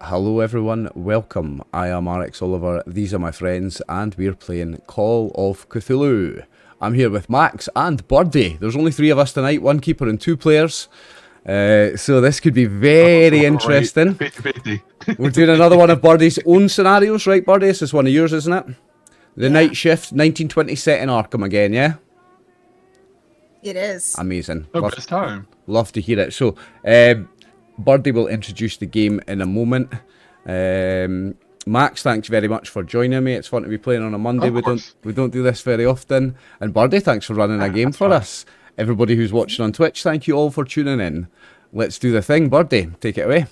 Hello everyone, welcome. I am RxOliver, these are my friends, and we're playing Call of Cthulhu. I'm here with Max and Birdie. There's only 3 of us tonight, 1 keeper and 2 players. So this could be very interesting. We're doing another one of Birdie's own scenarios, right Birdie? This is one of yours, isn't it? The Night Shift, 1920 set in Arkham again, yeah? It is. Amazing. The best time. Love to hear it. So, Birdie will introduce the game in a moment. Max, thanks very much for joining me. It's fun to be playing on a Monday. We don't do this very often. And Birdie, thanks for running a game for us. Everybody who's watching on Twitch, thank you all for tuning in. Let's do the thing. Birdie, take it away.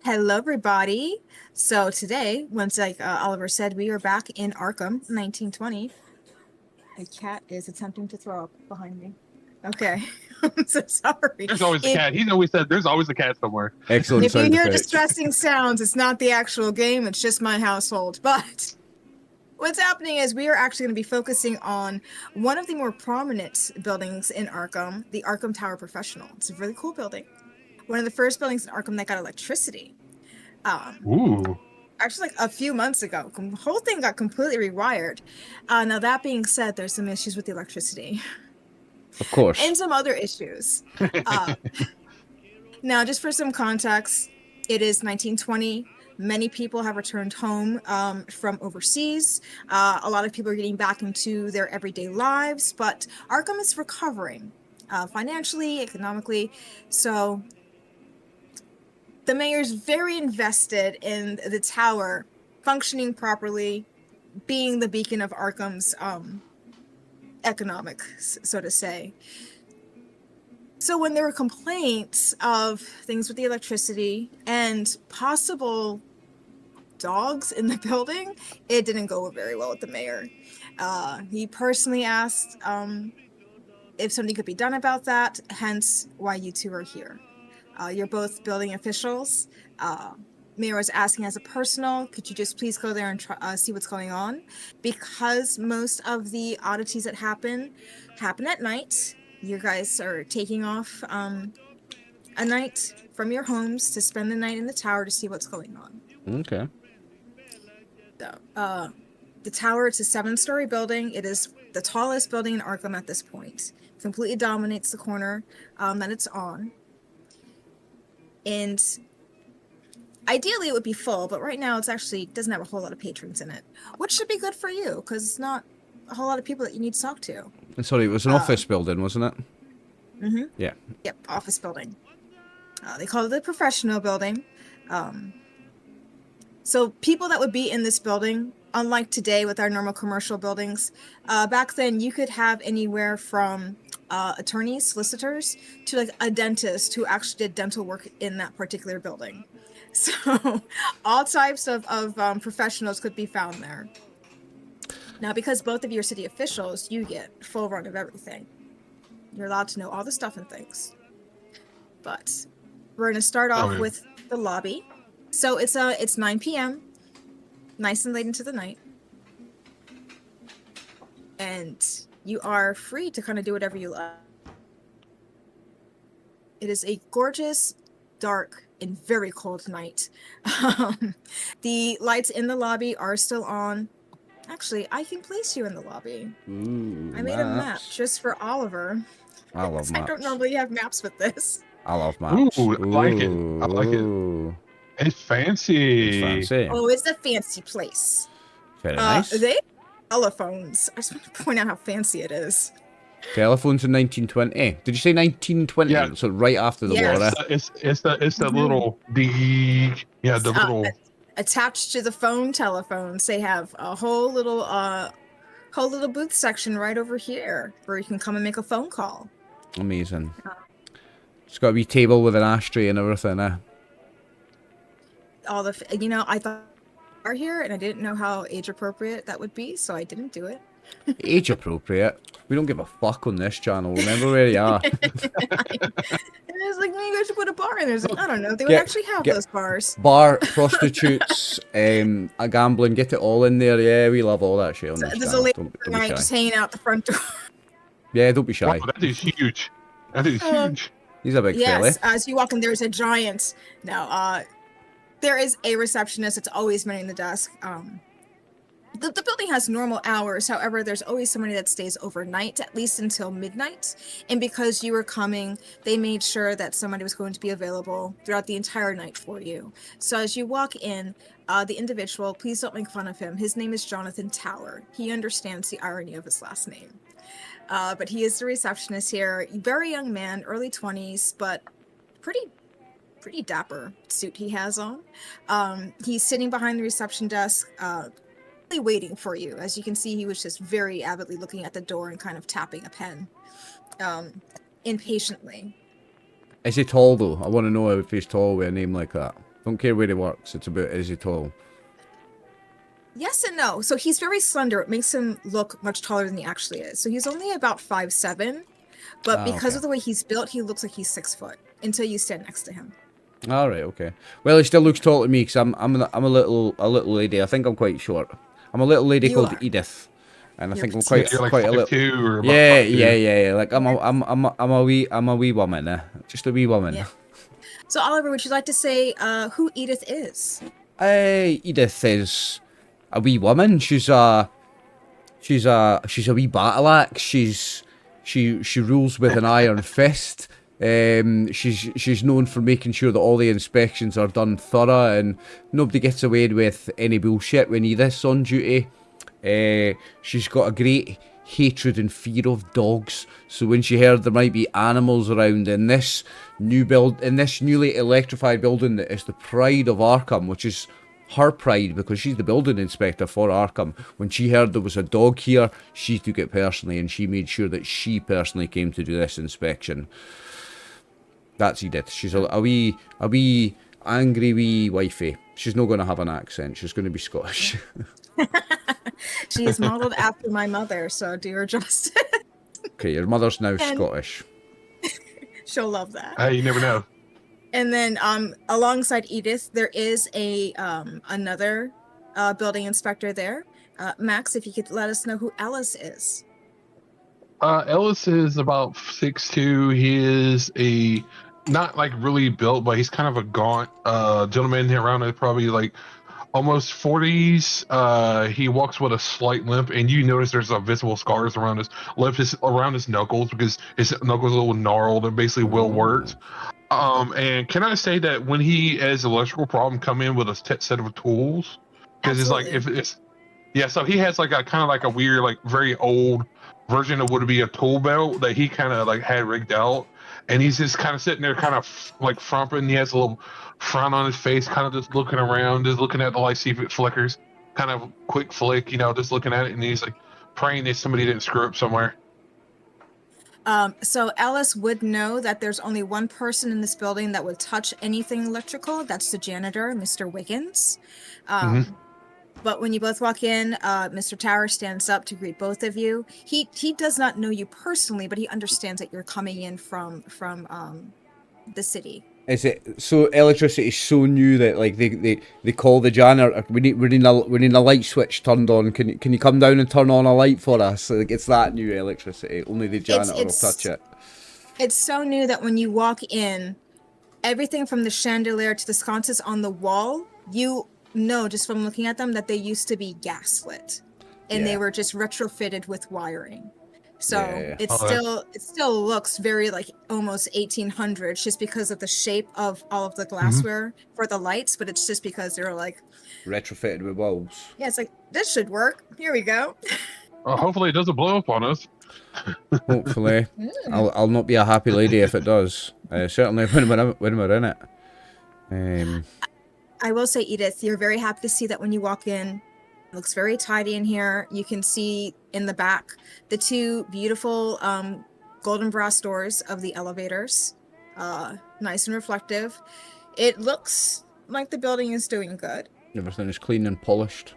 Hello, everybody. So today, once like Oliver said, we are back in Arkham, 1920. A cat is attempting to throw up behind me. Okay. I'm so sorry. There's always a cat. He's always said there's always a cat somewhere. Excellent. If you hear distressing sounds, it's not the actual game, it's just my household. But what's happening is we are actually going to be focusing on one of the more prominent buildings in Arkham, the Arkham Tower Professional. It's a really cool building. One of the first buildings in Arkham that got electricity. Ooh. Actually, like a few months ago. The whole thing got completely rewired. Now, that being said, there's some issues with the electricity. Of course. And some other issues. Now, just for some context, it is 1920. Many people have returned home from overseas. A lot of people are getting back into their everyday lives, but Arkham is recovering financially, economically. So the mayor's very invested in the tower functioning properly, being the beacon of Arkham's economics, so to say. So when there were complaints of things with the electricity and possible dogs in the building, it didn't go very well with the mayor. He personally asked if something could be done about that, hence why you two are here. You're both building officials. Mayor was asking as a personal, could you just please go there and try, see what's going on? Because most of the oddities that happen at night. You guys are taking off a night from your homes to spend the night in the tower to see what's going on. Okay. So, the tower, it's a 7-story building. It is the tallest building in Arkham at this point. It completely dominates the corner that it's on. And ideally, it would be full, but right now it's actually doesn't have a whole lot of patrons in it, which should be good for you because it's not a whole lot of people that you need to talk to. Sorry, it was an office building, wasn't it? Mm-hmm. Yeah. Yep, office building. They call it the professional building. So people that would be in this building, unlike today with our normal commercial buildings, back then you could have anywhere from attorneys, solicitors, to like a dentist who actually did dental work in that particular building. So all types of professionals could be found there. Now, because both of you are city officials, you get full run of everything. You're allowed to know all the stuff and things. But we're going to start off with the lobby. So it's 9 p.m., nice and late into the night. And you are free to kind of do whatever you like. It is a gorgeous, dark, and very cold night. The lights in the lobby are still on. Actually, I can place you in the lobby. Ooh, I made a map just for Oliver. I love maps. I don't normally have maps with this. I love maps. Ooh, I like it. I like it. It's fancy. It's fancy. Oh, it's a fancy place. Very nice. They telephones. I just want to point out how fancy it is. Telephones in 1920. Did you say 1920? Yeah. So right after the war. It's the little little attached to the phone telephones. They have a whole little booth section right over here where you can come and make a phone call. Amazing. It's got a wee table with an ashtray and everything. I thought are here and I didn't know how age appropriate that would be, so I didn't do it. Age appropriate. We don't give a fuck on this channel. Remember where you are. It was like, maybe I should put a bar in there. Like, I don't know. They would actually have those bars. Bar, prostitutes, a gambling, get it all in there. Yeah, we love all that shit on this There's channel. a lady tonight just hanging out the front door. Yeah, don't be shy. Wow, that is huge. That is huge. He's a big fella. Yes, as you walk in, there's a giant. Now, There is a receptionist. It's always manning the desk. The building has normal hours. However, there's always somebody that stays overnight, at least until midnight. And because you were coming, they made sure that somebody was going to be available throughout the entire night for you. So as you walk in, the individual, please don't make fun of him. His name is Jonathan Tower. He understands the irony of his last name. But he is the receptionist here. Very young man, early 20s, but pretty dapper suit he has on. He's sitting behind the reception desk, waiting for you. As you can see, he was just very avidly looking at the door and kind of tapping a pen impatiently. Is he tall though? I want to know if he's tall with a name like that. Don't care where he works, it's about is he tall? Yes and no. So he's very slender. It makes him look much taller than he actually is. So he's only about 5'7", but because of the way he's built, he looks like he's 6 foot until you stand next to him. All right, okay. Well, he still looks tall to me because I'm a little lady. I think I'm quite short. I'm a little lady called Edith, and I think I'm quite You're like quite a little. 5'2" or about Yeah, 5'2". yeah. Like I'm a wee woman. Just a wee woman. Yeah. So Oliver, would you like to say who Edith is? Edith is a wee woman. She's a wee battle axe. She rules with an iron fist. She's known for making sure that all the inspections are done thorough and nobody gets away with any bullshit when Edith's on duty. She's got a great hatred and fear of dogs, so when she heard there might be animals around in this newly electrified building that is the pride of Arkham, which is her pride because she's the building inspector for Arkham, when she heard there was a dog here, she took it personally and she made sure that she personally came to do this inspection. That's Edith. She's a wee angry wee wifey. She's not going to have an accent. She's going to be Scottish. She is modeled after my mother, so do her justice. Okay, your mother's now Scottish. She'll love that. Hey, you never know. And then alongside Edith, there is another building inspector there. Max, if you could let us know who Ellis is. Ellis is about 6'2". He is not like really built, but he's kind of a gaunt gentleman around probably like almost 40s. He walks with a slight limp, and you notice there's visible scars around his lip, around his knuckles, because his knuckles are a little gnarled and basically well worked. And can I say that when he has an electrical problem, come in with a set of tools, because it's like so he has like a kind of like a weird, like very old version of what would be a tool belt that he kind of like had rigged out, and he's just kind of sitting there kind of like frumping. He has a little frown on his face, kind of just looking around, just looking at the light, see if it flickers, kind of quick flick, just looking at it, and he's like praying that somebody didn't screw up somewhere. So Ellis would know that there's only one person in this building that would touch anything electrical. That's the janitor, Mr. Wiggins. But when you both walk in, Mr. Tower stands up to greet both of you. He does not know you personally, but he understands that you're coming in from the city. Is it so? Electricity is so new that like they call the janitor. We need a light switch turned on. Can you come down and turn on a light for us? Like it's that new electricity. Only the janitor will touch it. It's so new that when you walk in, everything from the chandelier to the sconces on the wall, you know just from looking at them that they used to be gaslit, and they were just retrofitted with wiring. So it still looks very like almost 1800s just because of the shape of all of the glassware for the lights, but it's just because they're like retrofitted with bulbs. Yeah, it's like this should work. Here we go. Hopefully it doesn't blow up on us. Hopefully. I'll not be a happy lady if it does. Certainly when we're in it. I will say, Edith, you're very happy to see that when you walk in. It looks very tidy in here. You can see in the back the two beautiful golden brass doors of the elevators. Nice and reflective. It looks like the building is doing good. Everything is clean and polished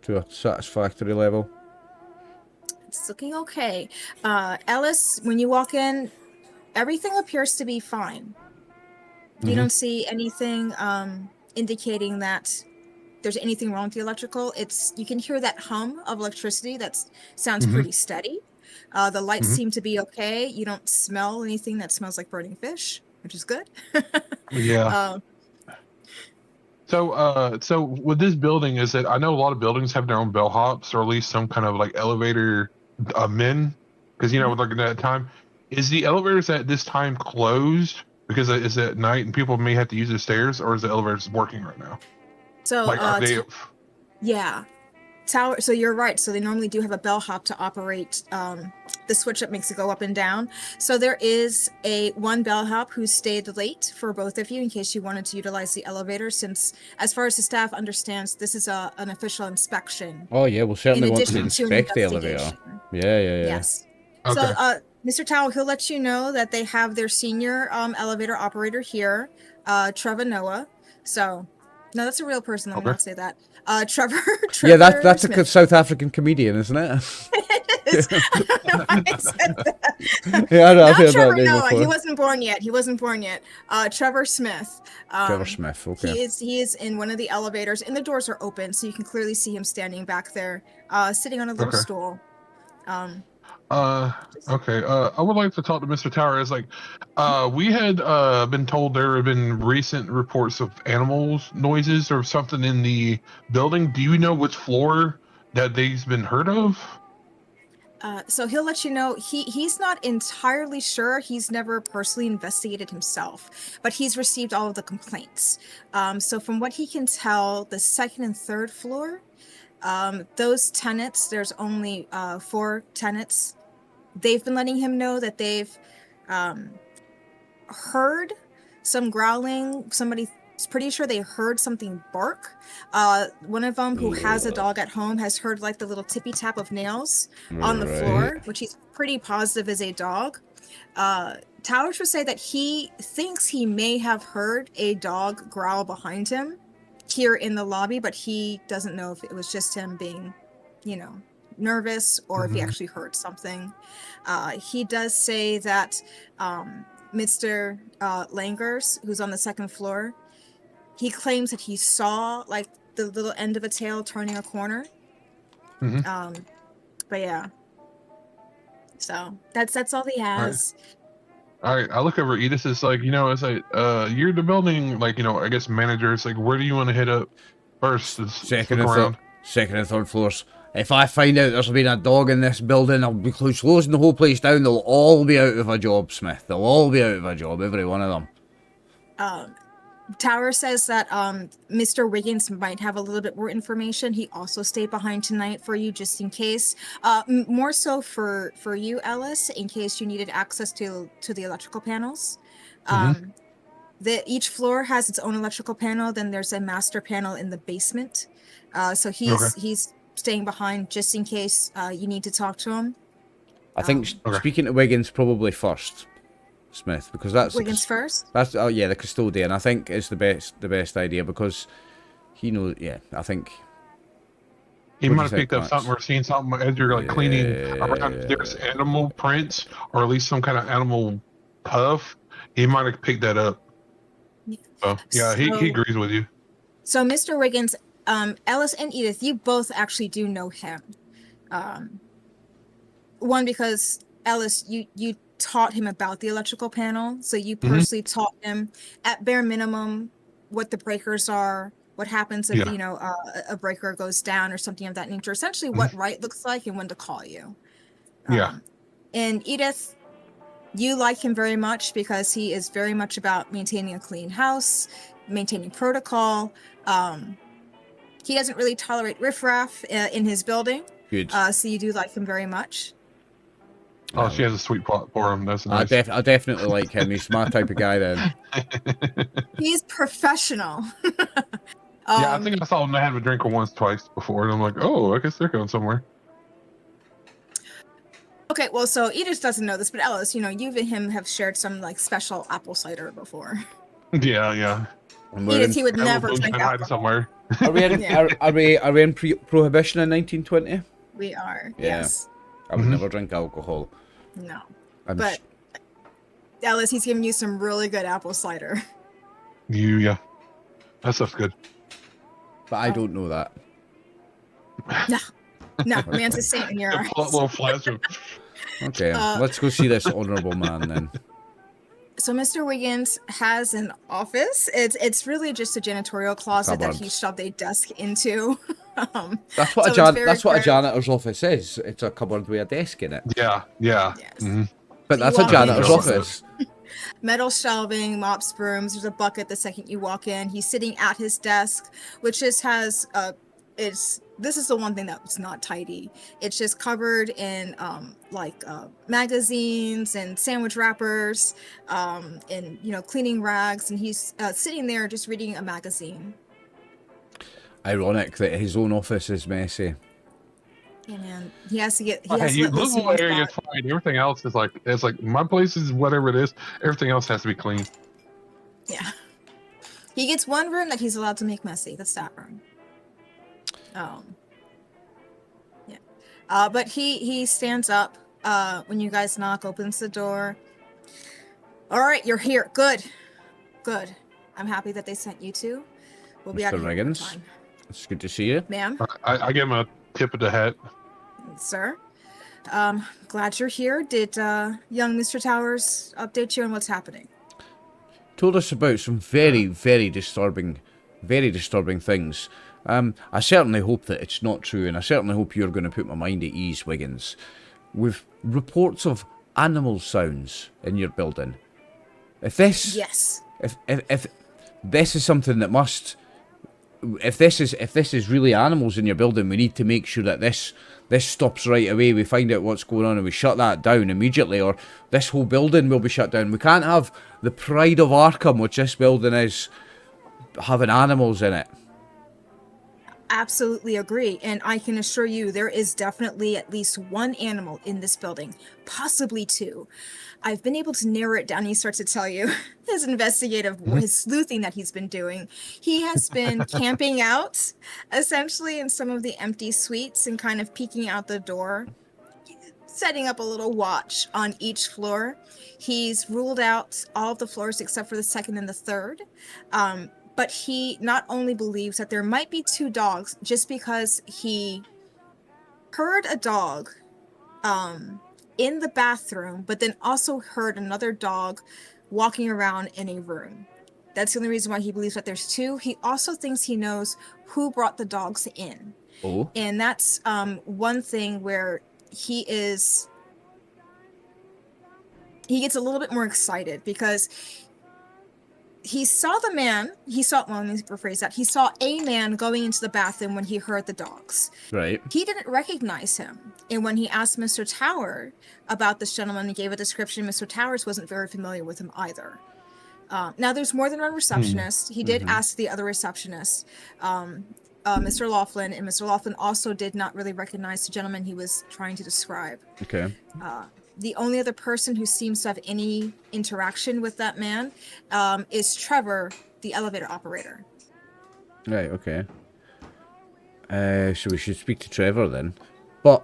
to a satisfactory level. It's looking okay. Ellis, when you walk in, everything appears to be fine. You don't see anything indicating that there's anything wrong with the electrical. You can hear that hum of electricity that sounds pretty steady. The lights seem to be okay. You don't smell anything that smells like burning fish, which is good. Yeah. So with this building, is that I know a lot of buildings have their own bellhops, or at least some kind of like elevator men, because like at that time, is the elevators at this time closed because it's at night and people may have to use the stairs, or is the elevators working right now? So, Like, are they? yeah. Tower. So you're right. So they normally do have a bellhop to operate the switch that makes it go up and down. So there is one bellhop who stayed late for both of you in case you wanted to utilize the elevator. Since, as far as the staff understands, this is an official inspection. Oh yeah, we'll certainly in want to addition to an inspect the elevator. investigation. Yeah. Yes. Okay. So Mr. Tao, he'll let you know that they have their senior elevator operator here, Trevor Noah. So, no, that's a real person. Let me not say that. Trevor. Yeah, that's a Smith. South African comedian, isn't it? It is. I don't know why I said that. Yeah, I've heard Trevor that name Noah. before. He wasn't born yet. Trevor Smith. Trevor Smith. Okay. He is in one of the elevators, and the doors are open, so you can clearly see him standing back there, sitting on a little stool. Okay. I would like to talk to Mr. Tower. As like, we had been told there have been recent reports of animals noises or something in the building. Do you know which floor that they've been heard of? So he'll let you know. He's not entirely sure. He's never personally investigated himself, but he's received all of the complaints. So from what he can tell, the second and third floor, those tenants, there's only 4 tenants. They've been letting him know that they've heard some growling. Somebody's pretty sure they heard something bark. One of them, who has a dog at home, has heard like the little tippy tap of nails on the floor, which he's pretty positive is a dog. Towers would say that he thinks he may have heard a dog growl behind him here in the lobby, but he doesn't know if it was just him being, nervous or if he actually heard something. He does say that Mr. Langers, who's on the second floor, he claims that he saw like the little end of a tail turning a corner. But yeah, so that's all he has. All right. I look over at Edith. It's like, it's like, you're the building, like, I guess manager. It's like, where do you want to hit up first? Second and third floors. If I find out there's been a dog in this building, I'll be closing the whole place down. They'll all be out of a job, Smith. They'll all be out of a job, every one of them. Tower says that Mr. Wiggins might have a little bit more information. He also stayed behind tonight for you, just in case. More so for you, Ellis, in case you needed access to the electrical panels. Each floor has its own electrical panel. Then there's a master panel in the basement. So he's staying behind just in case you need to talk to him. I think speaking to Wiggins probably first, Smith, because that's Wiggins first. That's the custodian. I think is the best idea because he knows. Yeah, I think he might have picked up something or seen something as you're like cleaning around. There's animal prints or at least some kind of animal puff. He might have picked that up. So yeah, he agrees with you. So Mr. Wiggins, Ellis and Edith, you both actually do know him. One, because Ellis, you taught him about the electrical panel, so you personally taught him at bare minimum what the breakers are, what happens if a breaker goes down or something of that nature. Essentially, what right looks like and when to call you. And Edith, you like him very much because he is very much about maintaining a clean house, maintaining protocol. He doesn't really tolerate riffraff in his building. Good. So you do like him very much. Oh, she has a sweet plot for him. That's nice. I definitely like him. He's my type of guy then. He's professional. I think I saw him have a drink twice before, and I'm like, oh, I guess they're going somewhere. Okay, well, so Edith doesn't know this, but Ellis, you and him have shared some like special apple cider before. Yeah. Edith, he would never drink alcohol. Somewhere. Are we in prohibition in 1920? We are. Yeah. Yes. I would never drink alcohol. No. But Ellis, he's giving you some really good apple cider. Yeah. That stuff's good. But I don't know that. No, man's a saint in your eyes. A little flash of... Okay, let's go see this honourable man then. So Mr. Wiggins has an office. It's really just a janitorial closet that he Cupboard. shoved a desk into. That's what So it's very that's what a cramped. janitor's office is. It's a cupboard with a desk in it. Yeah, yeah. Yes. hmm But So you that's a walk in, janitor's know there's about office. metal shelving, mops, brooms. There's a bucket the second you walk in. He's sitting at his desk, which just has this is the one thing that's not tidy. It's just covered in magazines and sandwich wrappers, and cleaning rags, and he's sitting there just reading a magazine. Ironic that his own office is messy. Yeah, man, he has to Hey, let loose in livable one area is spot. fine. Everything else is like it's like my place is whatever it is. Everything else has to be clean. Yeah, he gets one room that he's allowed to make messy. That's that room. Yeah. But he stands up when you guys knock, opens the door. All right, you're here. Good. I'm happy that they sent you two. We'll be out Mr. of here in Riggins, time. it's good to see you. Ma'am, I give him a tip of the hat. sir. Glad you're here. Did young Mr. Towers update you on what's happening? Told us about some very disturbing things. I certainly hope that it's not true, and I certainly hope you're going to put my mind at ease, Wiggins. With reports of animal sounds in your building. If this Yes. if this is something that must, if this is really animals in your building, we need to make sure that this stops right away. We find out what's going on and we shut that down immediately, or this whole building will be shut down. We can't have the pride of Arkham, which this building is, having animals in it. Absolutely agree. And I can assure you there is definitely at least one animal in this building, possibly two. I've been able to narrow it down. He starts to tell you his his sleuthing that he's been doing. He has been camping out essentially in some of the empty suites and kind of peeking out the door, setting up a little watch on each floor. He's ruled out all of the floors except for the second and the third. But he not only believes that there might be two dogs, just because he heard a dog in the bathroom, but then also heard another dog walking around in a room. That's the only reason why he believes that there's two. He also thinks he knows who brought the dogs in. Oh. And that's one thing where he gets a little bit more excited because he saw well, let me rephrase that. He saw a man going into the bathroom when he heard the dogs. Right. He didn't recognize him. And when he asked Mr. Tower about this gentleman and gave a description, Mr. Towers wasn't very familiar with him either. Now, there's more than one receptionist. He did ask the other receptionist, Mr. Laughlin, and Mr. Laughlin also did not really recognize the gentleman he was trying to describe. Okay. The only other person who seems to have any interaction with that man is Trevor, the elevator operator. Right, okay. So we should speak to Trevor then. But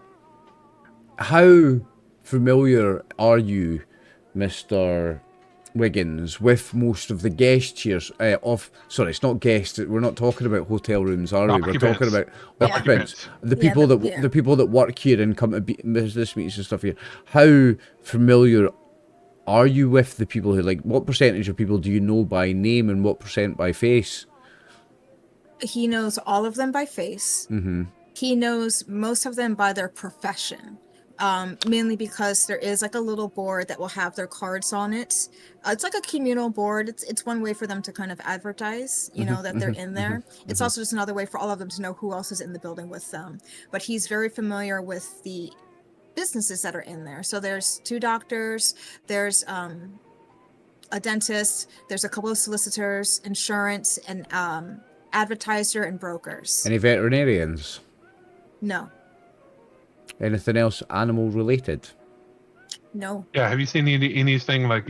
how familiar are you, Mr. Wiggins, with most of the guests here? Sorry, it's not guests. We're not talking about hotel rooms, are we? We're talking about occupants. The people the people that work here and come to business meetings and stuff here. How familiar are you with the people who, like, what percentage of people do you know by name and what percent by face? He knows all of them by face. Mm-hmm. He knows most of them by their profession. Mainly because there is like a little board that will have their cards on it. It's like a communal board. It's one way for them to kind of advertise, that they're in there. It's also just another way for all of them to know who else is in the building with them. But he's very familiar with the businesses that are in there. So there's 2 doctors, there's a dentist, there's a couple of solicitors, insurance, and advertiser and brokers. Any veterinarians? No. Anything else animal related? No. Yeah, have you seen anything like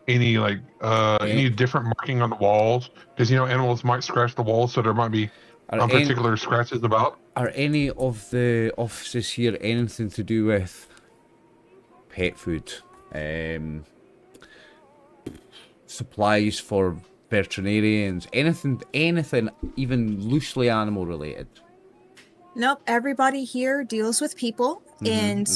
any different marking on the walls? Because animals might scratch the walls, so there might be particular scratches about. Are any of the offices here anything to do with pet food, supplies for veterinarians, anything even loosely animal related? Nope. Everybody here deals with people, and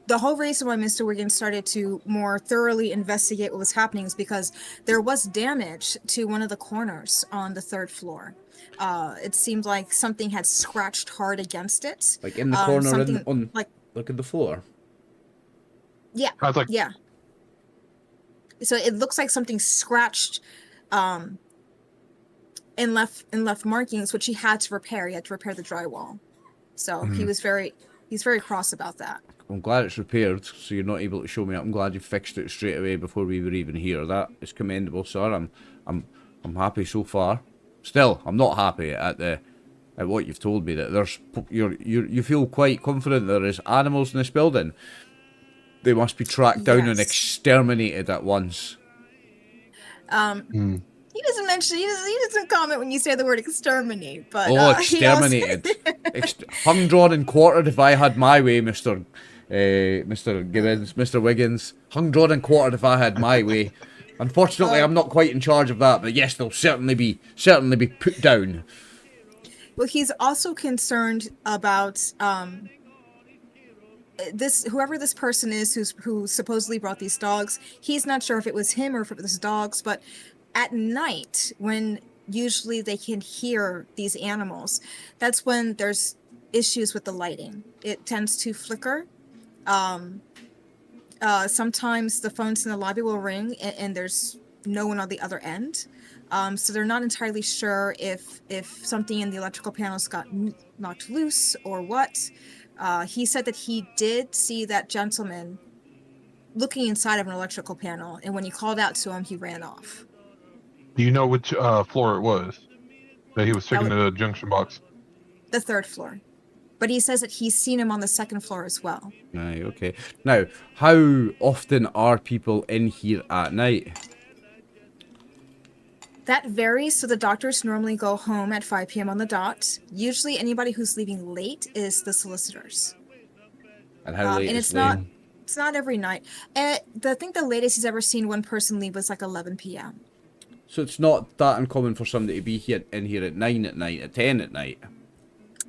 the whole reason why Mr. Wiggins started to more thoroughly investigate what was happening is because there was damage to one of the corners on the 3rd floor. It seemed like something had scratched hard against it. Like in the corner, something on like in the floor. Yeah. I was like, Yeah. So it looks like something scratched and left markings, which he had to repair. He had to repair the drywall. So he's very cross about that. I'm glad it's repaired, so you're not able to show me up. I'm glad you fixed it straight away before we were even here. That is commendable, sir. I'm happy so far. Still, I'm not happy at what you've told me, that there's you feel quite confident there is animals in this building. They must be tracked down and exterminated at once. He doesn't mention. He doesn't comment when you say the word exterminate. But exterminated, hung, drawn, and quartered. If I had my way, Mr. Gibbons, Mr. Wiggins, hung, drawn, and quartered. If I had my way. Unfortunately, I'm not quite in charge of that. But yes, they'll certainly be put down. Well, he's also concerned about whoever this person is who supposedly brought these dogs. He's not sure if it was him or if it was dogs, but at night, when usually they can hear these animals, that's when there's issues with the lighting. It tends to flicker. Sometimes the phones in the lobby will ring and there's no one on the other end. So they're not entirely sure if something in the electrical panels got knocked loose or what. He said that he did see that gentleman looking inside of an electrical panel, and when he called out to him, he ran off. do you know which floor it was that he was taking to the junction box? The 3rd floor. But he says that he's seen him on the 2nd floor as well. Right, okay. Now, how often are people in here at night? That varies. So the doctors normally go home at 5 p.m. on the dot. Usually anybody who's leaving late is the solicitors. And how late and is it's late? not every night. I think the latest he's ever seen one person leave was like 11 p.m. So it's not that uncommon for somebody to be in here at 9 at night, at 10 at night?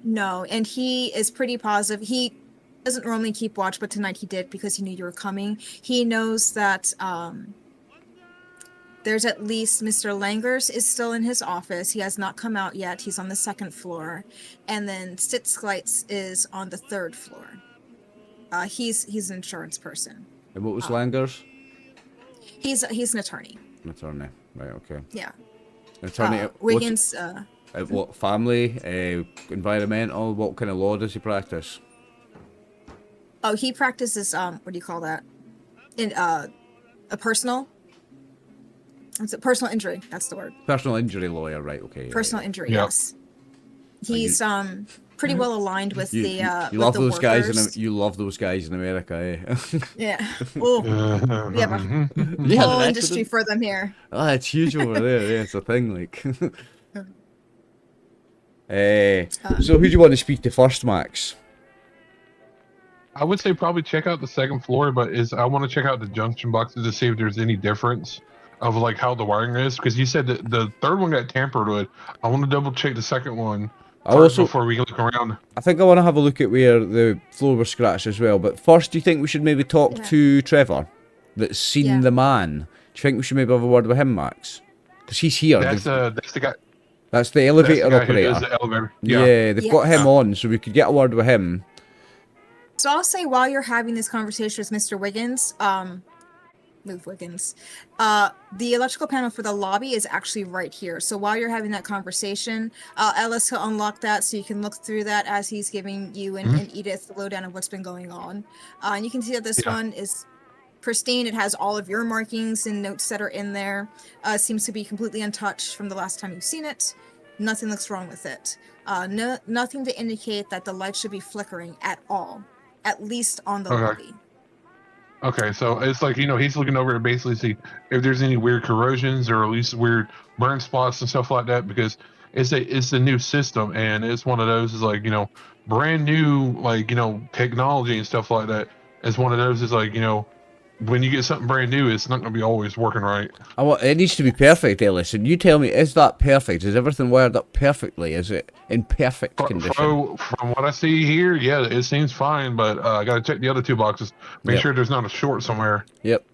No, and he is pretty positive. He doesn't normally keep watch, but tonight he did because he knew you were coming. He knows that there's at least Mr. Langers is still in his office. He has not come out yet. He's on the 2nd floor. And then Sitzgleitz is on the 3rd floor. He's an insurance person. And what was Langers? He's an attorney. An attorney. Right, okay. Yeah. An attorney. Wiggins... what family, environmental, what kind of law does he practice? Oh, he practices, what do you call that? In a personal... It's a personal injury. That's the word. Personal injury lawyer, right? Okay. Personal injury. Yep. Yes. He's pretty well aligned with you with love the those workers. guys you love those guys in America, eh? Yeah. Oh, we have a whole industry for them here. Ah, it's huge over there. Yeah, it's a thing. Like. So who do you want to speak to first, Max? I would say probably check out the 2nd floor, but I want to check out the junction boxes to see if there's any difference of like how the wiring is, because you said that the 3rd one got tampered with. I want to double check the 2nd one before we look around. I think I want to have a look at where the floor was scratched as well. But first, do you think we should maybe talk to Trevor, that's seen the man? Do you think we should maybe have a word with him, Max? Because he's here. That's the guy. That's the elevator operator. The elevator. Yeah, they've got him on, so we could get a word with him. So I'll say while you're having this conversation with Mr. Wiggins, the electrical panel for the lobby is actually right here. So while you're having that conversation, Ellis will unlock that so you can look through that as he's giving you and Edith the lowdown of what's been going on. And you can see that this one is pristine. It has all of your markings and notes that are in there. Seems to be completely untouched from the last time you've seen it. Nothing looks wrong with it. Nothing to indicate that the light should be flickering at all, at least on the lobby. Okay, so it's like, he's looking over to basically see if there's any weird corrosions or at least weird burn spots and stuff like that, because it's a new system, and it's one of those is like, brand new, like, technology and stuff like that. It's one of those is like, when you get something brand new, it's not going to be always working right. It needs to be perfect, Ellis. And you tell me, is that perfect? Is everything wired up perfectly? Is it in perfect condition? From what I see here, yeah, it seems fine, but I got to check the other 2 boxes. Make sure there's not a short somewhere. Yep.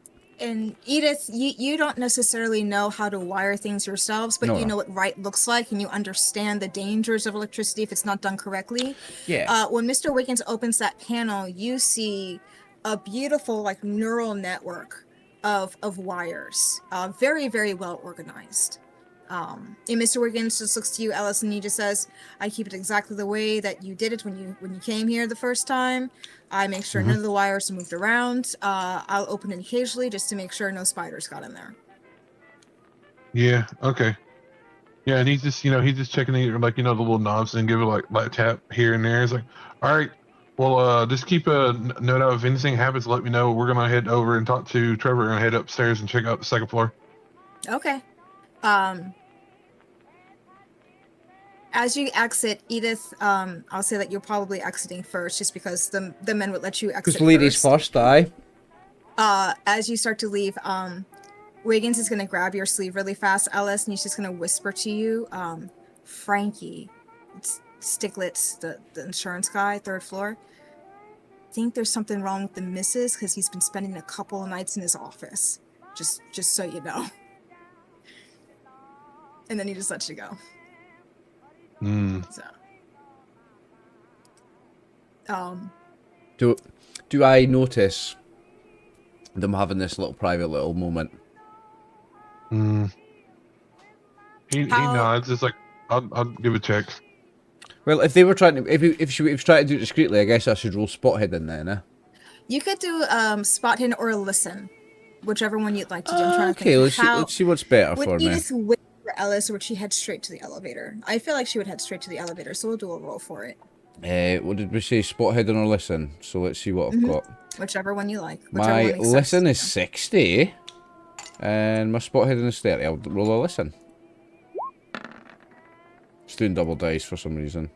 And Edith, you don't necessarily know how to wire things yourselves, but you know what right looks like, and you understand the dangers of electricity if it's not done correctly. Yeah. When Mr. Wiggins opens that panel, you see a beautiful, like, neural network of wires, very, very well organized. And Mr. Wiggins just looks to you, Ellis, and he just says, "I keep it exactly the way that you did it when you came here the first time. I make sure none of the wires are moved around. I'll open it occasionally just to make sure no spiders got in there." Yeah. Okay. Yeah, and he's just checking the, like, the little knobs and give it like a tap here and there. He's like, all right, well, just keep a note out. If anything happens, let me know. We're gonna head over and talk to Trevor and head upstairs and check out the 2nd floor. Okay. As you exit, Edith, I'll say that you're probably exiting first, just because the men would let you exit Because ladies first, aye. As you start to leave, Wiggins is going to grab your sleeve really fast, Ellis, and he's just going to whisper to you, Frankie, it's Stiglitz, the insurance guy, 3rd floor. I think there's something wrong with the missus, because he's been spending a couple of nights in his office. Just so you know. And then he just lets you go. So, do I notice them having this little private little moment? He nods. It's like, I'll give a check. Well, if they were trying to, if she was trying to do it discreetly, I guess I should roll spot hidden then, eh? You could do spot hidden or listen, whichever one you'd like to do. I'm trying to Okay, think let's see what's better for me. Edith wait for Ellis, or would she head straight to the elevator? I feel like she would head straight to the elevator, so we'll do a roll for it. What did we say? Spot hidden or listen? So let's see what I've got. Whichever one you like. My listen is 60, and my spot hidden is 30. I'll roll a listen. It's doing double dice for some reason.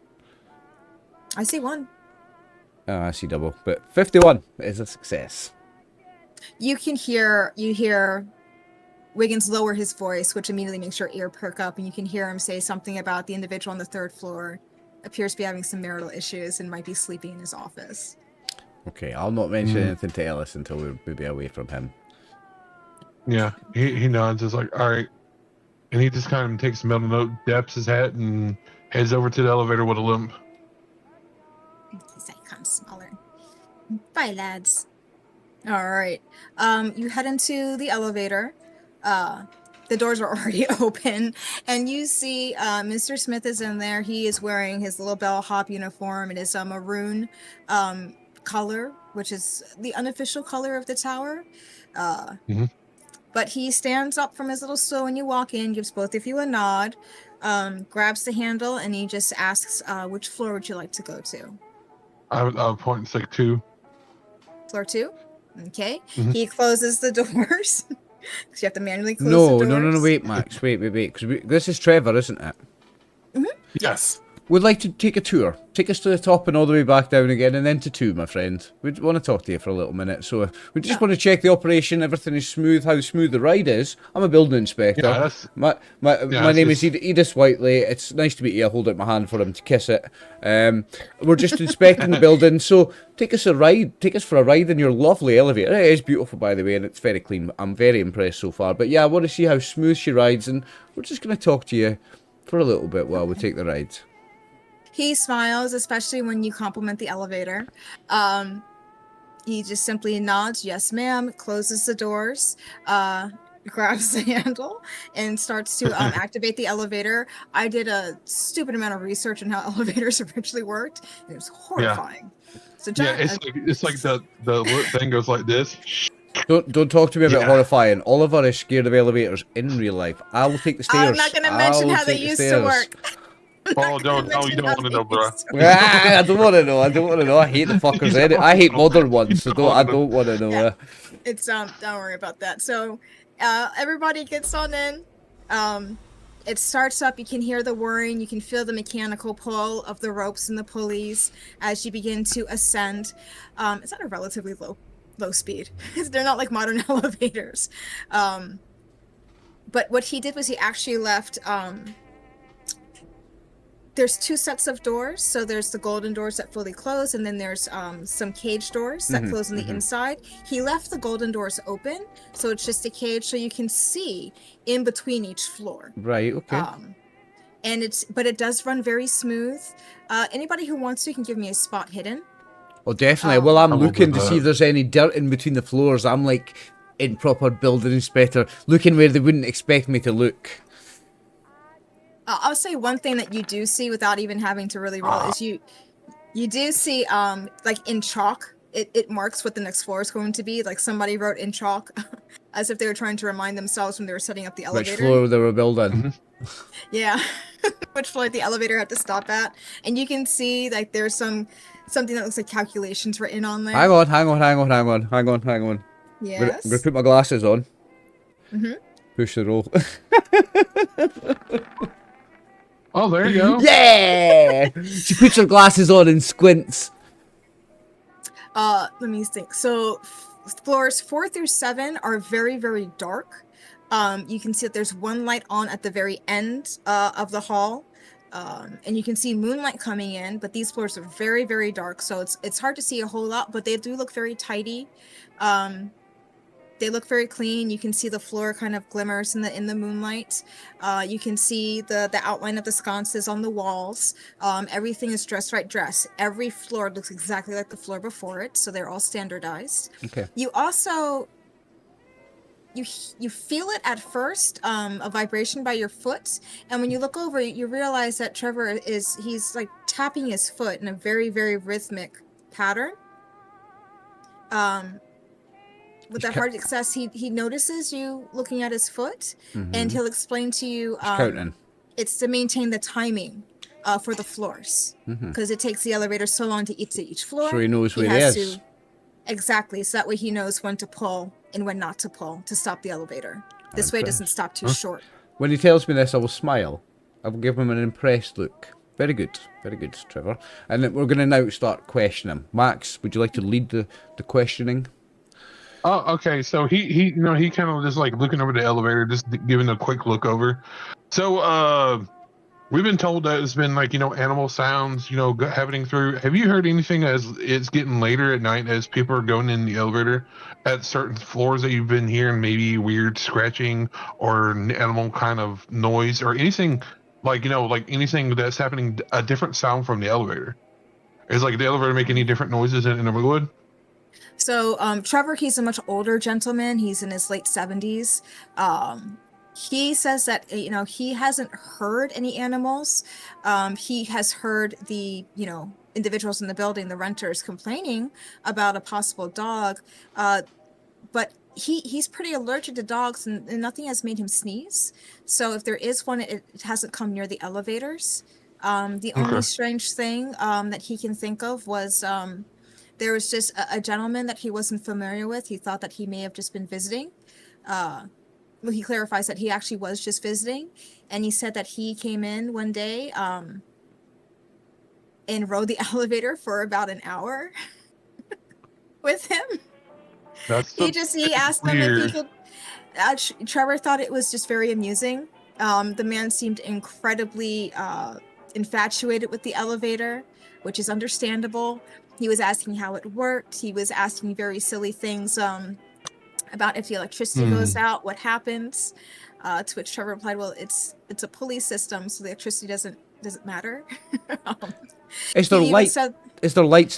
I see 1. Oh, I see double, but 51 is a success. You hear Wiggins lower his voice, which immediately makes your ear perk up, and you can hear him say something about the individual on the 3rd floor appears to be having some marital issues and might be sleeping in his office. Okay, I'll not mention anything to Ellis until we're maybe away from him. Yeah, he nods. It's like, all right. And he just kind of takes a mental note, daps his hat, and heads over to the elevator with a limp. He's like, kind of smaller. Bye, lads. All right. You head into the elevator. The doors are already open, and you see Mr. Smith is in there. He is wearing his little bellhop uniform. It is a maroon color, which is the unofficial color of the tower. But he stands up from his little stool when you walk in, gives both of you a nod, grabs the handle, and he just asks, which floor would you like to go to? I'll point and say 2. Floor 2? Okay. He closes the doors. Because you have to manually close the doors. No, wait, Max, wait. Because this is Trevor, isn't it? Yes. We'd like to take a tour. Take us to the top and all the way back down again, and then to 2, my friend. We want to talk to you for a little minute. So we just want to check the operation, everything is smooth, how smooth the ride is. I'm a building inspector. Yeah, my name is Edith Whiteley. It's nice to meet you. I hold out my hand for him to kiss it. We're just inspecting the building. So take us for a ride in your lovely elevator. It is beautiful, by the way, and it's very clean. I'm very impressed so far. But yeah, I want to see how smooth she rides, and we're just going to talk to you for a little bit while we take the ride. He smiles, especially when you compliment the elevator. He just simply nods, yes, ma'am, closes the doors, grabs the handle, and starts to activate the elevator. I did a stupid amount of research on how elevators originally worked, and it was horrifying. Yeah, So it's like the thing goes like this. Don't talk to me about horrifying. Oliver is scared of elevators in real life. I will take the stairs. I'm not going to mention how they used to work. Oh, no, you don't want to know, bro. I don't want to know. I hate the fuckers. I hate modern ones, so I don't want to know. Yeah. It's don't worry about that. So, everybody gets on in. It starts up. You can hear the whirring. You can feel the mechanical pull of the ropes and the pulleys as you begin to ascend. It's at a relatively low low speed. They're not like modern elevators. But what he did was he actually left, there's 2 sets of doors. So there's the golden doors that fully close, and then there's some cage doors that close on the inside. He left the golden doors open, so it's just a cage, so you can see in between each floor. Right, okay. But it does run very smooth. Anybody who wants to can give me a spot hidden. Oh, definitely. Well, I'm I will looking do to see that. if there's any dirt in between the floors. I'm like in proper building inspector, looking where they wouldn't expect me to look. I'll say one thing that you do see without even having to really roll is you do see like in chalk it marks what the next floor is going to be. Like somebody wrote in chalk as if they were trying to remind themselves when they were setting up the elevator. Which floor they were building. Yeah. Which floor the elevator had to stop at. And you can see like there's something that looks like calculations written on there. Hang on. Yes. I'm gonna put my glasses on. Push the roll. Oh, there you go. Yeah! She puts her glasses on and squints. Let me think. So floors 4 through 7 are very, very dark. You can see that there's one light on at the very end of the hall. And you can see moonlight coming in, but these floors are very, very dark. So it's hard to see a whole lot, but they do look very tidy. They look very clean. You can see the floor kind of glimmers in the moonlight. You can see the outline of the sconces on the walls. Everything is just right dress. Every floor looks exactly like the floor before it, so they're all standardized. Okay. You also you feel it at first, a vibration by your foot, and when you look over, you realize that Trevor he's like tapping his foot in a very, very rhythmic pattern. With that hard success, he notices you looking at his foot, and he'll explain to you Counting. it's to maintain the timing for the floors, because it takes the elevator so long to get to each floor. So he knows where he is. Exactly, so that way he knows when to pull and when not to pull to stop the elevator. This way it doesn't stop too short. When he tells me this, I will smile. I will give him an impressed look. Very good, Trevor. And then we're going to now start questioning him. Max, would you like to lead the questioning? Oh, okay. So he kind of just like looking over the elevator, just giving a quick look over. So, we've been told that it's been like, animal sounds, happening through. Have you heard anything as it's getting later at night as people are going in the elevator at certain floors that you've been hearing maybe weird scratching or animal kind of noise or anything like, like anything that's happening, a different sound from the elevator? Is like the elevator make any different noises in it would? So Trevor, he's a much older gentleman. He's in his late 70s. He says that, he hasn't heard any animals. He has heard the, individuals in the building, the renters, complaining about a possible dog. But he's pretty allergic to dogs, and nothing has made him sneeze. So if there is one, it hasn't come near the elevators. The only strange thing that he can think of was there was just a gentleman that he wasn't familiar with. He thought that he may have just been visiting. Well, he clarifies that he actually was just visiting, and he said that he came in one day and rode the elevator for about an hour with him. He asked them if he could. Trevor thought it was just very amusing. The man seemed incredibly infatuated with the elevator, which is understandable. He was asking how it worked. He was asking very silly things about if the electricity goes out, what happens. To which Trevor replied, "Well, it's a pulley system, so the electricity doesn't matter." Is there lights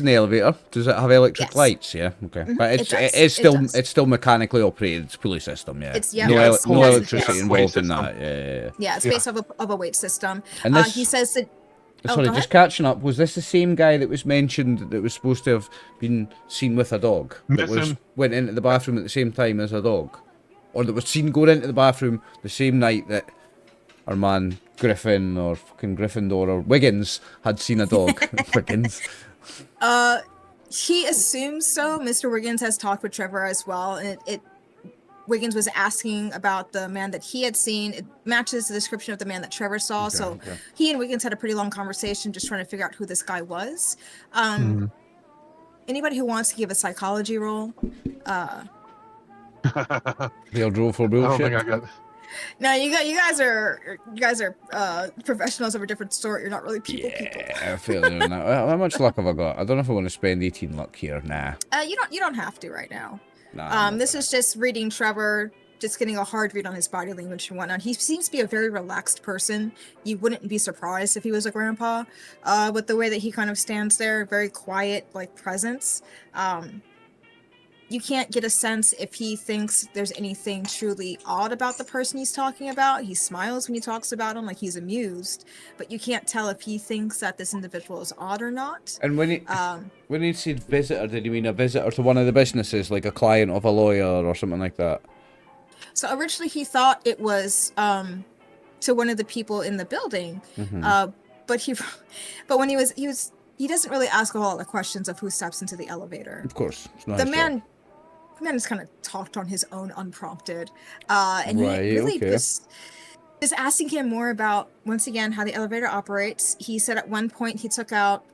in the elevator? Does it have electric Yes. lights? Yeah, okay. But It it's does. it's still mechanically operated. It's a pulley system. Yeah. It's- yeah, no it's- no yes, electricity yes. involved in Weight that. Yeah. Yeah, it's based off of a weight system. And this- He says that. Sorry, go just ahead. catching up. Was this the same guy that was mentioned that was supposed to have been seen with a dog? That Missing. went into the bathroom at the same time as a dog? Or that was seen going into the bathroom the same night that our man Griffin or fucking Gryffindor or Wiggins had seen a dog? Wiggins. He assumes so. Mr. Wiggins has talked with Trevor as well, and Wiggins was asking about the man that he had seen. It matches the description of the man that Trevor saw. Okay. He and Wiggins had a pretty long conversation just trying to figure out who this guy was. Anybody who wants to give a psychology roll? They'll drove for I don't bullshit. think I got. No, you guys are professionals of a different sort. You're not really people. Yeah, fairly on that. How much luck have I got? I don't know if I want to spend 18 luck here. Nah. You don't have to right now. Nah. I'm not This gonna. is just reading Trevor, just getting a hard read on his body language and whatnot. He seems to be a very relaxed person. You wouldn't be surprised if he was a grandpa, with the way that he kind of stands there, very quiet, like presence. You can't get a sense if he thinks there's anything truly odd about the person he's talking about. He smiles when he talks about him, like he's amused, but you can't tell if he thinks that this individual is odd or not. And when he said visitor, did he mean a visitor to one of the businesses, like a client of a lawyer or something like that? So originally he thought it was to one of the people in the building, but when he doesn't really ask a whole lot of questions of who steps into the elevator. Of course, it's not The his man job. just kind of talked on his own unprompted, and he really was asking him more about, once again, how the elevator operates. He said at one point he took out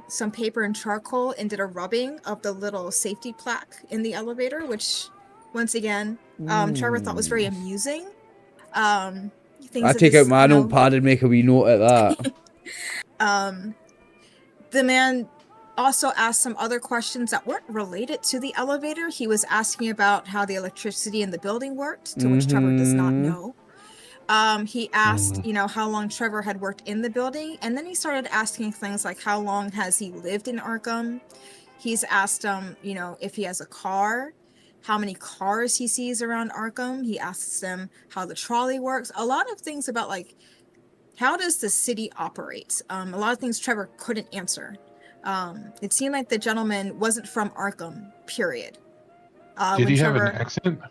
some paper and charcoal and did a rubbing of the little safety plaque in the elevator, which, once again, Trevor thought was very amusing. I take out my notepad and make a wee note at that. The man also asked some other questions that weren't related to the elevator. He was asking about how the electricity in the building worked, to which Trevor does not know. He asked, how long Trevor had worked in the building, and then he started asking things like how long has he lived in Arkham. He's asked him, if he has a car, how many cars he sees around Arkham. He asks them how the trolley works. A lot of things about, like, how does the city operate? A lot of things Trevor couldn't answer. It seemed like the gentleman wasn't from Arkham, period. Did he have an accent?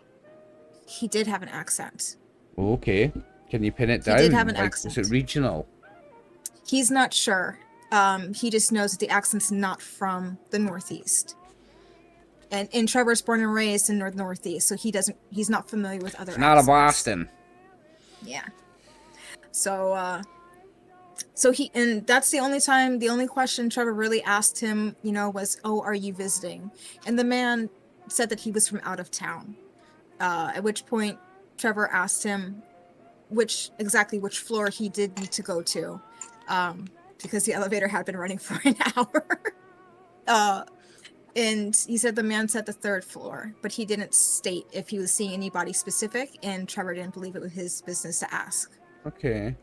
He did have an accent. Okay. Can you pin it down? He did have an accent. Is it regional? He's not sure. He just knows that the accent's not from the Northeast. And Trevor's born and raised in Northeast, so he's not familiar with other accents. Not a Boston. Yeah. So and that's the only question Trevor really asked him, was, "Oh, are you visiting?" And the man said that he was from out of town. At which point Trevor asked him which floor he did need to go to, because the elevator had been running for an hour. And he said the man said the 3rd floor, but he didn't state if he was seeing anybody specific, and Trevor didn't believe it was his business to ask. Okay.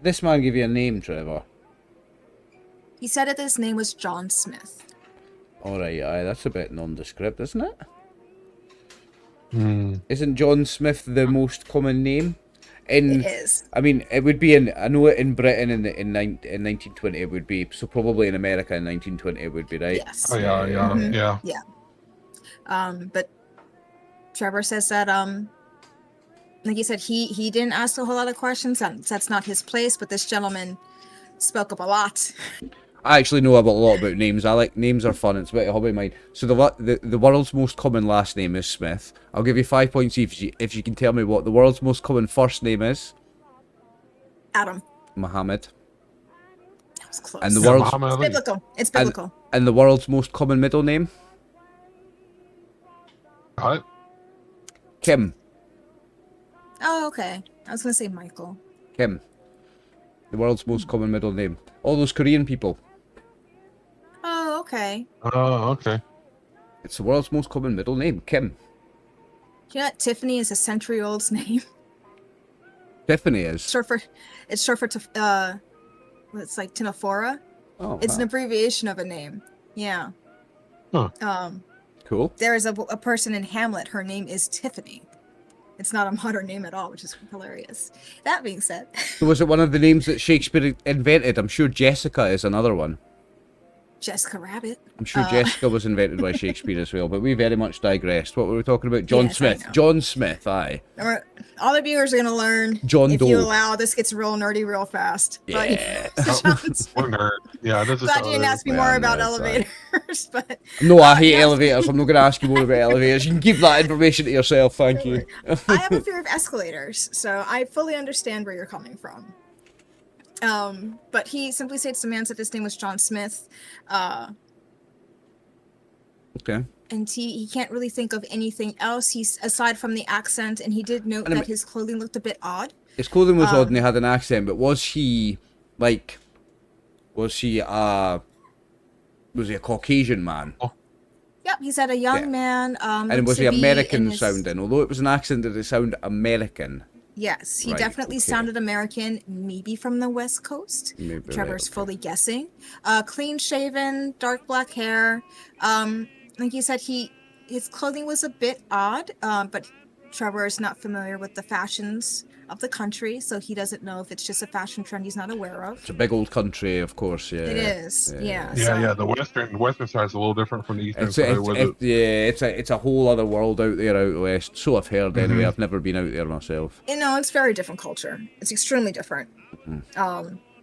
This man give you a name, Trevor? He said that his name was John Smith. Alright, aye, that's a bit nondescript, isn't it? Isn't John Smith the most common name? It is. I mean, it would be I know it in Britain in 1920 it would be, so probably in America in 1920 it would be, right? Yes. Oh yeah. But Trevor says that like you said, he didn't ask a whole lot of questions. That's not his place, but this gentleman spoke up a lot. I actually know a lot about names. I like names are fun. It's a bit of a hobby of mine. So the world's most common last name is Smith. I'll give you 5 points if you can tell me what the world's most common first name is. Adam. Muhammad. That was close. And the world's It's biblical. It's biblical. And the world's most common middle name? What? Kim. Oh, okay. I was gonna say Michael. Kim. The world's most common middle name. All those Korean people. Oh, okay. Oh, okay. It's the world's most common middle name, Kim. Do you know that Tiffany is a century-old name? Tiffany is. It's short for it's like Tinafora. Oh, It's an abbreviation of a name. Yeah. Huh. Cool. There is a person in Hamlet. Her name is Tiffany. It's not a modern name at all, which is hilarious. That being said. So was it one of the names that Shakespeare invented? I'm sure Jessica is another one. Jessica Rabbit. I'm sure Jessica was invented by Shakespeare as well, but we very much digressed. What were we talking about? John Smith. John Smith, aye. All the viewers are going to learn, John if Doe. you allow, this gets real nerdy real fast. Yeah. We're nerd. Yeah, this is glad you didn't ask me more about elevators. But no, I hate elevators. I'm not going to ask you more about elevators. You can keep that information to yourself, thank you. I have a fear of escalators, so I fully understand where you're coming from. But he simply states the man said his name was John Smith. Okay. and he can't really think of anything else. He's aside from the accent, and he did note that his clothing looked a bit odd. His clothing was odd and he had an accent, but was he a Caucasian man? Oh. Yep, he said a young man. And was he American sounding? Although it was an accent, did it sound American? Yes, he definitely sounded American, maybe from the West Coast. Maybe, Trevor's fully guessing. Clean shaven, dark black hair. Like you said, his clothing was a bit odd, but Trevor is not familiar with the fashions of the country, so he doesn't know if it's just a fashion trend he's not aware of. It's a big old country, of course. Yeah, it is. Yeah. The western side's a little different from the eastern side. It's a whole other world out there out west. So I've heard anyway. I've never been out there myself. It's very different culture. It's extremely different.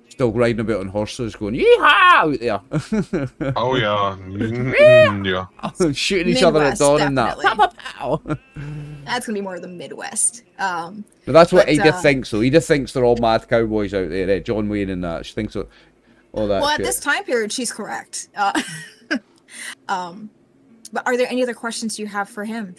Still riding about on horses, going yeehaw out there. Oh yeah, yeah. Shooting each other at dawn and that. Pow, pow, pow. That's gonna be more of the Midwest. But that's what Edith thinks, though. Edith thinks they're all mad cowboys out there. John Wayne and that. She thinks all that. Well, shit. at this time period, she's correct. But are there any other questions you have for him?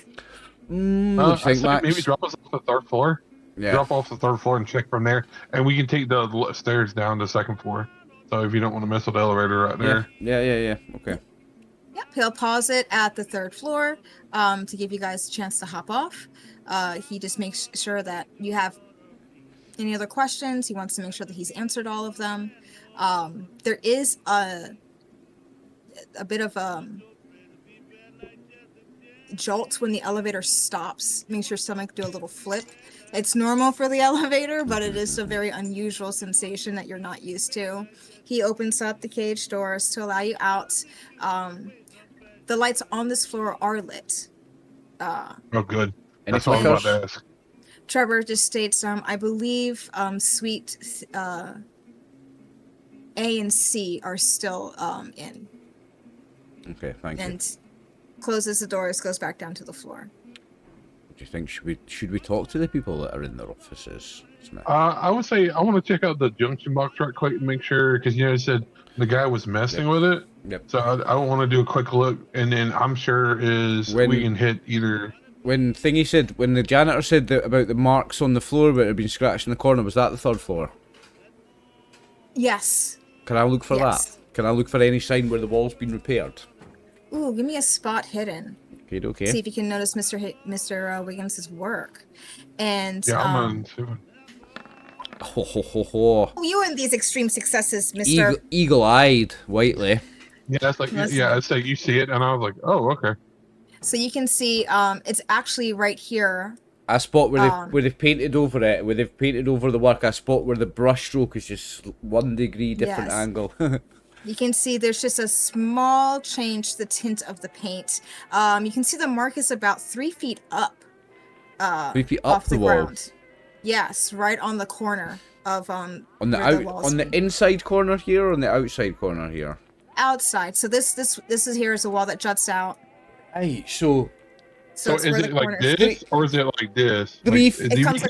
I think maybe drop us off the third floor. Yeah. Drop off the third floor and check from there, and we can take the stairs down to the second floor. So if you don't want to mess with the elevator right there. Yeah. Okay. Yep, he'll pause it at the third floor to give you guys a chance to hop off. He just makes sure that you have any other questions. He wants to make sure that he's answered all of them. There is a bit of jolt when the elevator stops. Makes your stomach do a little flip. It's normal for the elevator, but it is a very unusual sensation that you're not used to. He opens up the cage doors to allow you out. The lights on this floor are lit. Oh, good. That's what I was about to ask. Trevor just states, I believe suite A and C are still in. Okay, thank you. And closes the doors, goes back down to the floor. Do you think should we talk to the people that are in their offices? I would say I want to check out the junction box right quick and make sure, because it said the guy was messing with it. Yep. So I want to do a quick look, and then I'm sure we can hit either. When the janitor said about the marks on the floor where it had been scratched in the corner, was that the third floor? Yes. Can I look for that? Can I look for any sign where the wall's been repaired? Ooh, give me a spot hidden. Okay. See if you can notice Mr. Wiggins' work. And yeah, I'm on. You and these extreme successes, Mr. Eagle-eyed, Whiteley. Yeah, that's like it's like you see it, and I was like, oh, okay. So you can see, it's actually right here. A spot where they've painted over it, where they've painted over the work. A spot where the brush stroke is just 1 degree different angle. You can see there's just a small change to the tint of the paint. You can see the mark is about 3 feet up. 3 feet up off the wall. ground. Yes, right on the corner of on the inside corner here, or on the outside corner here. Outside. So this is here is a wall that juts out. Hey, so is it like this, or is it like this? It comes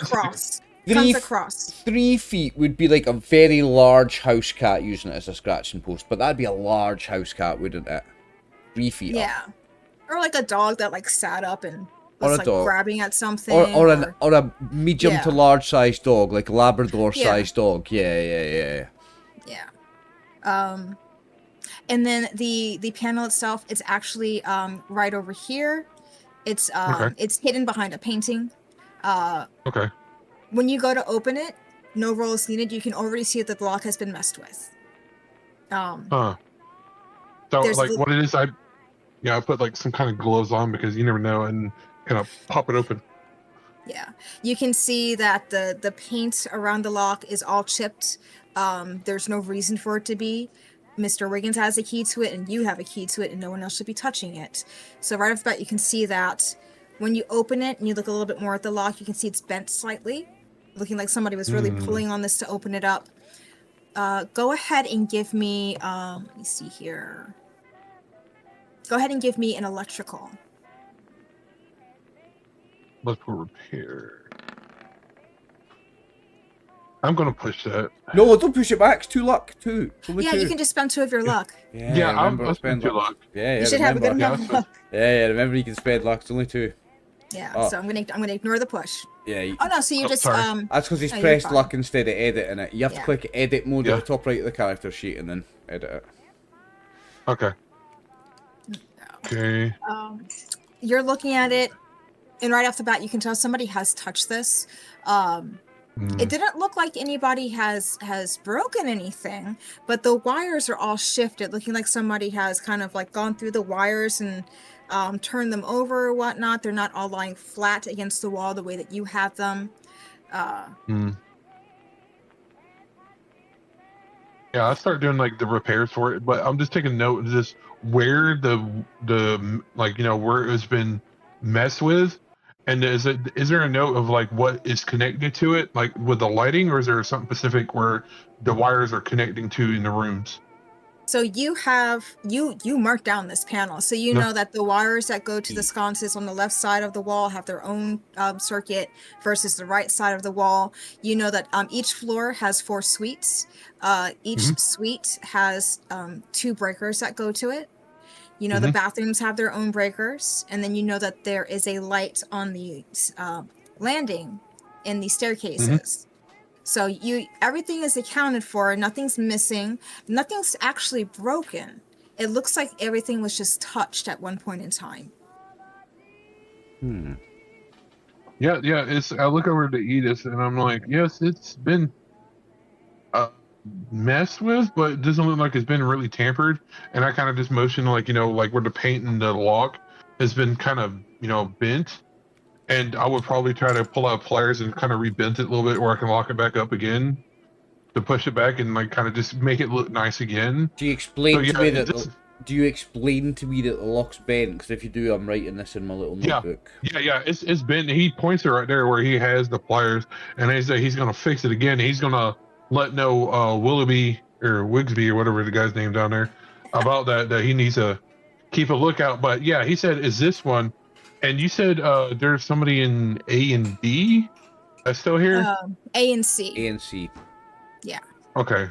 across. 3 feet would be like a very large house cat using it as a scratching post, but that'd be a large house cat, wouldn't it? 3 feet up. Yeah. Or like a dog that like sat up and was like grabbing at something. Or a medium to large sized dog, like a Labrador sized dog. Yeah. And then the panel itself, it's actually right over here. It's it's hidden behind a painting. Okay. When you go to open it, no roll is needed. You can already see that the lock has been messed with. So like what it is, I put like some kind of gloves on because you never know, and kind of pop it open. Yeah, you can see that the paint around the lock is all chipped. There's no reason for it to be. Mr. Wiggins has a key to it, and you have a key to it, and no one else should be touching it. So right off the bat, you can see that when you open it and you look a little bit more at the lock, you can see it's bent slightly, looking like somebody was really pulling on this to open it up. Go ahead and give me, let me see here. Go ahead and give me an electrical. Electrical repair. I'm gonna push that. No, don't push it back. It's 2 luck. 2. It's only Yeah, 2. you can just spend 2 of your luck. Yeah, remember I'll to spend spend 2 luck. luck. Yeah, You should have a good remember. amount of luck. Yeah, remember you can spend luck. It's only 2. Yeah, Oh. so I'm gonna ignore the push. Yeah. Oh no, so you Oh, just sorry. That's because he's no, you're pressed fine. luck instead of editing it. You have to Yeah. click edit mode at Yeah. the top right of the character sheet and then edit it. Okay. Okay. You're looking at it, and right off the bat, you can tell somebody has touched this. It didn't look like anybody has broken anything, but the wires are all shifted, looking like somebody has kind of like gone through the wires and turned them over or whatnot. They're not all lying flat against the wall the way that you have them. Yeah, I start doing like the repairs for it, but I'm just taking note of just where the like where it's been messed with, and is there a note of like what is connected to it, like with the lighting, or is there something specific where the wires are connecting to in the rooms? So you have you mark down this panel, so you Yeah. know that the wires that go to the sconces on the left side of the wall have their own circuit versus the right side of the wall. You know that each floor has 4 suites. Each suite has 2 breakers that go to it. You know the bathrooms have their own breakers, and then you know that there is a light on the landing in the staircases. So everything is accounted for, nothing's missing, nothing's actually broken. It looks like everything was just touched at one point in time. Yeah. I look over to Edith and I'm like, yes, it's been messed with, but it doesn't look like it's been really tampered. And I kind of just motion like like where the paint and the lock has been kind of bent. And I would probably try to pull out pliers and kind of rebent it a little bit where I can lock it back up again to push it back and like kind of just make it look nice again. Do you explain So, to me yeah, that do you explain to me that the lock's bent? Because if you do, I'm writing this in my little notebook. Yeah, it's bent. He points it right there where he has the pliers, and he's gonna fix it again. He's gonna let Willoughby or Wigsby or whatever the guy's name down there about that he needs to keep a lookout. But yeah, he said, is this one? And you said there's somebody in A and B that's still here? A and C. A and C. Yeah. Okay.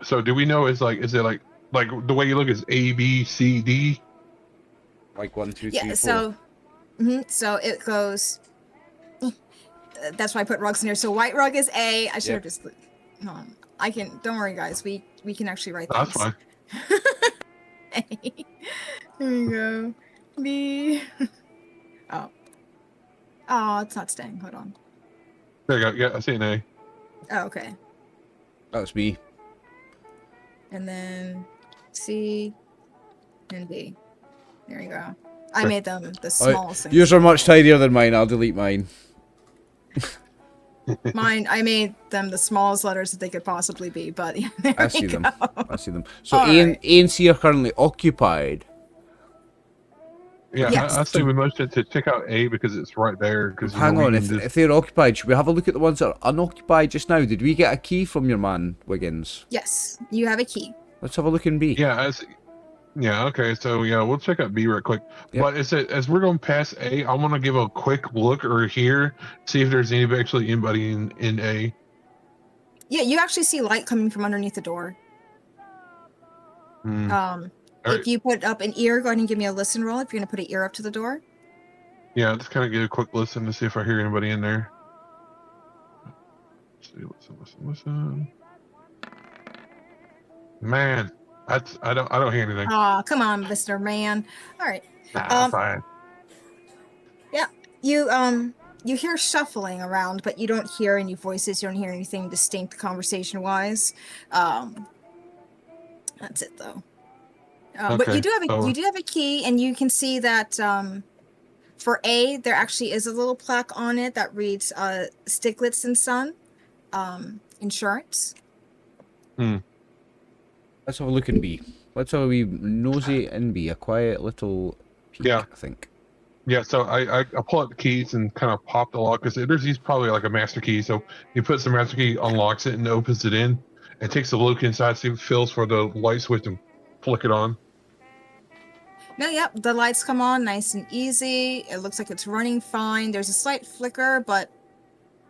So do we know is it like the way you look is A, B, C, D? Like 1, 2, 3, 4. Yeah, so so it goes that's why I put rugs in here. So white rug is A. I should have just I can, don't worry guys, we can actually write things. That's fine. A. There you go. B. Oh, it's not staying. Hold on. There you go. Yeah, I see an A. Oh, okay. That's me. And then C and B. There you go. I made them the smallest things. Yours are much tidier than mine. I'll delete mine. Mine, I made them the smallest letters that they could possibly be, but yeah, there I see you them. go. I see them. So All A right. and C are currently occupied. Yeah, Yes. I say we motion to check out A because it's right there. Because Hang on, if they're occupied, should we have a look at the ones that are unoccupied just now? Did we get a key from your man, Wiggins? Yes, you have a key. Let's have a look in B. yeah, okay, so yeah, we'll check out B real quick. Yep. But as we're going past A, I want to give a quick look or hear, see if there's anybody in A. Yeah, you actually see light coming from underneath the door. All If you put up an ear, go ahead and give me a listen roll if you're going to put an ear up to the door. Yeah, just kind of get a quick listen to see if I hear anybody in there. Let's see, listen. Man, I don't hear anything. Aw, come on, Mr. Man. All right. Nah, fine. Yeah, you hear shuffling around, but you don't hear any voices. You don't hear anything distinct conversation-wise. That's it, though. But Okay, you do have a key, and you can see that for A, there actually is a little plaque on it that reads Stiglitz and Son Insurance. Let's have a look in B. Let's have a wee nosy in B. A quiet little peek, Yeah. I think. Yeah, so I pull out the keys and kind of pop the lock because he's probably like a master key. So he puts the master key, unlocks it, and opens it in, and takes a look inside, see if it feels for the light switch and flick it on. No, yep, the lights come on nice and easy. It looks like it's running fine. There's a slight flicker, but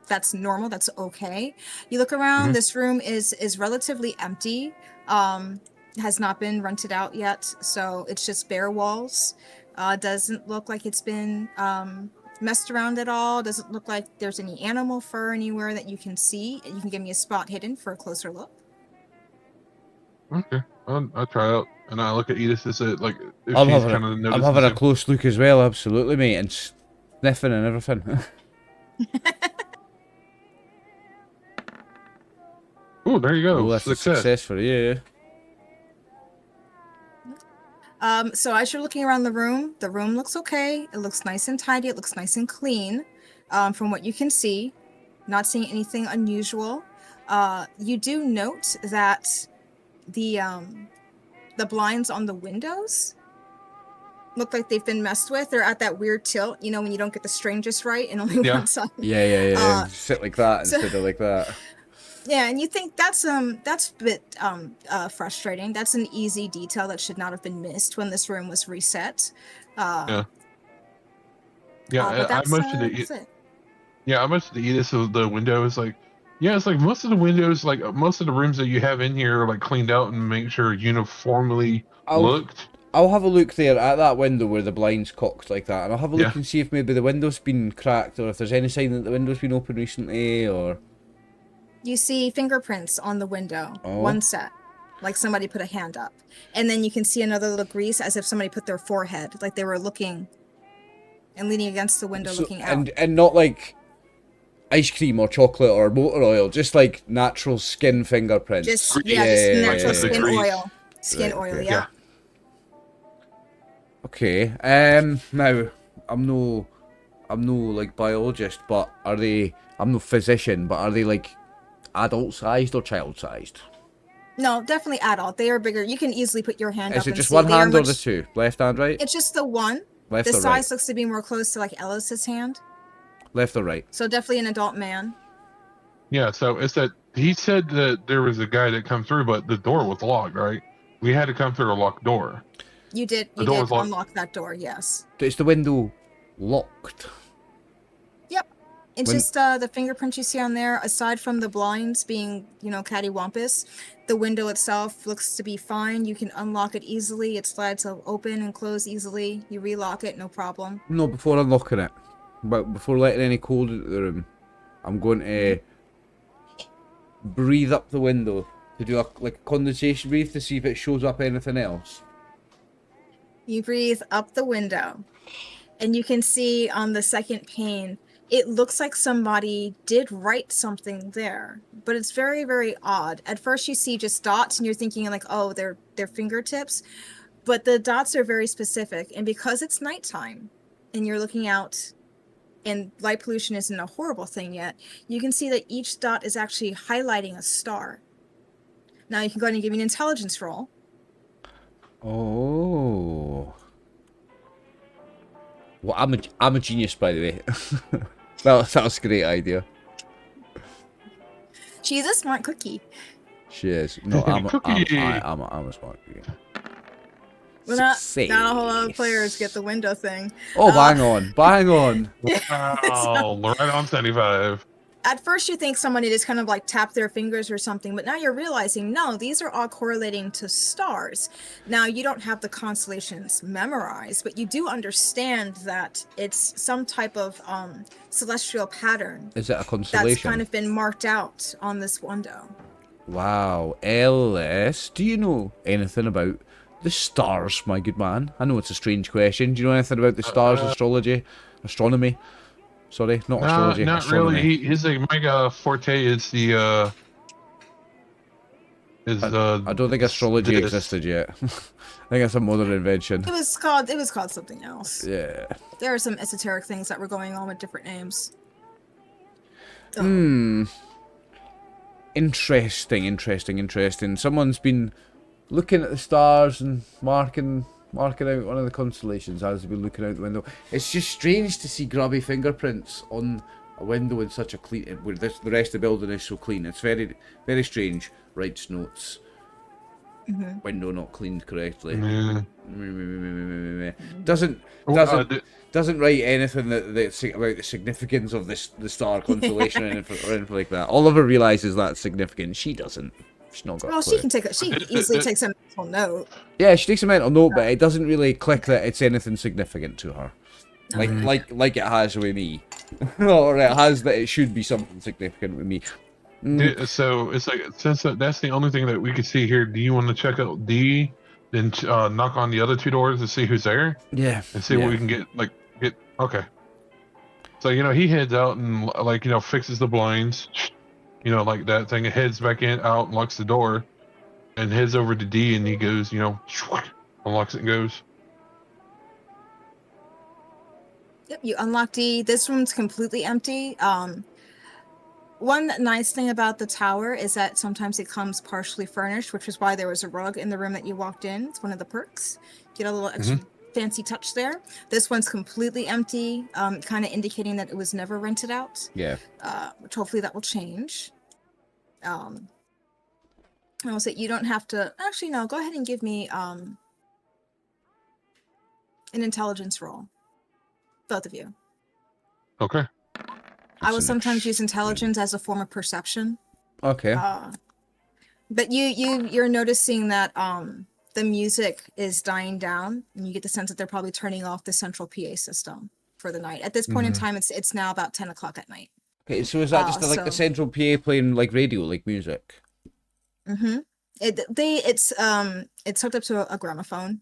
that's normal. That's okay. You look around. This room is relatively empty. Has not been rented out yet, so it's just bare walls. Doesn't look like it's been messed around at all. Doesn't look like there's any animal fur anywhere that you can see. You can give me a spot hidden for a closer look. Okay, I'll try out, and I look at Edith to say, like, if I'm she's having, kind of I'm noticing. having a close look as well, absolutely, mate, and sniffing and everything. Oh, there you go. Oh, that's a success for you. So as you're looking around the room looks okay. It looks nice and tidy. It looks nice and clean, from what you can see. Not seeing anything unusual. You do note that the blinds on the windows look like they've been messed with. They're at that weird tilt, you know, when you don't get the strangest right and only one side. Yeah. Sit like that instead of like that. Yeah, and you think that's a bit frustrating. That's an easy detail that should not have been missed when this room was reset. Yeah, but I that's, mentioned that's it. Yeah, I mentioned to Edith of the windows, like, yeah, it's like most of the windows, like most of the rooms that you have in here are like cleaned out and make sure uniformly looked. I'll have a look there at that window where the blind's cocked like that, and I'll have a look and see if maybe the window's been cracked, or if there's any sign that the window's been opened recently, or... You see fingerprints on the window, one set, like somebody put a hand up. And then you can see another little grease as if somebody put their forehead, like they were looking and leaning against the window looking out. And not like ice cream or chocolate or motor oil, just like natural skin fingerprints. Just natural skin oil. Skin oil, yeah. Okay. Now I'm no like biologist, but are they? I'm no physician, but are they like adult sized or child sized? No, definitely adult. They are bigger. You can easily put your hand up. Is it and just see. one hand or the two? Left and right? It's just the one. Left the or size right? looks to be more close to like Ellis's hand. Left or right? So definitely an adult man. Yeah, so it's that he said that there was a guy that come through, but the door was locked, right? We had to come through a locked door. You did unlock that door, yes. Is the window locked? Yep. It's just the fingerprints you see on there, aside from the blinds being, you know, cattywampus, the window itself looks to be fine. You can unlock it easily. It slides open and close easily. You relock it, no problem. No, before unlocking it. But before letting any cold into the room, I'm going to breathe up the window to do like a condensation breathe to see if it shows up anything else. You breathe up the window, and you can see on the second pane, it looks like somebody did write something there, but it's very, very odd. At first you see just dots and you're thinking like, oh, they're fingertips, but the dots are very specific. And because it's nighttime and you're looking out and light pollution isn't a horrible thing yet, you can see that each dot is actually highlighting a star. Now you can go ahead and give me an intelligence roll. Oh. Well, I'm a genius, by the way. That was a great idea. She's a smart cookie. She is. No, I'm a smart cookie. Well, not a whole lot of players get the window thing. Oh, bang on. Wow, right on 75. At first you think somebody just kind of like tapped their fingers or something, but now you're realizing, no, these are all correlating to stars. Now, you don't have the constellations memorized, but you do understand that it's some type of celestial pattern. Is it a constellation? That's kind of been marked out on this window. Wow. Ellis, do you know anything about the stars, my good man? I know it's a strange question. Do you know anything about the stars, astronomy? Sorry, not astrology. Not astronomy. really. His mega forte is the. I don't think astrology existed yet. I think it's a modern invention. It was called something else. Yeah. There are some esoteric things that were going on with different names. Interesting. Someone's been looking at the stars and marking out one of the constellations as they've been looking out the window. It's just strange to see grubby fingerprints on a window in such a clean, where the rest of the building is so clean. It's very, very strange. Writes notes. Window not cleaned correctly. Doesn't Well, doesn't write anything that's about the significance of the star constellation or anything like that. Oliver realizes that's significant. She doesn't. She's not got a Well, clue. she easily takes a mental note. Yeah, she takes a mental note, but it doesn't really click that it's anything significant to her. Like it has with me. Or it has that it should be something significant with me. So it's like, since that's the only thing that we can see here, do you want to check out D, then knock on the other two doors to see who's there? Yeah. And see what we can get. Okay. So, he heads out and, fixes the blinds, like that thing. It heads back out, and locks the door, and heads over to D, and he goes, unlocks it and goes. Yep, you unlock D. This room's completely empty. One nice thing about the tower is that sometimes it comes partially furnished, which is why there was a rug in the room that you walked in. It's one of the perks. Get a little extra fancy touch there. This one's completely empty, kind of indicating that it was never rented out. Yeah. Which hopefully that will change. I will say you don't have to. Actually, no. Go ahead and give me an intelligence roll, both of you. Okay. I will sometimes use intelligence as a form of perception. Okay. But you're noticing that the music is dying down, and you get the sense that they're probably turning off the central PA system for the night. At this point in time, it's now about 10 o'clock at night. Okay, so is that just like the central PA playing like radio, like music? Mm-hmm. It's hooked up to a gramophone.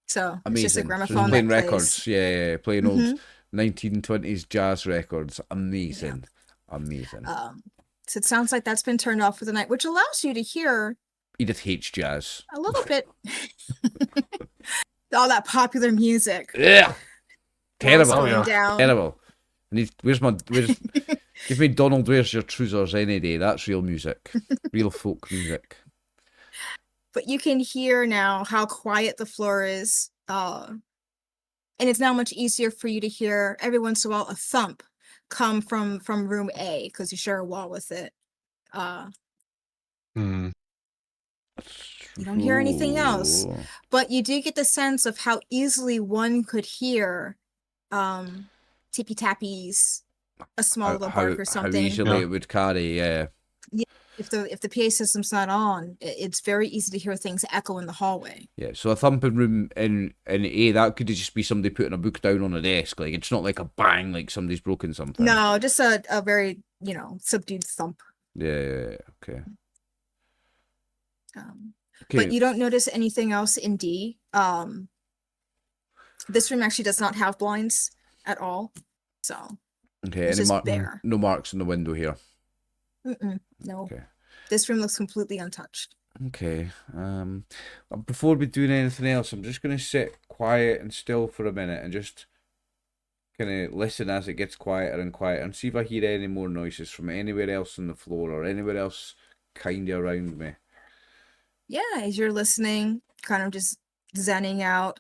So amazing. It's just a gramophone so playing that records, plays. yeah, playing old 1920s jazz records. Amazing. Yeah. Amazing. So it sounds like that's been turned off for the night, which allows you to hear Edith hates jazz. a little bit all that popular music. Yeah. Terrible. Oh, yeah. Down. Terrible. Give me Donald, where's your trousers any day? That's real music. Real folk music. But you can hear now how quiet the floor is. And it's now much easier for you to hear every once in a while a thump come from room A, because you share a wall with it. Hmm. You don't hear anything else, but you do get the sense of how easily one could hear tippy tappies, a small little bark or something. How easily it would carry, yeah. If the PA system's not on, it's very easy to hear things echo in the hallway. Yeah, so a thumping room in A, that could just be somebody putting a book down on a desk. Like, it's not like a bang, like somebody's broken something. No, just a very, subdued thump. Yeah, okay. But you don't notice anything else in D. This room actually does not have blinds at all. So okay, it's just bare. No marks in the window here. No. Okay. This room looks completely untouched. Okay. Before we do anything else, I'm just going to sit quiet and still for a minute and just kind of listen as it gets quieter and quieter and see if I hear any more noises from anywhere else on the floor or anywhere else kind of around me. Yeah, as you're listening, kind of just zenning out,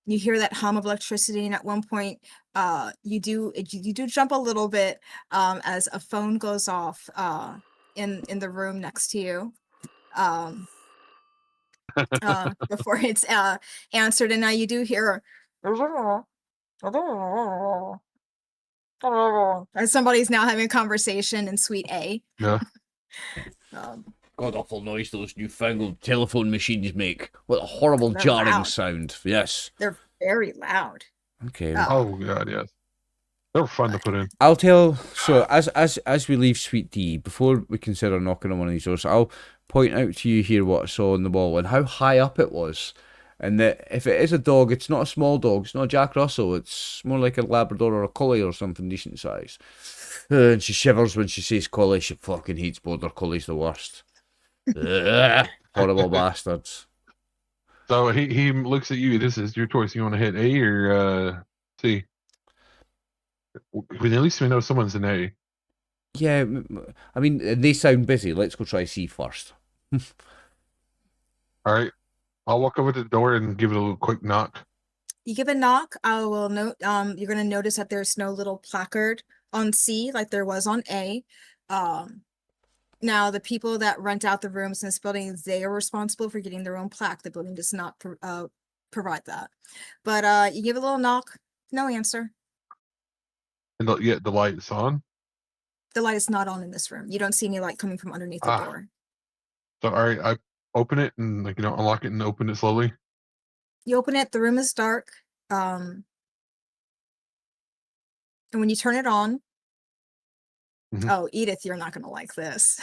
you hear that hum of electricity, and at one point, you do jump a little bit as a phone goes off in the room next to you. Before it's answered, and now you do hear as somebody's now having a conversation in Suite A. Yeah. God awful noise those newfangled telephone machines make. What a horrible They're jarring loud. sound. Yes. They're very loud. Okay. Oh god, yes. They're fun to put in. I'll tell. So as we leave Suite D, before we consider knocking on one of these doors, I'll point out to you here what I saw on the wall and how high up it was, and that if it is a dog, it's not a small dog. It's not a Jack Russell. It's more like a Labrador or a Collie or something decent size. And she shivers when she says Collie. She fucking hates Border Collie's the worst. Horrible bastards. So he looks at you. This is your choice. You want to hit A or C? At least we know someone's in A. Yeah, I mean, they sound busy. Let's go try C first. All right. I'll walk over to the door and give it a little quick knock. You give a knock. I will note. You're going to notice that there's no little placard on C like there was on A. Now, the people that rent out the rooms in this building, they are responsible for getting their own plaque. The building does not provide that. But you give a little knock, no answer. And the light's on. The light is not on in this room. You don't see any light coming from underneath the door. So all right, I open it and unlock it and open it slowly. You open it, the room is dark. And when you turn it on, oh, Edith, you're not going to like this.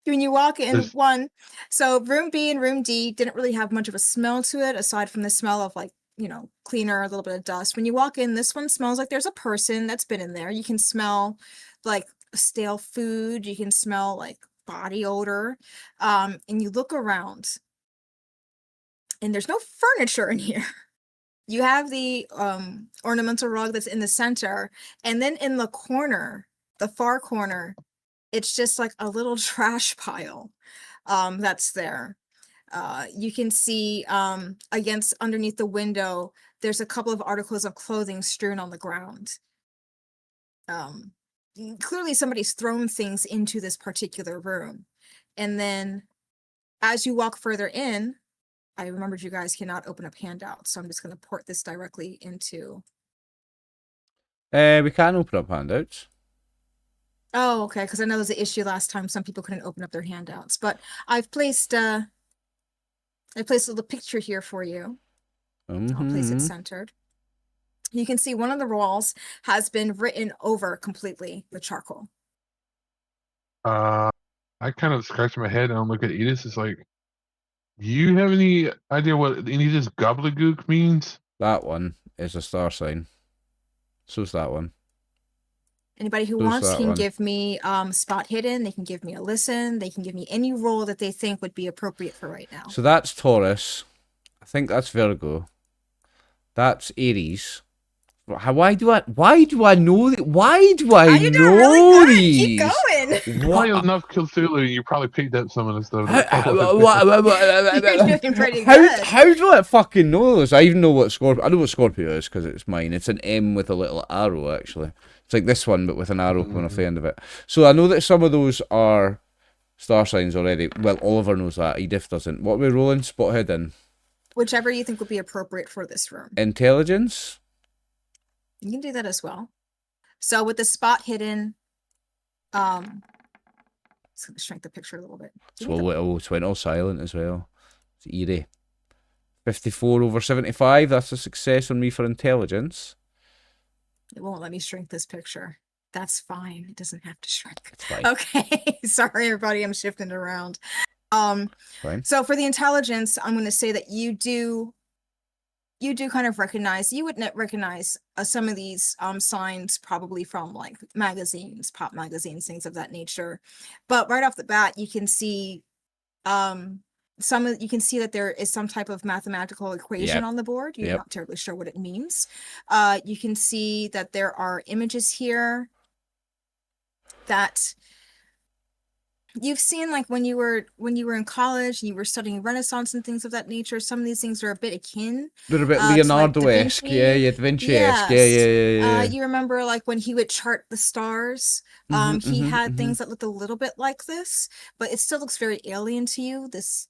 When you walk in, so room B and room D didn't really have much of a smell to it, aside from the smell of cleaner, a little bit of dust. When you walk in, this one smells like there's a person that's been in there. You can smell like stale food. You can smell like body odor. And you look around and there's no furniture in here. You have the ornamental rug that's in the center, and then in the corner, the far corner, it's just like a little trash pile that's there. You can see underneath the window, there's a couple of articles of clothing strewn on the ground. Clearly somebody's thrown things into this particular room. And then as you walk further in, I remembered you guys cannot open up handouts, so I'm just going to port this directly into... We can open up handouts. Oh, okay, because I know there was an issue last time. Some people couldn't open up their handouts. But I've placed a little picture here for you. I'll place it centered. You can see one of the walls has been written over completely with charcoal. I kind of scratch my head and look at Edith. It's like, do you have any idea what any of this gobbledygook means? That one is a star sign. So's that one. Anybody who wants can give me spot hidden. They can give me a listen. They can give me any role that they think would be appropriate for right now. So that's Taurus. I think that's Virgo. That's Aries. Why do I know that? Why do I know really these? Keep going. Probably enough Cthulhu. You probably picked up some of this stuff. You're doing pretty good. How do I fucking know those? I even know what Scorpio. I know what Scorpio is because it's mine. It's an M with a little arrow. Actually, it's like this one, but with an arrow coming off the end of it. So I know that some of those are star signs already. Well, Oliver knows that. Edith doesn't. What are we rolling? Spot hidden. Whichever you think would be appropriate for this room. Intelligence. You can do that as well. So with the spot hidden, just gonna shrink the picture a little bit. So it went all silent as well. It's eerie. 54/75. That's a success on me for intelligence. It won't let me shrink this picture. That's fine. It doesn't have to shrink. It's fine. Okay. Sorry, everybody. I'm shifting it around. Fine. So for the intelligence, I'm going to say that you do kind of recognize, you would recognize some of these signs probably from like magazines, pop magazines, things of that nature. But right off the bat, you can see you can see that there is some type of mathematical equation on the board. You're not terribly sure what it means. You can see that there are images here that you've seen, like when you were in college and you were studying Renaissance and things of that nature. Some of these things are a bit akin. They're a bit Leonardo-esque, like Da Vinci-esque, yeah. You remember like when he would chart the stars, he had things that looked a little bit like this, but it still looks very alien to you. That's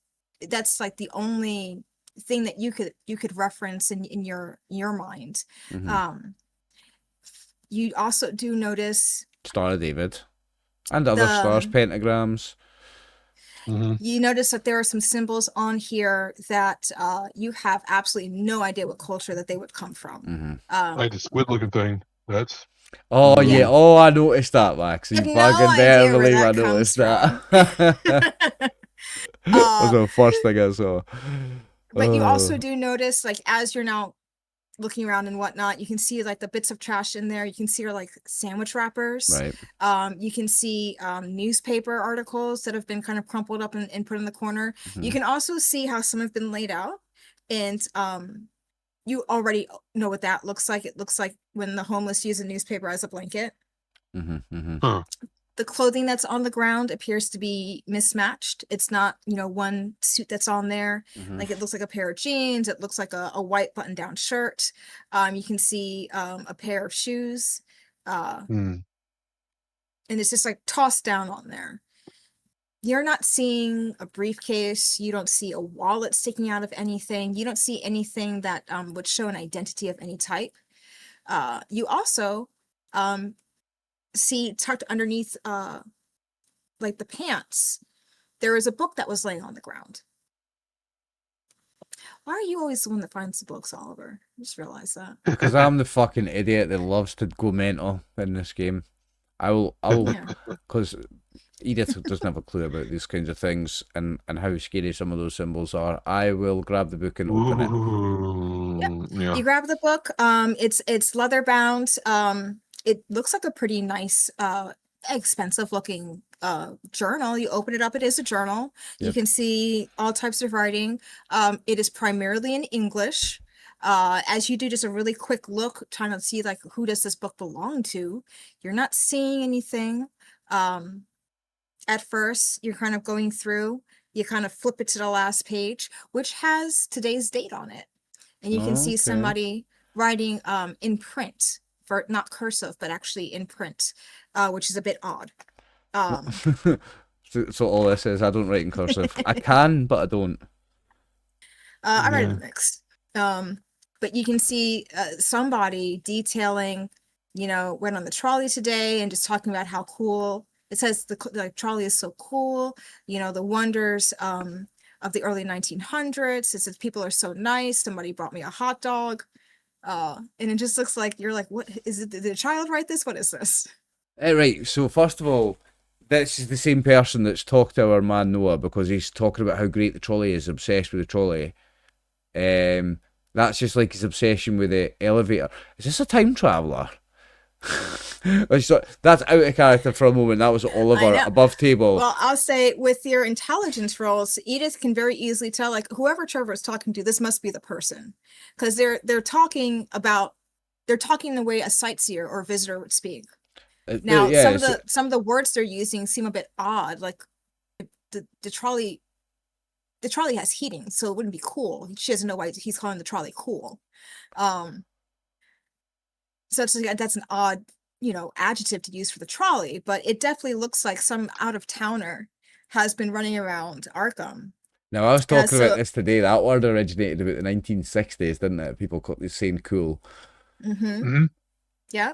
like the only thing that you could reference in your mind. You also do notice Star of David. And other stars, pentagrams. You notice that there are some symbols on here that you have absolutely no idea what culture that they would come from. Like the squid-looking thing. That's... Oh, yeah. Oh, I noticed that, Max. You fucking better believe I noticed that. That was the first thing I saw. But you also do notice, like, as you're now looking around and whatnot, you can see like the bits of trash in there. You can see like sandwich wrappers. Right. You can see newspaper articles that have been kind of crumpled up and put in the corner. You can also see how some have been laid out, and you already know what that looks like. It looks like when the homeless use a newspaper as a blanket. The clothing that's on the ground appears to be mismatched. It's not, one suit that's on there. Like it looks like a pair of jeans. It looks like a white button-down shirt. You can see a pair of shoes. And it's just like tossed down on there. You're not seeing a briefcase. You don't see a wallet sticking out of anything. You don't see anything that would show an identity of any type. You also see tucked underneath like the pants, there is a book that was laying on the ground. Why are you always the one that finds the books, Oliver? I just realized that. Because I'm the fucking idiot that loves to go mental in this game. I'll, Yeah. because Edith doesn't have a clue about these kinds of things and how scary some of those symbols are. I will grab the book and open it. Ooh, yeah. You grab the book. It's leather bound. It looks like a pretty nice, expensive looking journal. You open it up, it is a journal. You Yep. can see all types of writing. It is primarily in English. As you do just a really quick look, trying to see like who does this book belong to, you're not seeing anything. At first, you're kind of going through, you kind of flip it to the last page, which has today's date on it. And you can see Okay. somebody writing in print, for not cursive, but actually in print, which is a bit odd. So all this is, I don't write in cursive. I can, but I don't. I write Yeah. it mixed. But you can see somebody detailing, went on the trolley today and just talking about how cool. It says the trolley is so cool, the wonders of the early 1900s. It says people are so nice. Somebody brought me a hot dog. And it just looks like you're like, what is it? Did a child write this? What is this? Right, so first of all, this is the same person that's talked to our man Noah because he's talking about how great the trolley is, obsessed with the trolley. That's just like his obsession with the elevator. Is this a time traveller? That's out of character for a moment. That was Oliver know. above table. Well, I'll say with your intelligence rolls, Edith can very easily tell, like, whoever Trevor is talking to, this must be the person, because they're talking the way a sightseer or visitor would speak. Now, Yeah, some of the words they're using seem a bit odd, like the trolley has heating, so it wouldn't be cool. She doesn't know why he's calling the trolley cool. So that's an odd, adjective to use for the trolley, but it definitely looks like some out-of-towner has been running around Arkham. Now, I was talking about this today. That word originated about the 1960s, didn't it? People saying cool. Mm-hmm. Yeah.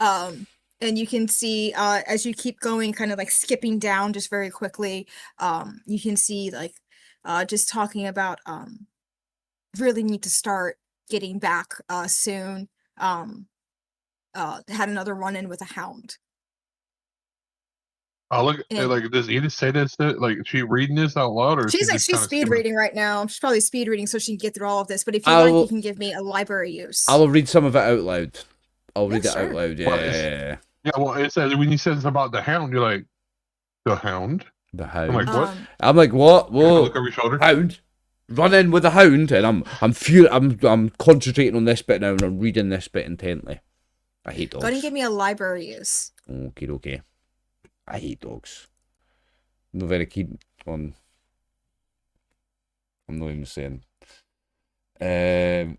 And you can see as you keep going, kind of like skipping down just very quickly, you can see like just talking about really need to start getting back soon. Had another run-in with a hound. Oh, look, like, does Edith say this? Like, is she reading this out loud, or she's speed reading right now? She's probably speed reading so she can get through all of this. But if you you can give me a library use. I will read some of it out loud. I'll read it out loud. Yeah. Yeah. Well, it says when he says about the hound, you're like, the hound. The hound. I'm like, what? I'm like, what? Whoa! Look over your shoulder. Hound. Run in with a hound, and I'm concentrating on this bit now, and I'm reading this bit intently. I hate dogs. Go ahead and give me a library use. Okay. I hate dogs. I'm not very keen on. I'm not even saying. I've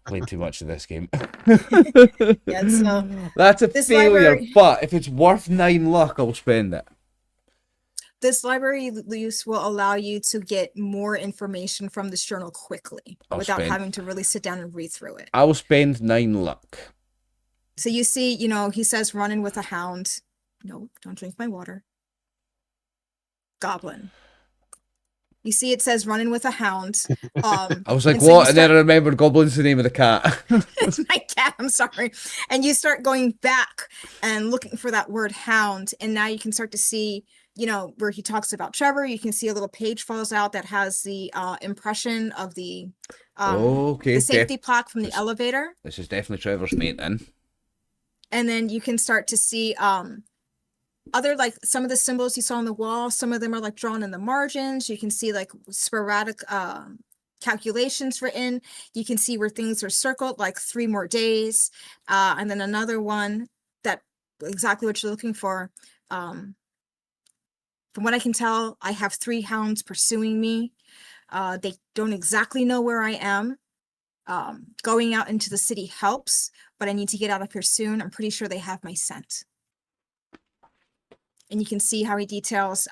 played too much of this game. Yeah, so that's a failure. But if it's worth 9 luck, I'll spend it. This library use will allow you to get more information from this journal quickly without having to really sit down and read through it. I will spend 9 luck. So you see, he says running with a hound. No, don't drink my water. Goblin. You see it says running with a hound. I was like, what? And then I remembered Goblin's the name of the cat. It's my cat, I'm sorry. And you start going back and looking for that word hound. And now you can start to see, where he talks about Trevor. You can see a little page falls out that has the impression of the safety plaque from the elevator. This is definitely Trevor's mate then. And then you can start to see other, like, some of the symbols you saw on the wall. Some of them are like drawn in the margins. You can see like sporadic calculations written. You can see where things are circled, like 3 more days. And then another one that exactly what you're looking for. From what I can tell, I have 3 hounds pursuing me. They don't exactly know where I am. Going out into the city helps, but I need to get out of here soon. I'm pretty sure they have my scent. And you can see how he details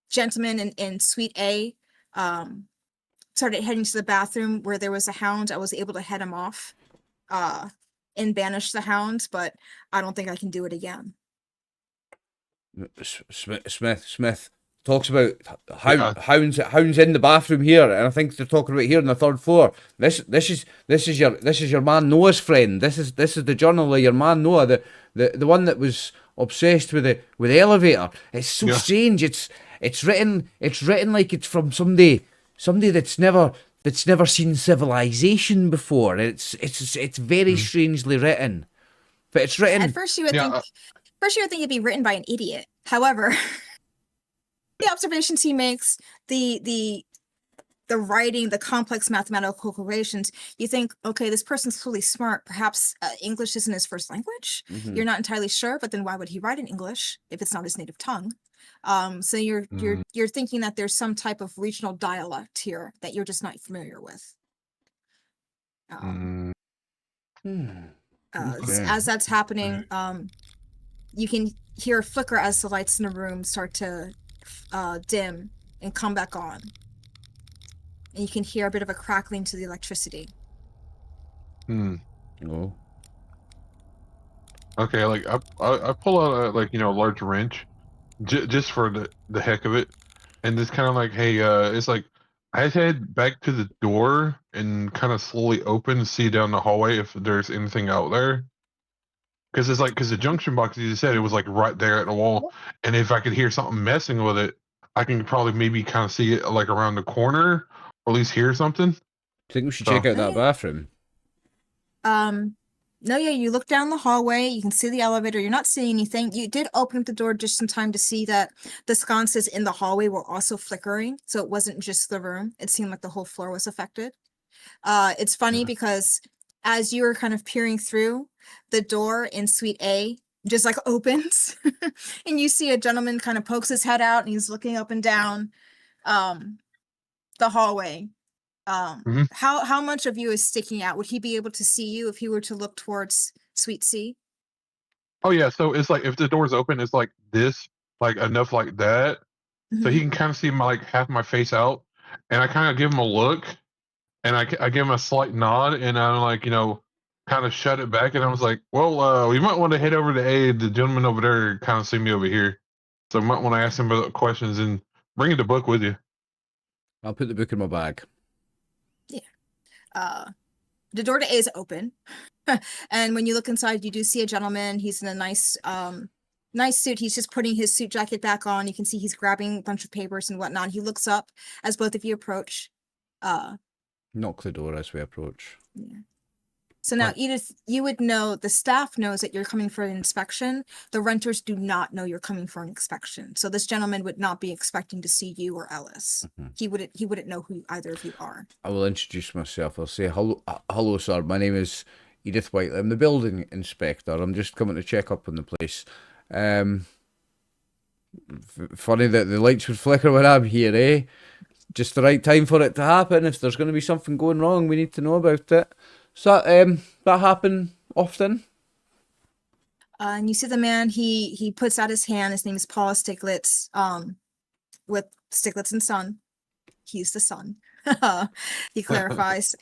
gentleman in Suite A started heading to the bathroom where there was a hound. I was able to head him off and banish the hound, but I don't think I can do it again. Smith talks about Yeah. hounds in the bathroom here, and I think they're talking about here on the third floor. This is your man Noah's friend. This is the journal of your man Noah, the one that was obsessed with the elevator. It's so strange. It's written like it's from somebody that's never seen civilization before. It's very strangely written, but it's written. At first, you would think. First, you would think it'd be written by an idiot. However, the observations he makes, the writing, the complex mathematical equations, you think, okay, this person's clearly smart. Perhaps English isn't his first language. You're not entirely sure, but then why would he write in English if it's not his native tongue? So you're thinking that there's some type of regional dialect here that you're just not familiar with. As that's happening, you can hear a flicker as the lights in the room start to dim and come back on. And you can hear a bit of a crackling to the electricity. Oh. Okay, like I pull out a large wrench, just for the heck of it, and just kind of like, hey, it's like I head back to the door and kind of slowly open, see down the hallway if there's anything out there. Because the junction box, as you said, it was like right there at the wall, and if I could hear something messing with it, I can probably maybe kind of see it like around the corner, or at least hear something. I think we should check out that bathroom. No, yeah, you look down the hallway, you can see the elevator, you're not seeing anything. You did open up the door just in time to see that the sconces in the hallway were also flickering, so it wasn't just the room. It seemed like the whole floor was affected. It's funny because as you were kind of peering through, the door in Suite A just like opens and you see a gentleman kind of pokes his head out and he's looking up and down the hallway. How much of you is sticking out? Would he be able to see you if he were to look towards Suite C? Oh yeah, so it's like if the door's open, it's like this, like enough like that, so he can kind of see my like half my face out, and I kind of give him a look, and I give him a slight nod, and I'm like, kind of shut it back, and I was like, well, we might want to head over to A. The gentleman over there kind of see me over here, so we might want to ask him about questions and bring the book with you. I'll put the book in my bag. Yeah. The door to A is open. And when you look inside, you do see a gentleman. He's in a nice suit. He's just putting his suit jacket back on. You can see he's grabbing a bunch of papers and whatnot. He looks up as both of you approach. Knock the door as we approach. Yeah. So now, Edith, you would know, the staff knows that you're coming for an inspection. The renters do not know you're coming for an inspection. So this gentleman would not be expecting to see you or Ellis. He wouldn't know who either of you are. I will introduce myself. I'll say, hello, sir. My name is Edith Whiteley. I'm the building inspector. I'm just coming to check up on the place. Funny that the lights would flicker when I'm here, eh? Just the right time for it to happen. If there's going to be something going wrong, we need to know about it. So that happen often? And you see the man, he puts out his hand. His name is Paul Stiglitz, with Stiglitz and Son. He's the son. He clarifies.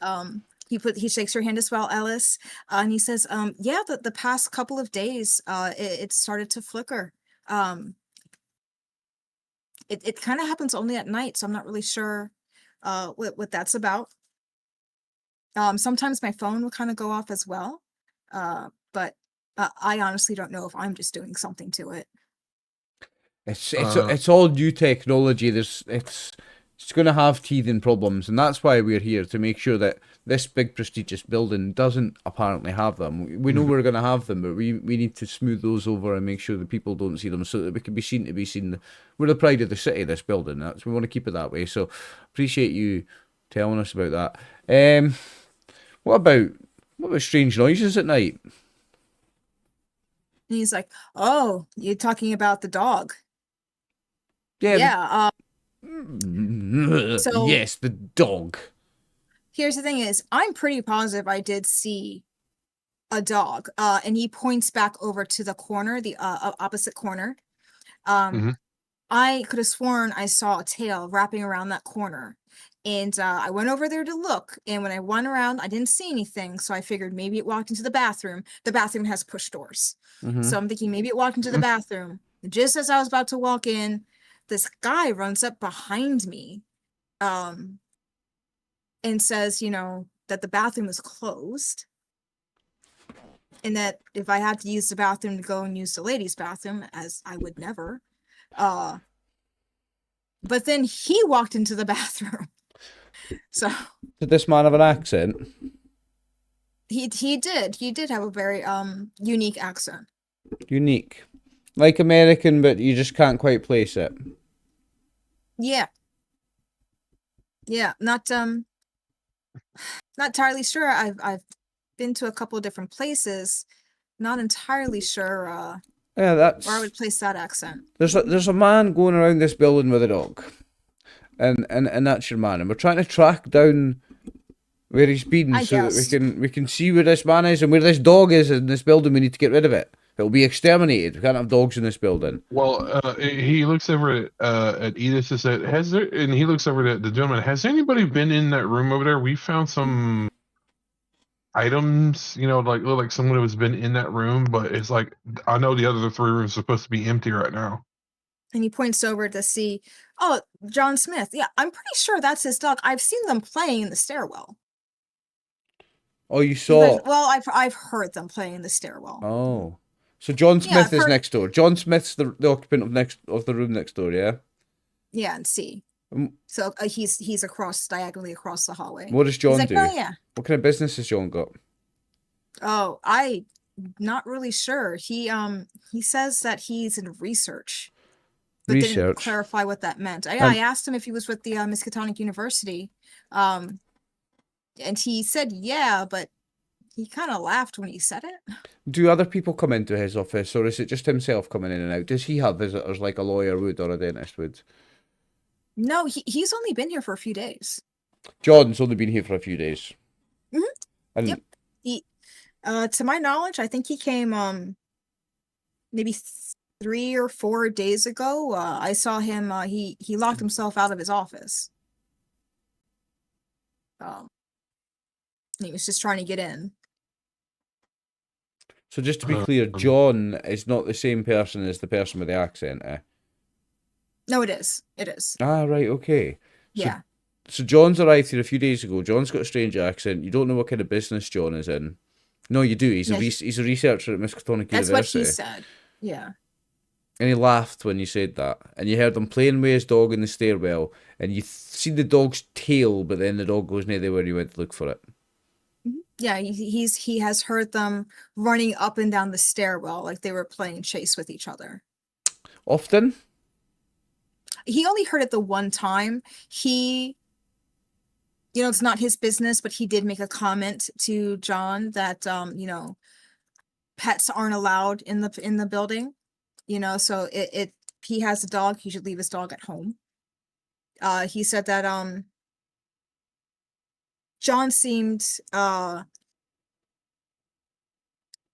He shakes your hand as well, Ellis. And he says, yeah, the past couple of days, it started to flicker. It kind of happens only at night, so I'm not really sure what that's about. Sometimes my phone will kind of go off as well, but I honestly don't know if I'm just doing something to it. It's all new technology. It's going to have teething problems, and that's why we're here, to make sure that this big prestigious building doesn't apparently have them. We know we're going to have them, but we need to smooth those over and make sure that people don't see them, so that we can be seen to be seen. We're the pride of the city, this building. We want to keep it that way. So appreciate you telling us about that. What about strange noises at night? And he's like, "Oh, you're talking about the dog?" Yeah. Yeah. So yes, the dog. Here's the thing: is I'm pretty positive I did see a dog. And he points back over to the corner, the opposite corner. I could have sworn I saw a tail wrapping around that corner. And I went over there to look, and when I went around, I didn't see anything, so I figured maybe it walked into the bathroom. The bathroom has push doors. So I'm thinking maybe it walked into the bathroom. Just as I was about to walk in, this guy runs up behind me and says, that the bathroom is closed. And that if I had to use the bathroom to go and use the ladies' bathroom, as I would never. But then he walked into the bathroom. So Did this man have an accent? he did. He did have a very unique accent. Unique. Like American, but you just can't quite place it. Yeah. Yeah, not entirely sure. I've been to a couple of different places. Not entirely sure Yeah, that's... where I would place that accent. There's a man going around this building with a dog. And that's your man. And we're trying to track down where he's been that we can see where this man is and where this dog is in this building. We need to get rid of it. It'll be exterminated. We can't have dogs in this building. Well, he looks over at Edith and said, and he looks over at the gentleman, has anybody been in that room over there? We found some items, look like someone has been in that room, but it's like, I know the other 3 rooms are supposed to be empty right now. And he points over to see, oh, John Smith. Yeah, I'm pretty sure that's his dog. I've seen them playing in the stairwell. Oh, you saw? Well, I've heard them playing in the stairwell. Oh. So John Smith is next door. John Smith's the occupant of the room next door, yeah? Yeah, and C. So he's diagonally across the hallway. What does John do? Oh, yeah. What kind of business has John got? Oh, I'm not really sure. He says that he's in research. But didn't clarify what that meant. I asked him if he was with the Miskatonic University. And he said yeah, but he kind of laughed when he said it. Do other people come into his office, or is it just himself coming in and out? Does he have visitors like a lawyer would or a dentist would? No, he's only been here for a few days. John's only been here for a few days. Mm-hmm. And yep. He, to my knowledge, I think he came maybe 3 or 4 days ago. I saw him. He locked himself out of his office. He was just trying to get in. So just to be clear, John is not the same person as the person with the accent, eh? No, it is. It is. Ah, right, okay. Yeah. So John's arrived here a few days ago. John's got a strange accent. You don't know what kind of business John is in. No, you do. He's a researcher at Miskatonic University. That's what he said. Yeah. And he laughed when you said that. And you heard him playing with his dog in the stairwell. And you see the dog's tail, but then the dog goes near there where you went to look for it. Yeah, he has heard them running up and down the stairwell like they were playing chase with each other. Often? He only heard it the one time. He, it's not his business, but he did make a comment to John that, pets aren't allowed in the building. So he has a dog. He should leave his dog at home. He said that John seemed a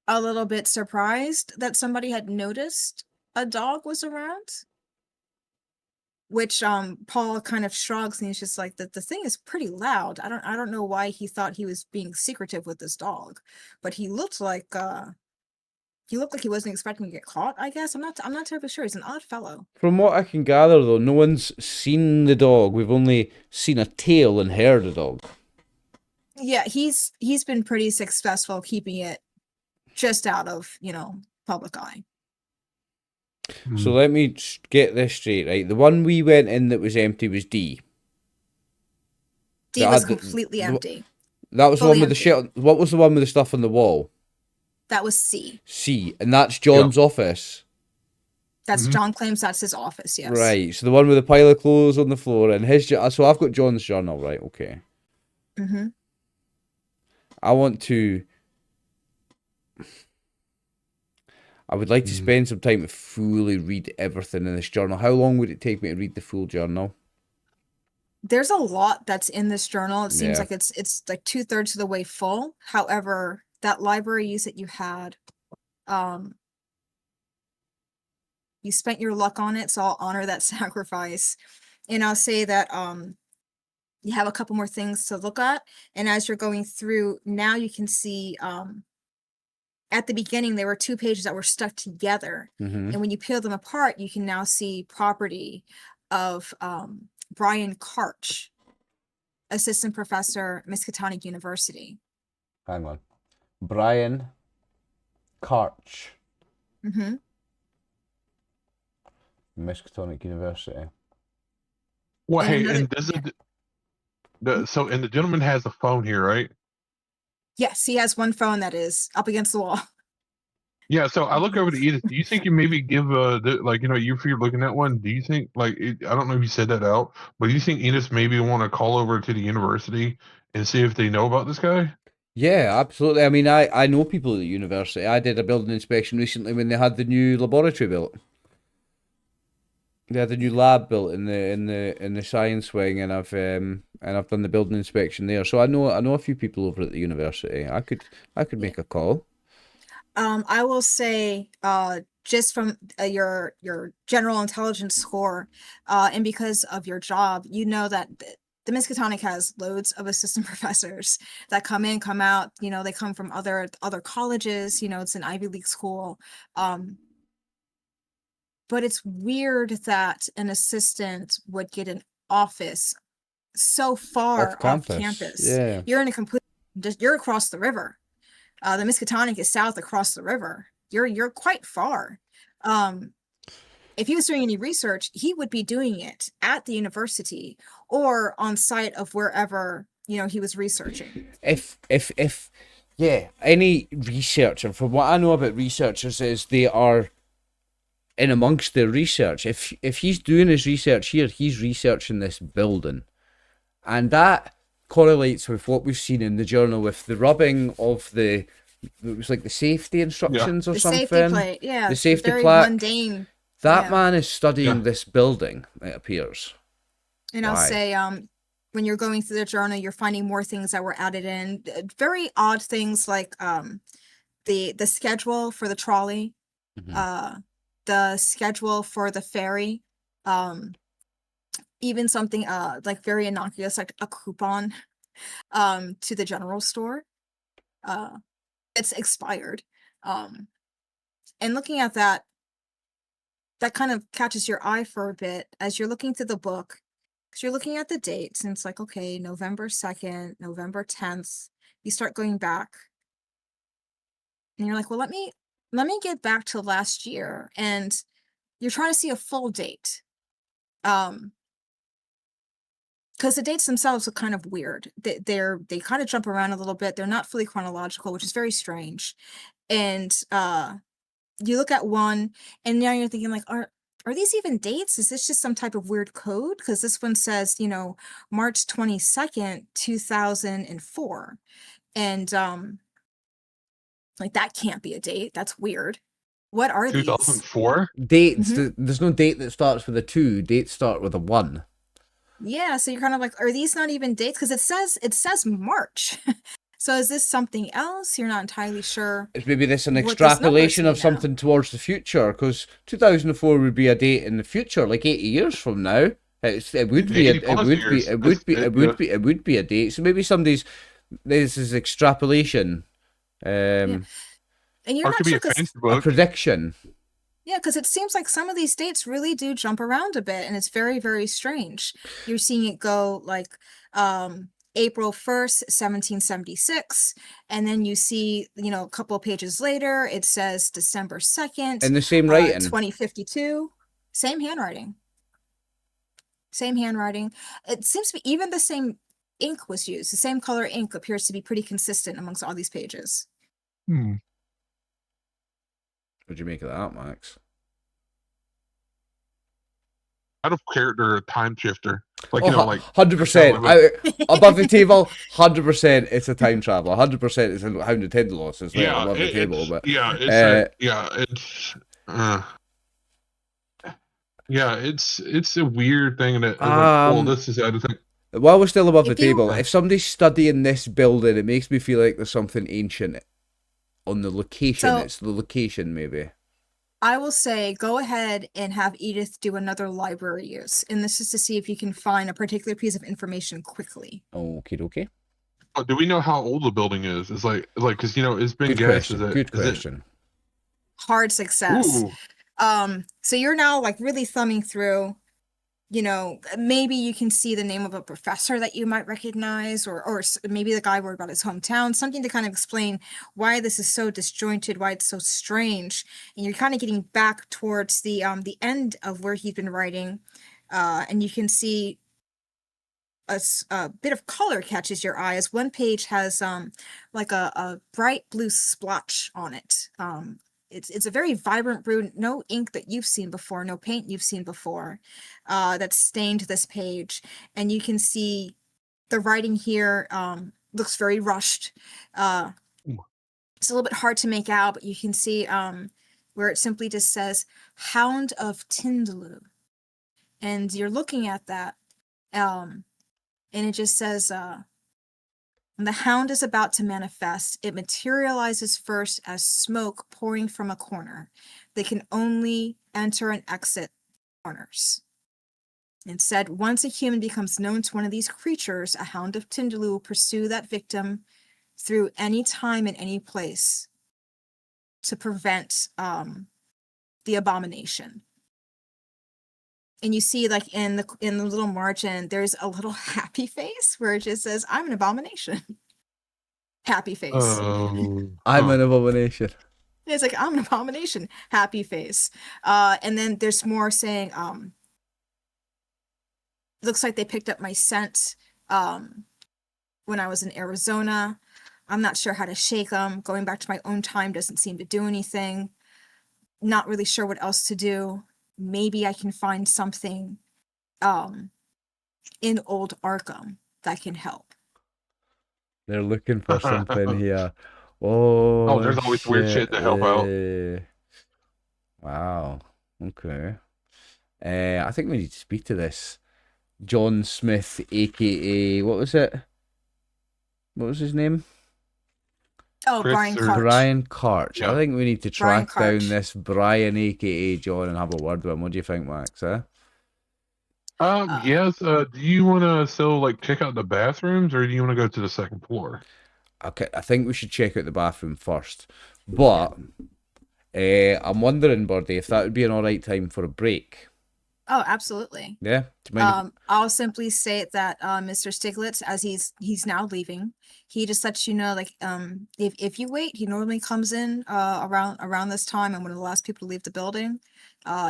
little bit surprised that somebody had noticed a dog was around, which Paul kind of shrugs and he's just like, the thing is pretty loud. I don't know why he thought he was being secretive with this dog, but he looked like he wasn't expecting to get caught, I guess. I'm not terribly sure. He's an odd fellow. From what I can gather, though, no one's seen the dog. We've only seen a tail and heard a dog. Yeah, he's been pretty successful keeping it just out of, public eye. So let me get this straight, right? The one we went in that was empty was D. D was completely empty. That was the one with the shit. What was the one with the stuff on the wall? That was C. C, and that's John's office. That's John claims that's his office, yes. Right, so the one with the pile of clothes on the floor and his... So I've got John's journal, right, okay. Mm-hmm. I would like to spend some time to fully read everything in this journal. How long would it take me to read the full journal? There's a lot that's in this journal. It seems like it's like 2/3 of the way full. However, that library use that you had, you spent your luck on it, so I'll honor that sacrifice. And I'll say that you have a couple more things to look at. And as you're going through, now you can see at the beginning, there were 2 pages that were stuck together. Mm-hmm. And when you peel them apart, you can now see property of Brian Karch, assistant professor, Miskatonic University. Hang on. Brian Karch, Mm-hmm. Miskatonic University. Well, And hey, another- and the gentleman has a phone here, right? Yes, he has one phone that is up against the wall. Yeah, so I look over to Edith. Do you think you maybe give if you're looking at one, do you think I don't know if you said that out, but do you think Edith maybe want to call over to the university and see if they know about this guy? Yeah, absolutely. I mean, I know people at the university. I did a building inspection recently when they had the new laboratory built. They had the new lab built in the science wing, and I've done the building inspection there. So I know a few people over at the university. I could make a call. I will say, just from your general intelligence score, and because of your job, you know that the Miskatonic has loads of assistant professors that come in, come out. You know, they come from other colleges. You know, it's an Ivy League school. But it's weird that an assistant would get an office so far off campus. Yeah. You're in a you're across the river. The Miskatonic is south across the river. You're quite far. If he was doing any research, he would be doing it at the university or on site of wherever, you know, he was researching. If any researcher, from what I know about researchers, is they are in amongst their research. If he's doing his research here, he's researching this building, and that correlates with what we've seen in the journal with the rubbing of it was like the safety instructions or The something. safety plate, yeah. The safety very plaque. mundane. That man is studying this building, it appears. And I'll say, when you're going through the journal, you're finding more things that were added in. Very odd things like the schedule for the trolley, the schedule for the ferry, even something like very innocuous, like a coupon to the general store. It's expired. And looking at that kind of catches your eye for a bit as you're looking through the book, because you're looking at the dates and it's like, okay, November 2nd, November 10th. You start going back and you're like, well, let me get back to last year. And you're trying to see a full date. Because the dates themselves are kind of weird. They kind of jump around a little bit. They're not fully chronological, which is very strange. And you look at one, and now you're thinking like, are these even dates? Is this just some type of weird code? Because this one says, you know, March 22nd, 2004, and like that can't be a date. That's weird. What are these? 2004 dates? There's no date that starts with a 2. Dates start with a 1. Yeah, so you're kind of like, are these not even dates? Because it says March. So is this something else? You're not entirely sure. Is maybe this an extrapolation of something towards the future? Because 2004 would be a date in the future, like 80 years from now. It would be a date. So maybe this is extrapolation. And you're not sure a prediction. Yeah, because it seems like some of these dates really do jump around a bit, and it's very, very strange. You're seeing it go like April 1st, 1776, and then you see, you know, a couple of pages later, it says December 2nd. And the same writing. 2052. Same handwriting. Same handwriting. It seems to be even the same ink was used. The same color ink appears to be pretty consistent amongst all these pages. What'd you make of that, Max? Out of character, time shifter. Like, you know, like 100%. Above the table, 100% it's a time traveler. 100% it's a Hound of Tendelos. It's like above the table. But it's a weird thing that well, this is the other thing. While we're still above the table, if somebody's studying this building, it makes me feel like there's something ancient on the location. It's the location, maybe. I will say go ahead and have Edith do another library use. And this is to see if you can find a particular piece of information quickly. Okay, okay. Oh, do we know how old the building is? It's like because it's been Good guessed. question. Is it? Good Is it? question. Hard success. Ooh. So you're now like really thumbing through, maybe you can see the name of a professor that you might recognize, or maybe the guy wrote about his hometown, something to kind of explain why this is so disjointed, why it's so strange. And you're kind of getting back towards the end of where he's been writing, and you can see a bit of color catches your eye as one page has like a bright blue splotch on it. It's a very vibrant blue, no ink that you've seen before, no paint you've seen before, that's stained this page. And you can see the writing here looks very rushed. It's a little bit hard to make out, but you can see where it simply just says Hound of Tindaloo. And you're looking at that, and it just says, when the hound is about to manifest, it materializes first as smoke pouring from a corner. They can only enter and exit corners. It said, once a human becomes known to one of these creatures, a hound of Tindaloo will pursue that victim through any time and any place to prevent the abomination. And you see, like in the little margin, there's a little happy face where it just says, "I'm an abomination." Happy face. I'm an abomination. It's like, "I'm an abomination." Happy face. And then there's more saying, looks like they picked up my scent when I was in Arizona. I'm not sure how to shake them. Going back to my own time doesn't seem to do anything. Not really sure what else to do. Maybe I can find something in old Arkham that can help. They're looking for something here. Oh, there's always weird shit to help out. Wow. Okay. I think we need to speak to this John Smith, aka what was it? What was his name? Oh, Brian Karch. Brian Karch. Yeah. I think we need to track down this Brian, aka John, and have a word with him. What do you think, Max? Yes. Do you want to still check out the bathrooms, or do you want to go to the second floor? Okay, I think we should check out the bathroom first. But I'm wondering, Birdie, if that would be an alright time for a break. Oh, absolutely. Yeah. I'll simply state that Mr. Stiglitz, as he's now leaving, he just lets you know, if you wait, he normally comes in around this time, and one of the last people to leave the building.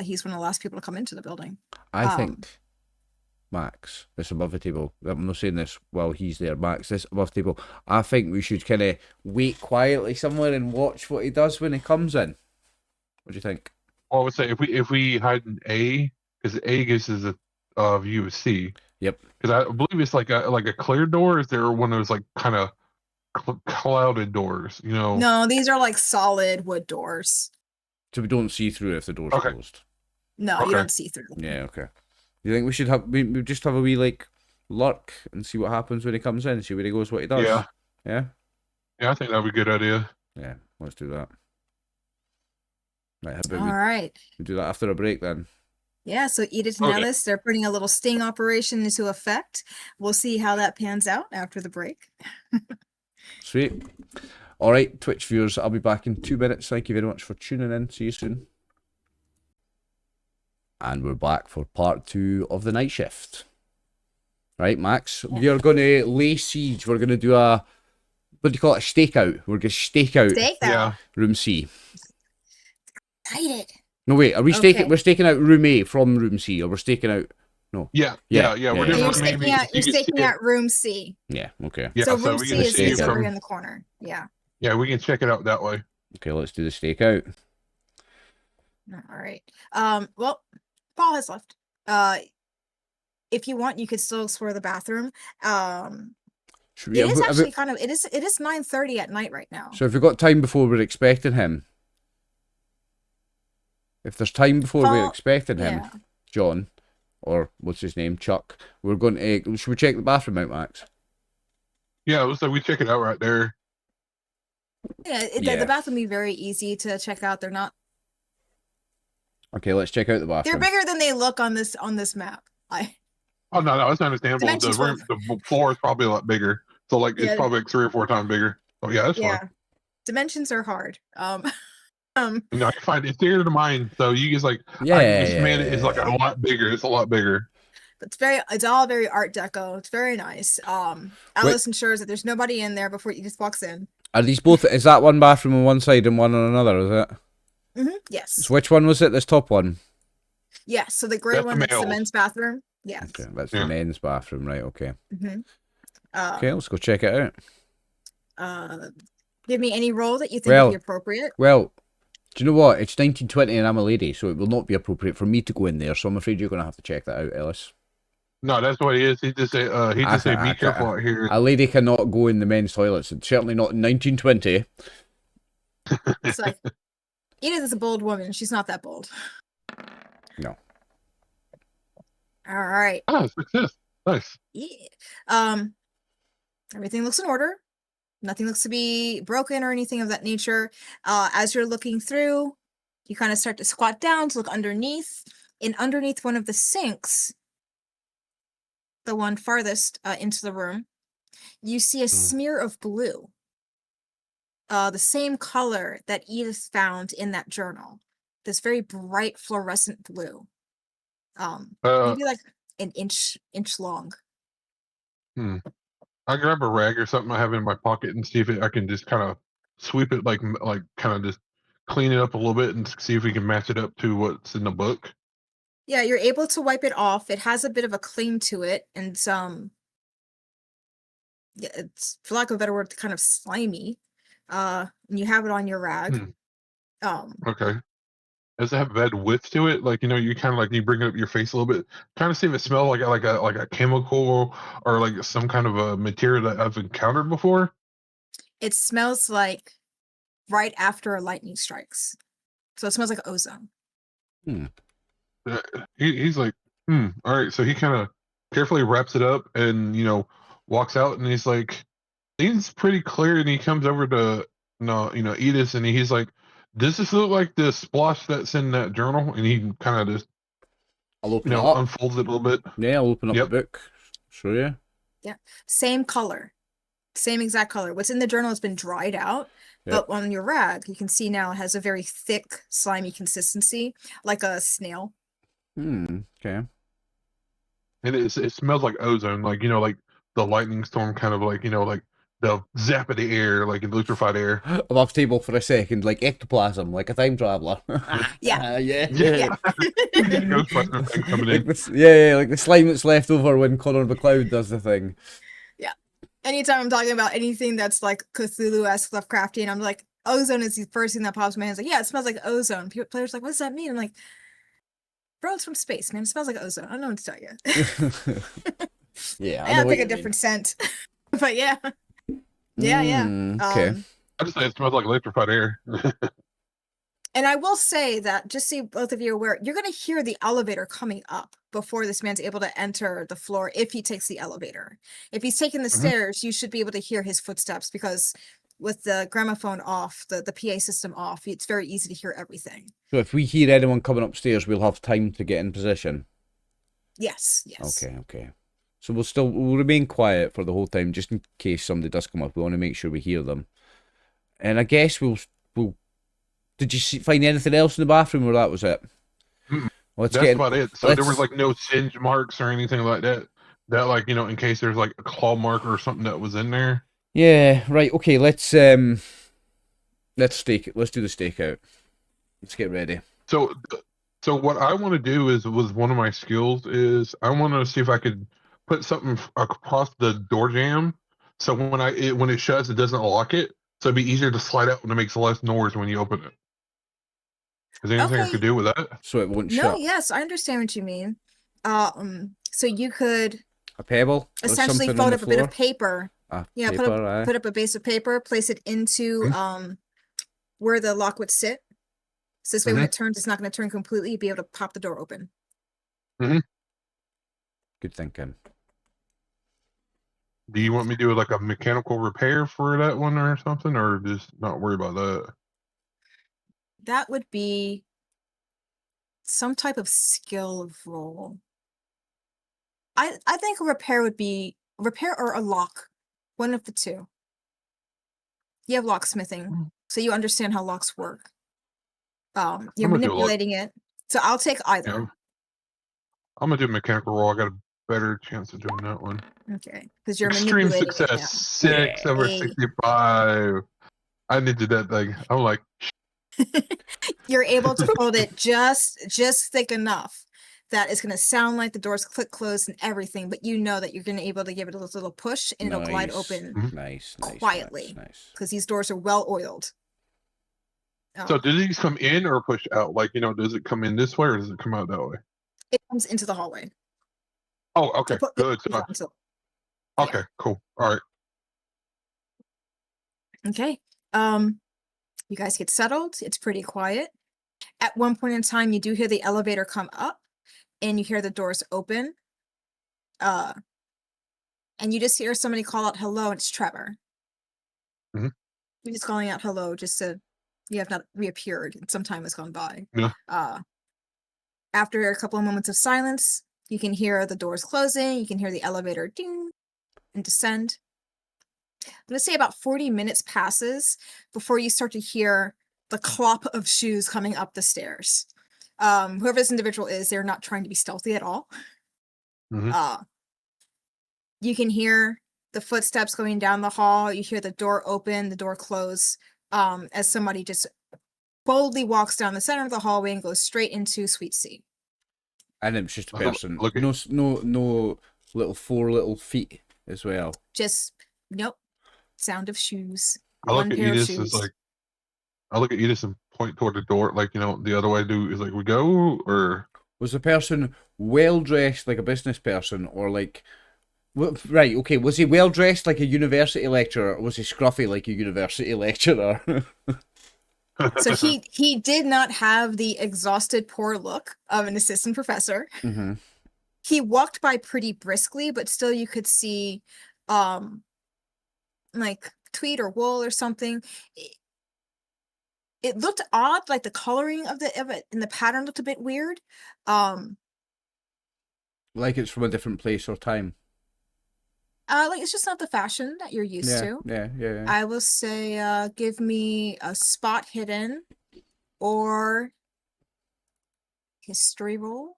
He's one of the last people to come into the building. I think, Max, this above the table, I'm not saying this while he's there, Max, this above the table, I think we should kind of wait quietly somewhere and watch what he does when he comes in. What do you think? Well, I would say if we hide in A, because A gives us a view of C. Yep. Because I believe it's like a clear door. Is there one of those kind of clouded doors? No, these are like solid wood doors. So we don't see through if the door's closed. No, you don't see through. Yeah. Okay. Do you think we should we just have a wee lurk and see what happens when he comes in? See where he goes, what he does. Yeah. Yeah. Yeah, I think that'd be a good idea. Yeah. Let's do that. Right. How about All right. we do that after a break then? Yeah, so Edith and Ellis, they're putting a little sting operation into effect. We'll see how that pans out after the break. Sweet. All right, Twitch viewers, I'll be back in 2 minutes. Thank you very much for tuning in. See you soon. And we're back for part 2 of the night shift. Right, Max? Yeah. We are going to lay siege. We're going to do what do you call it? A stakeout. We're going to stake out room C. Excited. No, wait, are we staking? We're staking out room A from room C, or we're staking out? No. Yeah. You're staking out room C. Yeah. Okay. Yeah, so room C is over in the corner. Yeah. Yeah, we can check it out that way. Okay, let's do the stakeout. All right. Well, Paul has left. If you want, you could still explore the bathroom. It is actually it is 9:30 at night right now. So if we've got time before we're expecting him. If there's time before we're expecting him, John, or what's his name, Chuck, we're going to. Should we check the bathroom out, Max? Yeah, it looks like we check it out right there. Yeah, the bathroom will be very easy to check out. They're not Okay, let's check out the They're bathroom. bigger than they look on this map. Oh no, that's understandable. Dimension 12. The floor is probably a lot bigger. So like it's Yeah. probably like 3 or 4 times bigger. Oh yeah, that's fine. Dimensions are hard. You know, I can find it's theater to mine. So you guys like, this man is like a lot bigger. It's a lot bigger. It's all very Art Deco. It's very nice. Alice ensures that there's nobody in there before he just walks in. Are these both? Is that one bathroom on one side and one on another? Is it? Yes. So which one was it? This top one. Yes. So the gray one, that's the men's bathroom. Yes. Okay, that's the men's bathroom, right? Okay. Okay, let's go check it out. Give me any role that you think would be appropriate. Well, do you know what? It's 1920 and I'm a lady, so it will not be appropriate for me to go in there. So I'm afraid you're going to have to check that out, Ellis. No, that's what he is. He just say, be careful out here. A lady cannot go in the men's toilets. It's certainly not in 1920. It's like, Edith is a bold woman. She's not that bold. No. All right. Oh, success. Nice. Yeah. Everything looks in order. Nothing looks to be broken or anything of that nature. As you're looking through, you kind of start to squat down to look underneath. And underneath one of the sinks, the one farthest into the room, you see a smear of blue. The same color that Edith found in that journal. This very bright fluorescent blue. Maybe like an inch long. I grab a rag or something I have in my pocket and see if I can just kind of sweep it, like kind of just clean it up a little bit and see if we can match it up to what's in the book. Yeah, you're able to wipe it off. It has a bit of a cling to it, and it's, for lack of a better word, kind of slimy. And you have it on your rag. Okay. Does it have bad width to it? Like, you kind of like you bring it up your face a little bit, kind of see if it smells like a chemical or like some kind of a material that I've encountered before. It smells like right after a lightning strikes, so it smells like ozone. He's like, all right. So he kind of carefully wraps it up and walks out, and he's like, seems pretty clear. And he comes over to Edith, and he's like, does this look like the splotch that's in that journal? And he kind of just, I'll open it up. unfolds it a little bit. Yeah, I'll open up the book. Show you. Yeah, same color, same exact color. What's in the journal has been dried out, but on your rag, you can see now it has a very thick, slimy consistency, like a snail. Okay. And it smells like ozone, like like the lightning storm, kind of like like the zap of the air, like in electrified air. Above table for a second, like ectoplasm, like a time traveler. Yeah. Yeah. Ghostbuster thing coming in. Like the slime that's left over when Connor McLeod does the thing. Yeah. Anytime I'm talking about anything that's like Cthulhu-esque, Lovecraftian, I'm like, ozone is the first thing that pops in my head. It's like, yeah, it smells like ozone. Players are like, what does that mean? I'm like, bro, it's from space, man. It smells like ozone. I don't know what to tell you. Yeah, I pick a different scent. But yeah. Yeah. Okay. I just say it smells like electrified air. And I will say that, just so both of you are aware, you're going to hear the elevator coming up before this man's able to enter the floor if he takes the elevator. If he's taking the stairs, you should be able to hear his footsteps, because with the gramophone off, the PA system off, it's very easy to hear everything. So if we hear anyone coming upstairs, we'll have time to get in position. Yes. Okay. So we'll remain quiet for the whole time, just in case somebody does come up. We want to make sure we hear them. And I guess we'll. Did you find anything else in the bathroom, or that was it? That's about it. So there was like no singe marks or anything like that. That, like, in case there's like a claw mark or something that was in there. Yeah. Right. Okay. Let's stake it. Let's do the stakeout. Let's get ready. So what I want to do was one of my skills is I want to see if I could put something across the door jamb, so when it shuts, it doesn't lock it, so it'd be easier to slide out when it makes less noise when you open it. Is there anything I could do with that? So it won't shut. No, yes, I understand what you mean. So you could a pebble, essentially fold up a bit of paper. Paper, put up a base of paper, place it into where the lock would sit. So this way, when it turns, it's not going to turn completely. You'd be able to pop the door open. Good thinking. Do you want me to do like a mechanical repair for that one or something, or just not worry about that? That would be some type of skill roll. I think a repair would be repair or a lock. One of the two. You have locksmithing, so you understand how locks work. You're I'm gonna do a lock. manipulating it. So I'll take either. Yeah. I'm gonna do a mechanical roll. I got a better chance of doing that one. Okay, because you're Extreme manipulating success. it 6 over Hey. 65. I needed that thing. I'm like, now. You're able to hold it just thick enough that it's going to sound like the doors click close and everything, but you know that you're going to be able to give it a little push and it'll glide open Nice. quietly because these doors are well oiled. so do these come in or push out? Like, does it come in this way or does it come out that way? It comes into the hallway. Oh, okay, good. Okay, cool. All right. Okay. You guys get settled. It's pretty quiet. At one point in time, you do hear the elevator come up and you hear the doors open. And you just hear somebody call out hello, and it's Trevor. Mhm. You're just calling out hello just so you have not reappeared and some time has gone by. Yeah. After a couple of moments of silence, you can hear the doors closing, you can hear the elevator ding and descend. I'm going to say about 40 minutes passes before you start to hear the clop of shoes coming up the stairs. Whoever this individual is, they're not trying to be stealthy at all. Mhm. You can hear the footsteps going down the hall. You hear the door open, the door close, as somebody just boldly walks down the center of the hallway and goes straight into Suite C. And it's just a person. Look at- No little 4 little feet as well. Just nope. Sound of shoes. I One look at pair of Edith shoes. as like, I look at Edith and point toward the door, like, the other way. Is like, we go, or Was the person well dressed like a business person, or like, right? Okay, was he well dressed like a university lecturer, or was he scruffy like a university lecturer? So he did not have the exhausted, poor look of an assistant professor. Mm-hmm. He walked by pretty briskly, but still you could see, like tweed or wool or something. It looked odd, like the coloring of it and the pattern looked a bit weird. Like it's from a different place or time. Like it's just not the fashion that you're used to. Yeah. I will say, give me a spot hidden or history roll.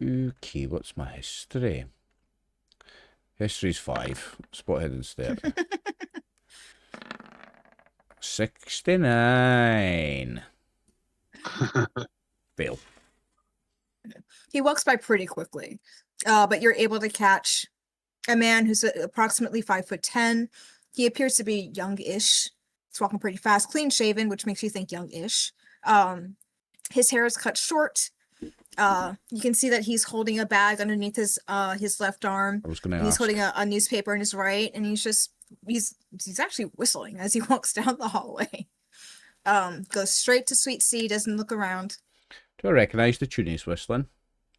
Okay, what's my history? History's 5. Spot hidden's 30. 69. Fail. He walks by pretty quickly, but you're able to catch a man who's approximately 5'10". He appears to be youngish. He's walking pretty fast, clean shaven, which makes you think youngish. His hair is cut short. You can see that he's holding a bag underneath his left arm. I was gonna He's ask. holding a newspaper in his right, and he's actually whistling as he walks down the hallway. Goes straight to Suite C, doesn't look around. Do I recognise the tune he's whistling?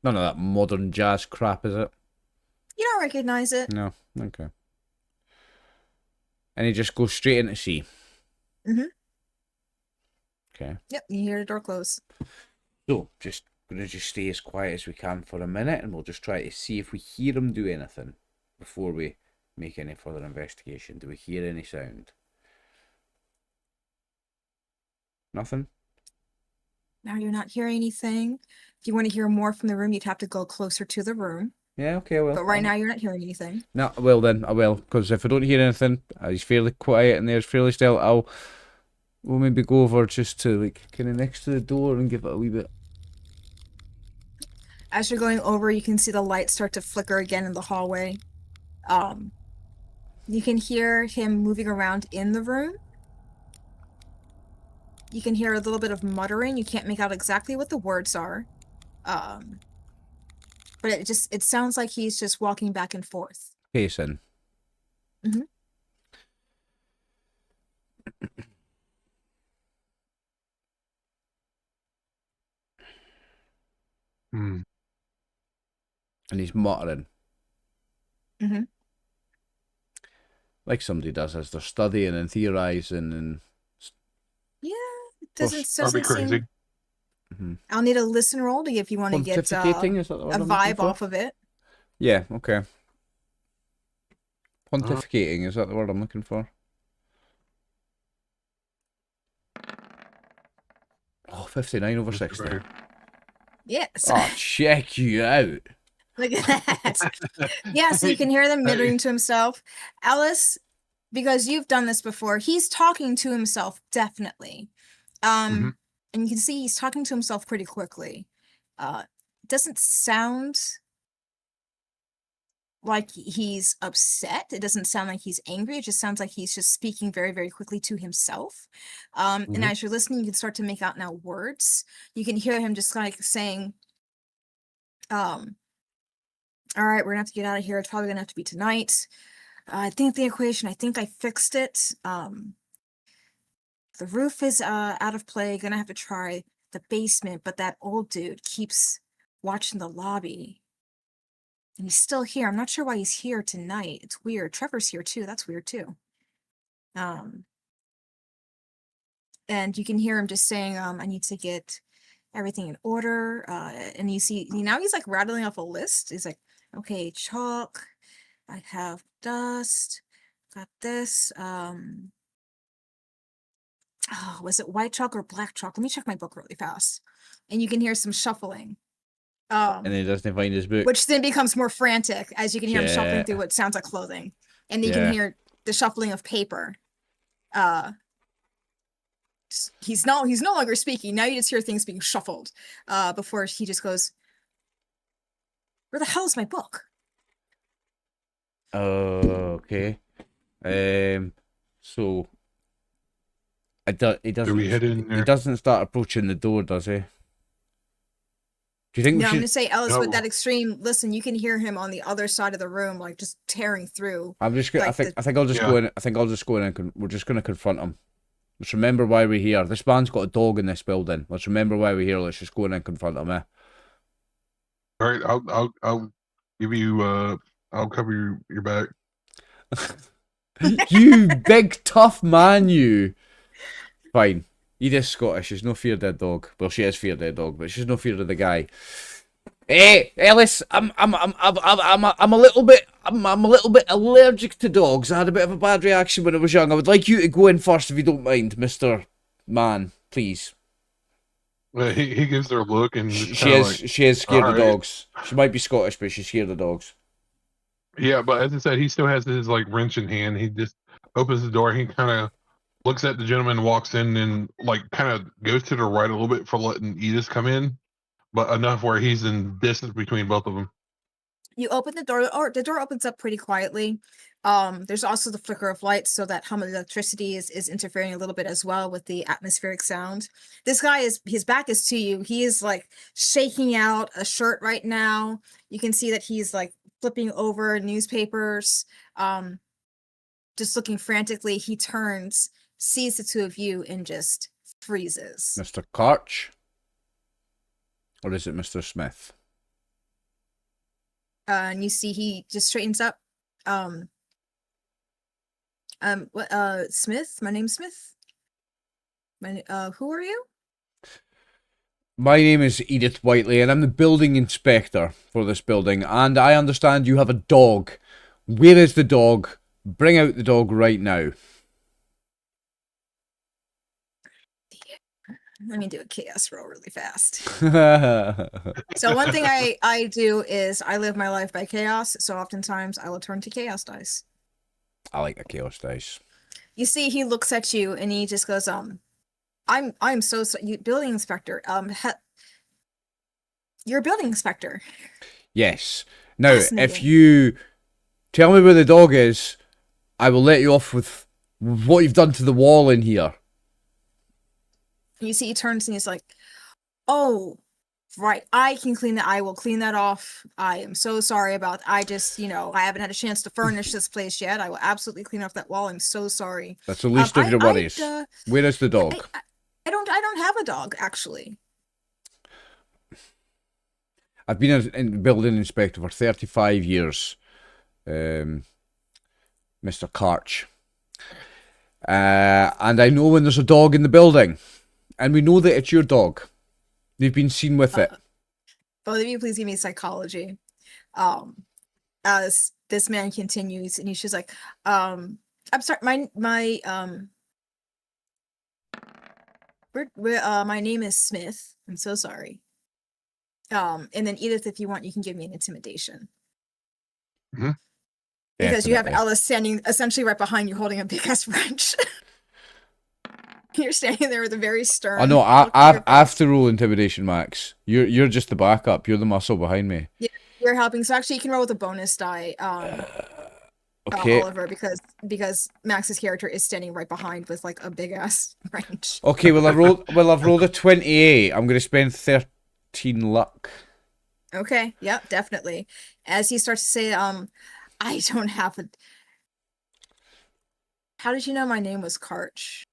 None of that modern jazz crap, is it? You don't recognize it. No. Okay. And he just goes straight into C. Mhm. Okay. Yep, you hear the door close. So, gonna just stay as quiet as we can for a minute, and we'll just try to see if we hear him do anything before we make any further investigation. Do we hear any sound? Nothing? Now you're not hearing anything. If you want to hear more from the room, you'd have to go closer to the room. Yeah, okay, well. But right now you're not hearing anything. No, well then, I will. Because if I don't hear anything, he's fairly quiet and there's fairly still, we'll maybe go over just to, like, kind of next to the door and give it a wee bit. As you're going over, you can see the lights start to flicker again in the hallway. You can hear him moving around in the room. You can hear a little bit of muttering. You can't make out exactly what the words are. But it sounds like he's just walking back and forth. Pacing. Mm-hmm. Hmm. And he's muttering. Mm-hmm. Like somebody does as they're studying and theorizing and... Yeah, it doesn't That'd be seem... crazy. I'll need a listen roll to if you want to get Pontificating, is that the word a I'm looking vibe for? off of it. Yeah, okay. Pontificating, is that the word I'm looking for? Oh, 59 over 60. Yes. Oh, check you out. Look at that. Yeah, so you can hear them muttering to himself. Ellis, because you've done this before, he's talking to himself, definitely. And you can see he's talking to himself pretty quickly. Doesn't sound like he's upset. It doesn't sound like he's angry. It just sounds like he's just speaking very, very quickly to himself. And as you're listening, you can start to make out now words. You can hear him just like saying, all right, we're gonna have to get out of here. It's probably gonna have to be tonight. I think the equation, I think I fixed it. The roof is out of play. Gonna have to try the basement, but that old dude keeps watching the lobby. And he's still here. I'm not sure why he's here tonight. It's weird. Trevor's here too. That's weird too. And you can hear him just saying, I need to get everything in order. And you see now he's like rattling off a list. He's like, okay, chalk. I have dust. Got this. Oh, was it white chalk or black chalk? Let me check my book really fast. And you can hear some shuffling. And then he doesn't find his book. Which then becomes more frantic as you can hear him shuffling through what sounds like clothing. And you can hear the shuffling of paper. He's no longer speaking. Now you just hear things being shuffled. Before he just goes, where the hell is my book? Oh, okay. So he doesn't start approaching the door, does he? Do you think I'm gonna say, Ellis, with that extreme listen, you can hear him on the other side of the room, like just tearing through. I'm just gonna. I think I'll just go in. I think I'll just go in and we're just gonna confront him. Let's remember why we're here. This man's got a dog in this building. Let's remember why we're here. Let's just go in and confront him. All right, I'll give you. I'll cover your back. You big tough man, you. Fine. Edith's Scottish. She's no feared of the dog. Well, she is feared of the dog, but she's no feared of the guy. Hey, Ellis, I'm a little bit allergic to dogs. I had a bit of a bad reaction when I was young. I would like you to go in first if you don't mind, Mr. Man, please. Well, he gives her a look and she is scared of dogs. She might be Scottish, but she's scared of dogs. Yeah, but as I said, he still has his like wrench in hand. He just opens the door. He kind of looks at the gentleman, walks in, and like kind of goes to the right a little bit for letting Edith come in, but enough where he's in distance between both of them. You open the door, or the door opens up pretty quietly. There's also the flicker of light, so that hum of electricity is interfering a little bit as well with the atmospheric sound. This guy his back is to you. He is like shaking out a shirt right now. You can see that he's like flipping over newspapers, just looking frantically. He turns, sees the two of you, and just freezes. Mr. Karch? Or is it Mr. Smith? And you see he just straightens up. Smith? My name's Smith. Who are you? My name is Edith Whiteley, and I'm the building inspector for this building, and I understand you have a dog. Where is the dog? Bring out the dog right now. Let me do a chaos roll really fast. So one thing I do is I live my life by chaos, so oftentimes I will turn to chaos dice. I like the chaos dice. You see, he looks at you and he just goes, I'm so sorry, you building inspector. You're a building inspector. Yes. Now, if you tell me where the dog is, I will let you off with what you've done to the wall in here. You see, he turns and he's like, oh, right, I can clean that. I will clean that off. I am so sorry about, I just, I haven't had a chance to furnish this place yet. I will absolutely clean off that wall. I'm so sorry. That's the least of your worries. Where is the dog? I don't have a dog, actually. I've been a building inspector for 35 years, Mr. Karch. And I know when there's a dog in the building. And we know that it's your dog. They've been seen with it. Both of you, please give me psychology. As this man continues, and he's just like, I'm sorry, my name is Smith. I'm so sorry. And then Edith, if you want, you can give me an intimidation. Mm-hmm. Because you have Definitely. Alice standing essentially right behind you, holding a big ass wrench. You're standing there with a very stern. I know. look on I your have face. to roll intimidation, Max. You're just the backup. You're the muscle behind me. Yeah, you're helping. So actually, you can roll with a bonus die, Okay. Oliver, because Max's character is standing right behind with like a big ass wrench. Okay. Well, I've rolled a 28. I'm gonna spend 13 luck. Okay. Yep. Definitely. As he starts to say, I don't have a. How did you know my name was Karch?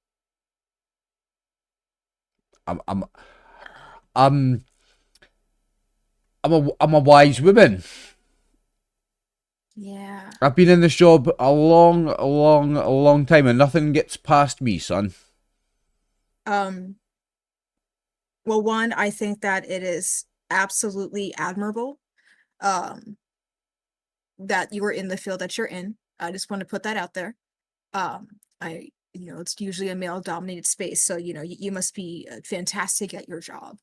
I'm I'm I'm a wise woman. Yeah. I've been in this job a long time, and nothing gets past me, son. Well, one, I think that it is absolutely admirable, um, that you are in the field that you're in. I just want to put that out there. It's usually a male-dominated space, so you must be fantastic at your job.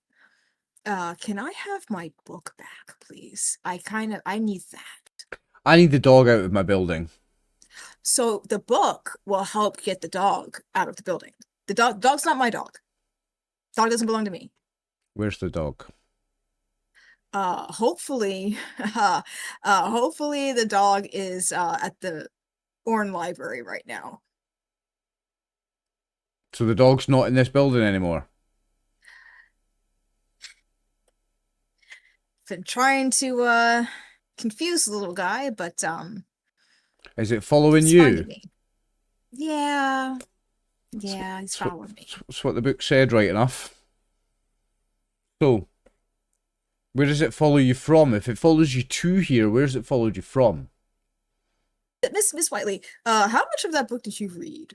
Can I have my book back, please? I need that. I need the dog out of my building. So the book will help get the dog out of the building. Dog's not my dog. Dog doesn't belong to me. Where's the dog? Hopefully, hopefully the dog is at the Orn Library right now. So the dog's not in this building anymore. Been trying to confuse the little guy, but Is it following he's you? finding me. Yeah, he's following me. That's what the book said, right enough. So, where does it follow you from? If it follows you to here, where's it followed you from? Miss Whiteley, how much of that book did you read?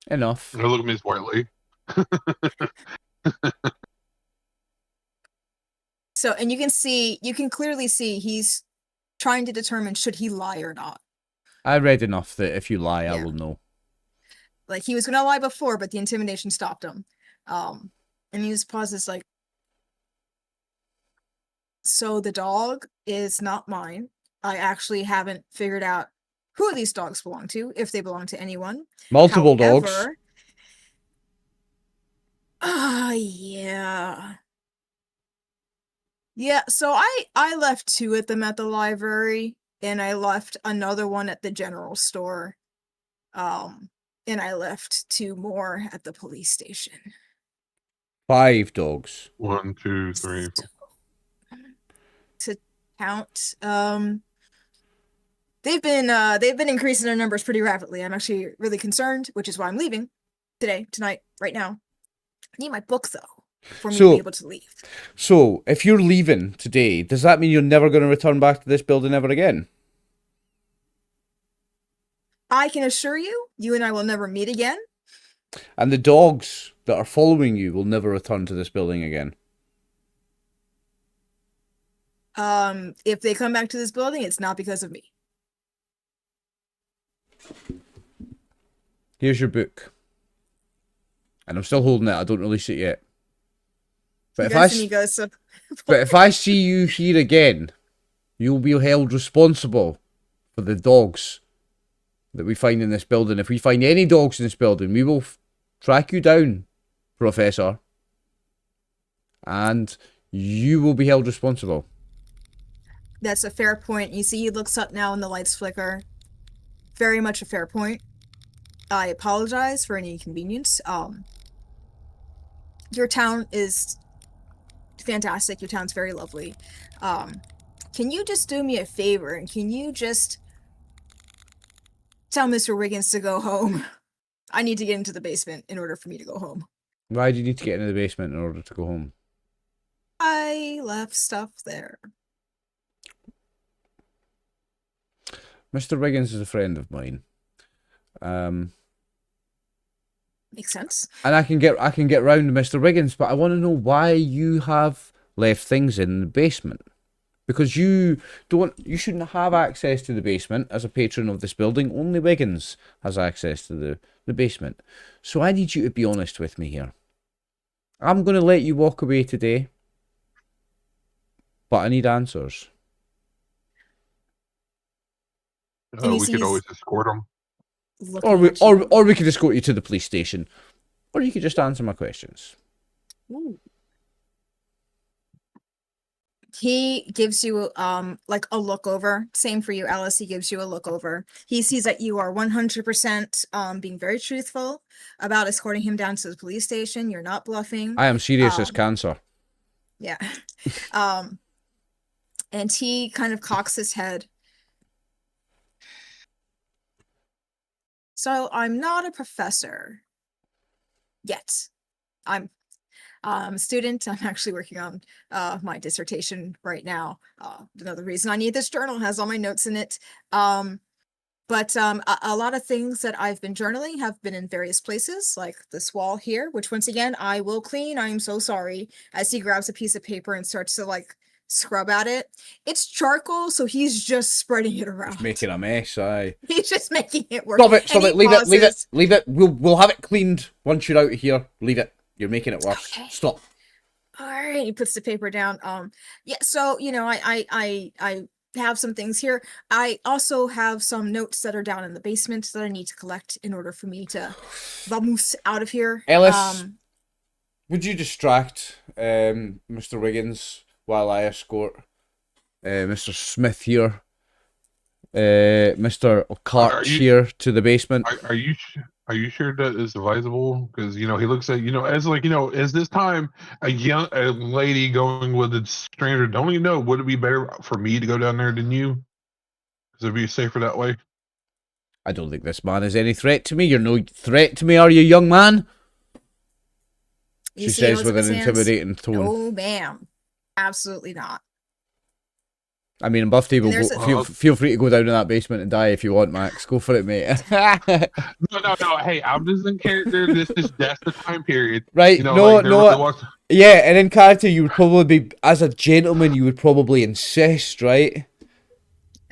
Enough. I look at Miss Whiteley. So, and you can clearly see he's trying to determine should he lie or not. I read enough that if you lie, I Yeah. will know. Like he was gonna lie before, but the intimidation stopped him. And he just pauses like, so the dog is not mine. I actually haven't figured out who these dogs belong to, if they belong to anyone. Multiple dogs. However, yeah. Yeah, so I left two of them at the library, and I left another one at the general store. And I left two more at the police station. 5 dogs. 1, 2, 3, 4. To count, they've been increasing their numbers pretty rapidly. I'm actually really concerned, which is why I'm leaving tonight, right now. I need my book though for me to be able to leave. So, if you're leaving today, does that mean you're never going to return back to this building ever again? I can assure you, you and I will never meet again. And the dogs that are following you will never return to this building again. If they come back to this building, it's not because of me. Here's your book. And I'm still holding it. I don't release it yet. But if I see you here again, you'll be held responsible for the dogs that we find in this building. If we find any dogs in this building, we will track you down, Professor. And you will be held responsible. That's a fair point. You see, he looks up now and the lights flicker. Very much a fair point. I apologize for any inconvenience. Your town is fantastic. Your town's very lovely. Can you just do me a favor and can you just tell Mr. Wiggins to go home? I need to get into the basement in order for me to go home. Why do you need to get into the basement in order to go home? I left stuff there. Mr. Wiggins is a friend of mine. Makes sense. And I can get round Mr. Wiggins, but I want to know why you have left things in the basement. Because you shouldn't have access to the basement as a patron of this building. Only Wiggins has access to the basement. So I need you to be honest with me here. I'm going to let you walk away today, but I need answers. And you We see could he's always escort him. looking at you. Or we could escort you to the police station. Or you could just answer my questions. Ooh. He gives you like a look over. Same for you, Alice. He gives you a look over. He sees that you are 100% being very truthful about escorting him down to the police station. You're not bluffing. I am serious as cancer. Yeah. And he kind of cocks his head. So I'm not a professor yet. I'm a student. I'm actually working on my dissertation right now. Another reason I need this journal has all my notes in it. But a lot of things that I've been journaling have been in various places, like this wall here, which once again, I will clean. I am so sorry. As he grabs a piece of paper and starts to like scrub at it. It's charcoal, so he's just spreading it around. Just making a mess, aye. He's just making it work. Stop it, leave pauses. it. We'll have it cleaned once you're out of here. Leave it. You're making it worse. Okay. Stop. All right, he puts the paper down. Yeah, so you know, I have some things here. I also have some notes that are down in the basement that I need to collect in order for me to vamos out of here. Ellis, would you distract Mr. Wiggins while I escort Mr. Smith here, Mr. Karch here to the basement? Are you sure that is advisable? Because you know he looks at as like as this time a lady going with a stranger. Don't you know? Would it be better for me to go down there than you? Because it'd be safer that way. I don't think this man is any threat to me. You're no threat to me, are you, young man? She says with an intimidating tone. No, ma'am. Absolutely not. I mean, Buff Table, feel free to go down in that basement and die if you want, Max. Go for it, mate. No. Hey, I'm just in character. That's the time period. Right, yeah, and in character, you would probably be, as a gentleman, you would probably insist, right?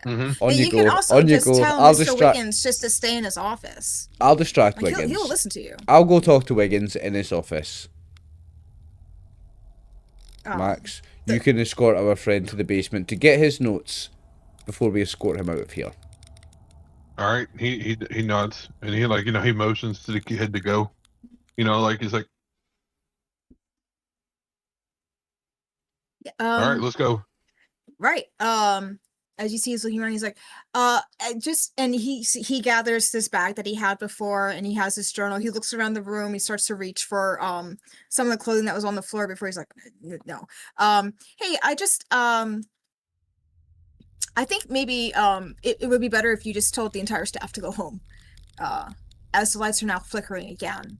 Mm-hmm. On you go. Can also just tell Mr. Wiggins just to stay in his office. I'll distract Wiggins. He'll listen to you. I'll go talk to Wiggins in his office. Max, you can escort our friend to the basement to get his notes before we escort him out of here. All right, he nods and he he motions to the kid to go. He's like, all right, let's go. Right. As you see, he's looking around. He's like, and he gathers this bag that he had before, and he has his journal. He looks around the room. He starts to reach for some of the clothing that was on the floor before he's like, no. Hey, I think maybe it would be better if you just told the entire staff to go home, as the lights are now flickering again.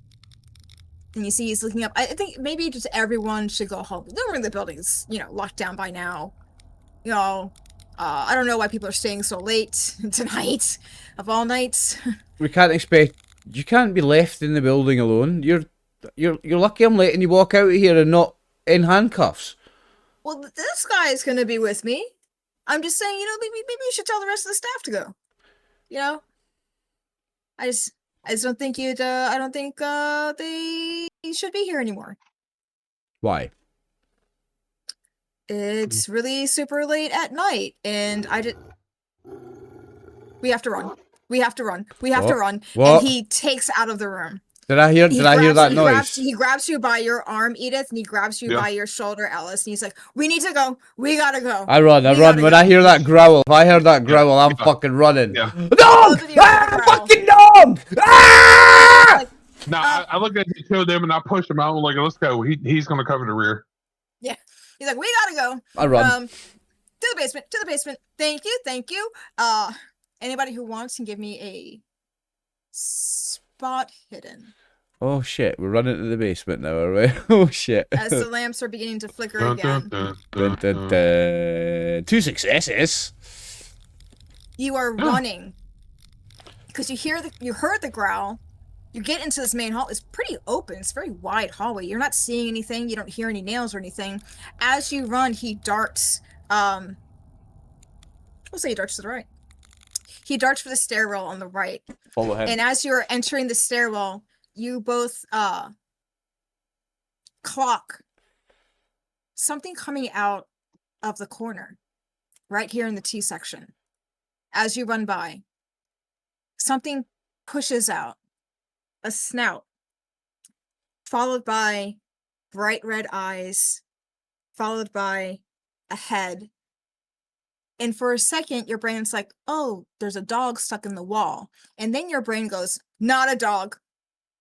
And you see he's looking up. I think maybe just everyone should go home. The building's locked down by now. I don't know why people are staying so late tonight, of all nights. We can't expect. You can't be left in the building alone. You're lucky I'm letting you walk out of here and not in handcuffs. Well, this guy's gonna be with me. I'm just saying, maybe you should tell the rest of the staff to go. I just don't think I don't think they should be here anymore. Why? It's really super late at night, and we have to run. We have to run. What? And he takes out of the room. Did I hear that noise? He grabs you by your arm, Edith, and he grabs you by your shoulder, Alice, and he's like, we need to go. We gotta go. I run. When I hear that growl, if I hear that growl, I'm fucking running. Yeah. Dog! Fucking dog! Ah! I look at the two of them and I push him out. I'm like, let's go. He's gonna cover the rear. Yeah. He's like, we gotta go. I run. To the basement. Thank you. Anybody who wants can give me a spot hidden. Oh shit, we're running to the basement now, are we? Oh shit. As the lamps are beginning to flicker again. 2 successes. You are running. Because you heard the growl. You get into this main hall. It's pretty open. It's a very wide hallway. You're not seeing anything. You don't hear any nails or anything. As you run, he darts. We'll say he darts to the right. He darts for the stairwell on the right. Follow him. And as you're entering the stairwell, you both clock something coming out of the corner right here in the T section. As you run by, something pushes out a snout, followed by bright red eyes, followed by a head. And for a second, your brain's like, oh, there's a dog stuck in the wall. And then your brain goes, not a dog.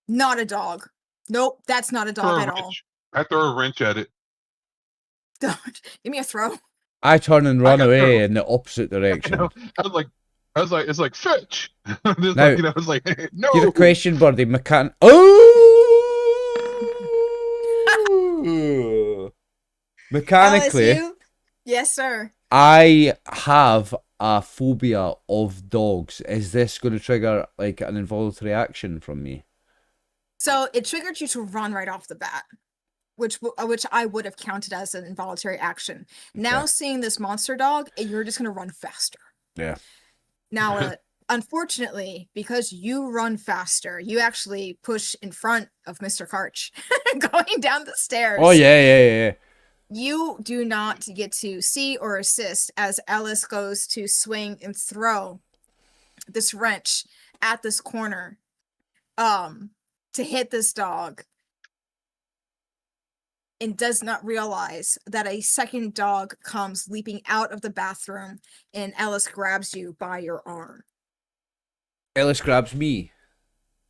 Not a dog. Nope, that's not a dog at all. I throw a wrench at it. Don't. Give me a throw. I turn and run got away throw. in the opposite direction. I was like, it's like fetch. Now, I was like, no. Here's a question, Birdie. Oh! Mechanically, LSU? Yes, sir. I have a phobia of dogs. Is this going to trigger like an involuntary action from me? So it triggered you to run right off the bat, which I would have counted as an involuntary action. Now seeing this monster dog, you're just going to run faster. Yeah. Now, unfortunately, because you run faster, you actually push in front of Mr. Karch going down the stairs. Oh, yeah. You do not get to see or assist as Ellis goes to swing and throw this wrench at this corner to hit this dog, and does not realize that a second dog comes leaping out of the bathroom, and Ellis grabs you by your arm. Ellis grabs me.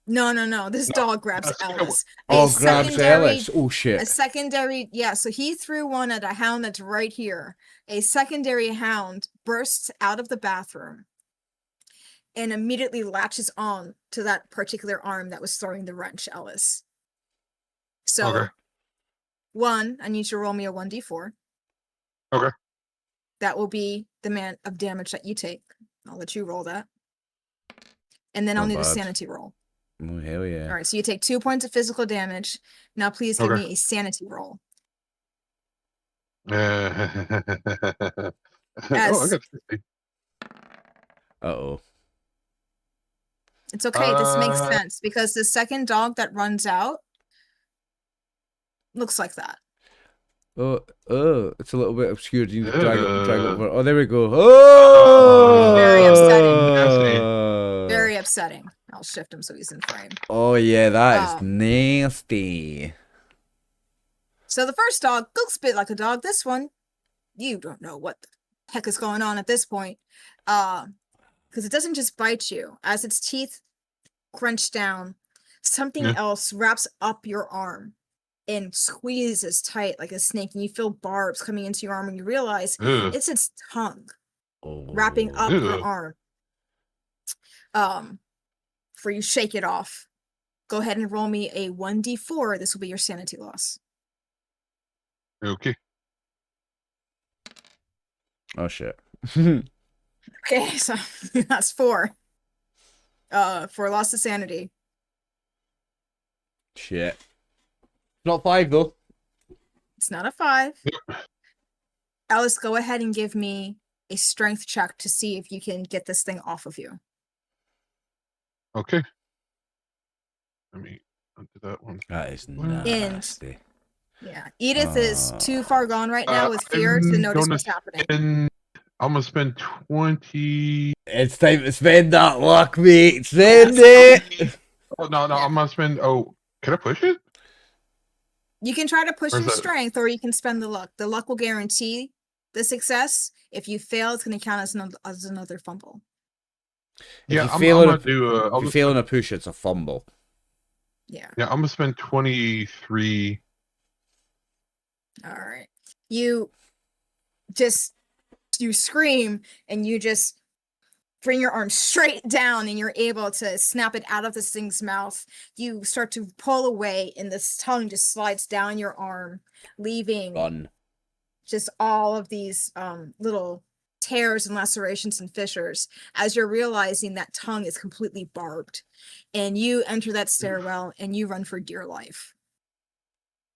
No. This dog grabs Ellis. Grabs Ellis. Oh, shit. A secondary, yeah, so he threw one at a hound that's right here. A secondary hound bursts out of the bathroom and immediately latches on to that particular arm that was throwing the wrench, Ellis. So, one, I need you to roll me a 1d4. Okay. That will be the amount of damage that you take. I'll let you roll that. And then I'll need a sanity roll. Oh, hell yeah. All right, so you take 2 points of physical damage. Now please give me a sanity roll. I got 50. Uh-oh. It's okay, this makes sense, because the second dog that runs out looks like that. Oh, it's a little bit obscured. You need to drag it over. Oh, there we go. Oh! Very upsetting. Very upsetting. I'll shift him so he's in frame. Oh, yeah, that is nasty. So the first dog looks a bit like a dog. This one, you don't know what the heck is going on at this point. Because it doesn't just bite you. As its teeth crunch down, something else wraps up your arm and squeezes tight like a snake, and you feel barbs coming into your arm, and you realize it's its tongue wrapping up your arm. For you shake it off. Go ahead and roll me a 1d4. This will be your sanity loss. Okay. Oh, shit. Okay, so that's 4. 4 loss of sanity. Shit. Not 5, though. It's not a 5. Alice, go ahead and give me a strength check to see if you can get this thing off of you. Okay. Let me do that one. That is nasty. Yeah, Edith is too far gone right now with fear to notice what's happening. I'm gonna spend 20. It's time to spend that luck, mate. Spend it. Oh no, I'm gonna spend. Oh, can I push it? You can try to push your strength, or you can spend the luck. The luck will guarantee the success. If you fail, it's going to count as another fumble. Yeah, if you fail on a push, it's a fumble. Yeah. Yeah, I'm gonna spend 23. All right. You scream, and you just bring your arm straight down, and you're able to snap it out of this thing's mouth. You start to pull away, and this tongue just slides down your arm, leaving just all of these little tears and lacerations and fissures as you're realizing that tongue is completely barbed. And you enter that stairwell and you run for dear life.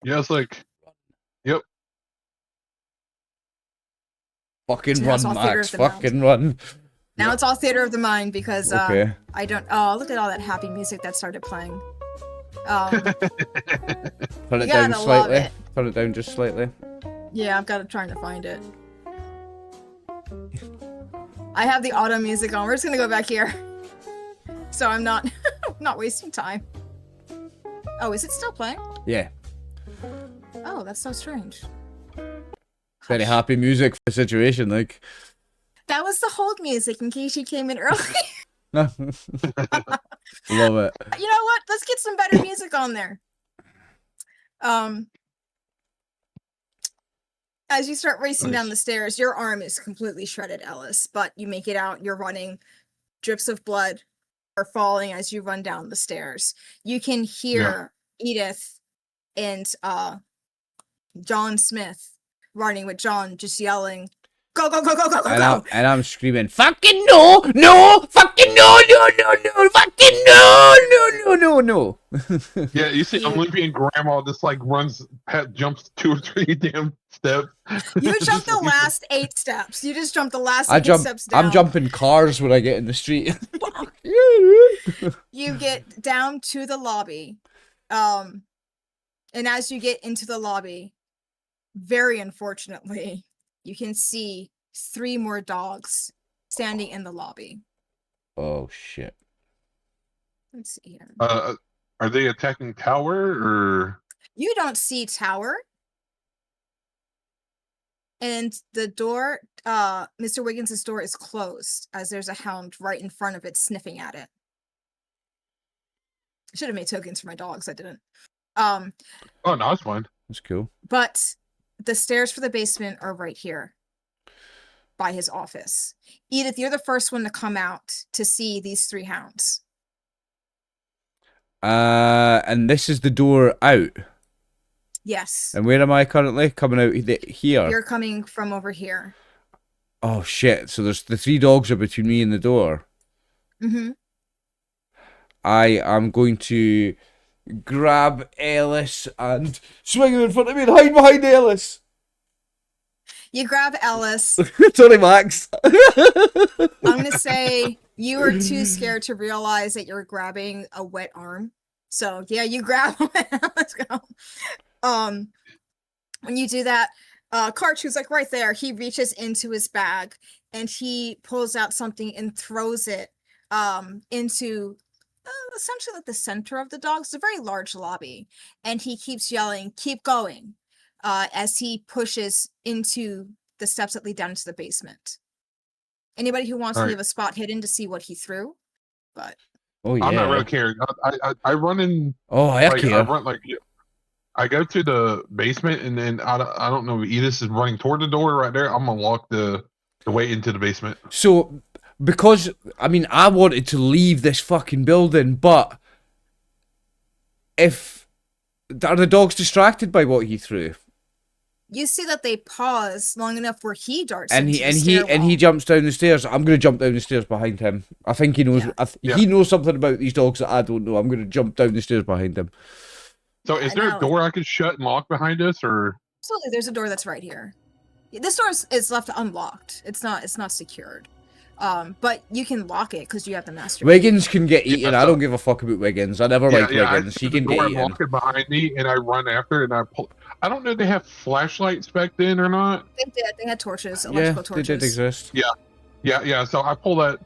Yeah, it's like, yep. Fucking So that's run, all theater Max. of the mind. Fucking run. Now Yep. it's all theater of the mind because Okay. I don't. Oh, look at all that happy music that started playing. Turn You it down gotta love slightly. it. Turn it down just slightly. Yeah, I've got to trying to find it. I have the auto music on. We're just gonna go back here, so I'm not not wasting time. Oh, is it still playing? Yeah. Oh, that's so strange. Very happy music for the situation, like. That was the hold music in case you came in early. Love it. You know what? Let's get some better music on there. As you start racing down the stairs, your arm is completely shredded, Ellis, but you make it out. You're running. Drips of blood are falling as you run down the stairs. You can hear Edith and John Smith running with John just yelling, "Go, go, go, go, go, go, go!" And I'm screaming, fucking no, no, fucking no, no, no, no, fucking no, no, no, no, no. Yeah, you see Olympian grandma just like jumps 2 or 3 damn steps. You jumped the last 8 steps. You just jumped the last 8 steps down. I'm jumping cars when I get in the street. You get down to the lobby. And as you get into the lobby, very unfortunately, you can see 3 more dogs standing in the lobby. Oh shit. Let's see here. Are they attacking tower or? You don't see tower. And the door, Mr. Wiggins' door is closed as there's a hound right in front of it sniffing at it. I should have made tokens for my dogs. I didn't. Oh no, it's fine. That's cool. But the stairs for the basement are right here by his office. Edith, you're the first one to come out to see these 3 hounds. And this is the door out. Yes. And where am I currently? Coming out here. You're coming from over here. Oh shit! So there's the 3 dogs are between me and the door. Mm-hmm. I am going to grab Ellis and swing him in front of me and hide behind Ellis. You grab Ellis. Sorry, Max. I'm going to say you are too scared to realize that you're grabbing a wet arm. So, yeah, you grab him. Let's go. When you do that, Karch, who's like right there, he reaches into his bag and he pulls out something and throws it into essentially like the center of the dogs. It's a very large lobby. And he keeps yelling, "Keep going," as he pushes into the steps that lead down into the basement. Anybody who wants to leave a spot hidden to see what he threw, but Oh yeah. I'm not really caring. I run in. Oh, I Like, care. I run like. I go to the basement and then I don't know. Edith is running toward the door right there. I'm gonna lock the way into the basement. So, because I mean, I wanted to leave this fucking building, but if are the dogs distracted by what he threw? you see that they pause long enough where he darts And into he the and stairwell. he jumps down the stairs. I'm gonna jump down the stairs behind him. I think he knows. Yeah. He knows something about these dogs that I don't know. I'm gonna jump down the stairs behind him. So is there a door I could shut and lock behind us, or? Absolutely, there's a door that's right here. This door is left unlocked. It's not secured. But you can lock it because you have the master key. Wiggins can get eaten. Yeah, I don't give a fuck about Wiggins. I never liked Wiggins. He can get I eaten. lock it behind me and I run after it and I pull. I don't know if they have flashlights back then or not. They did. They had torches, Yeah, electrical torches. they did exist. Yeah. So I pull that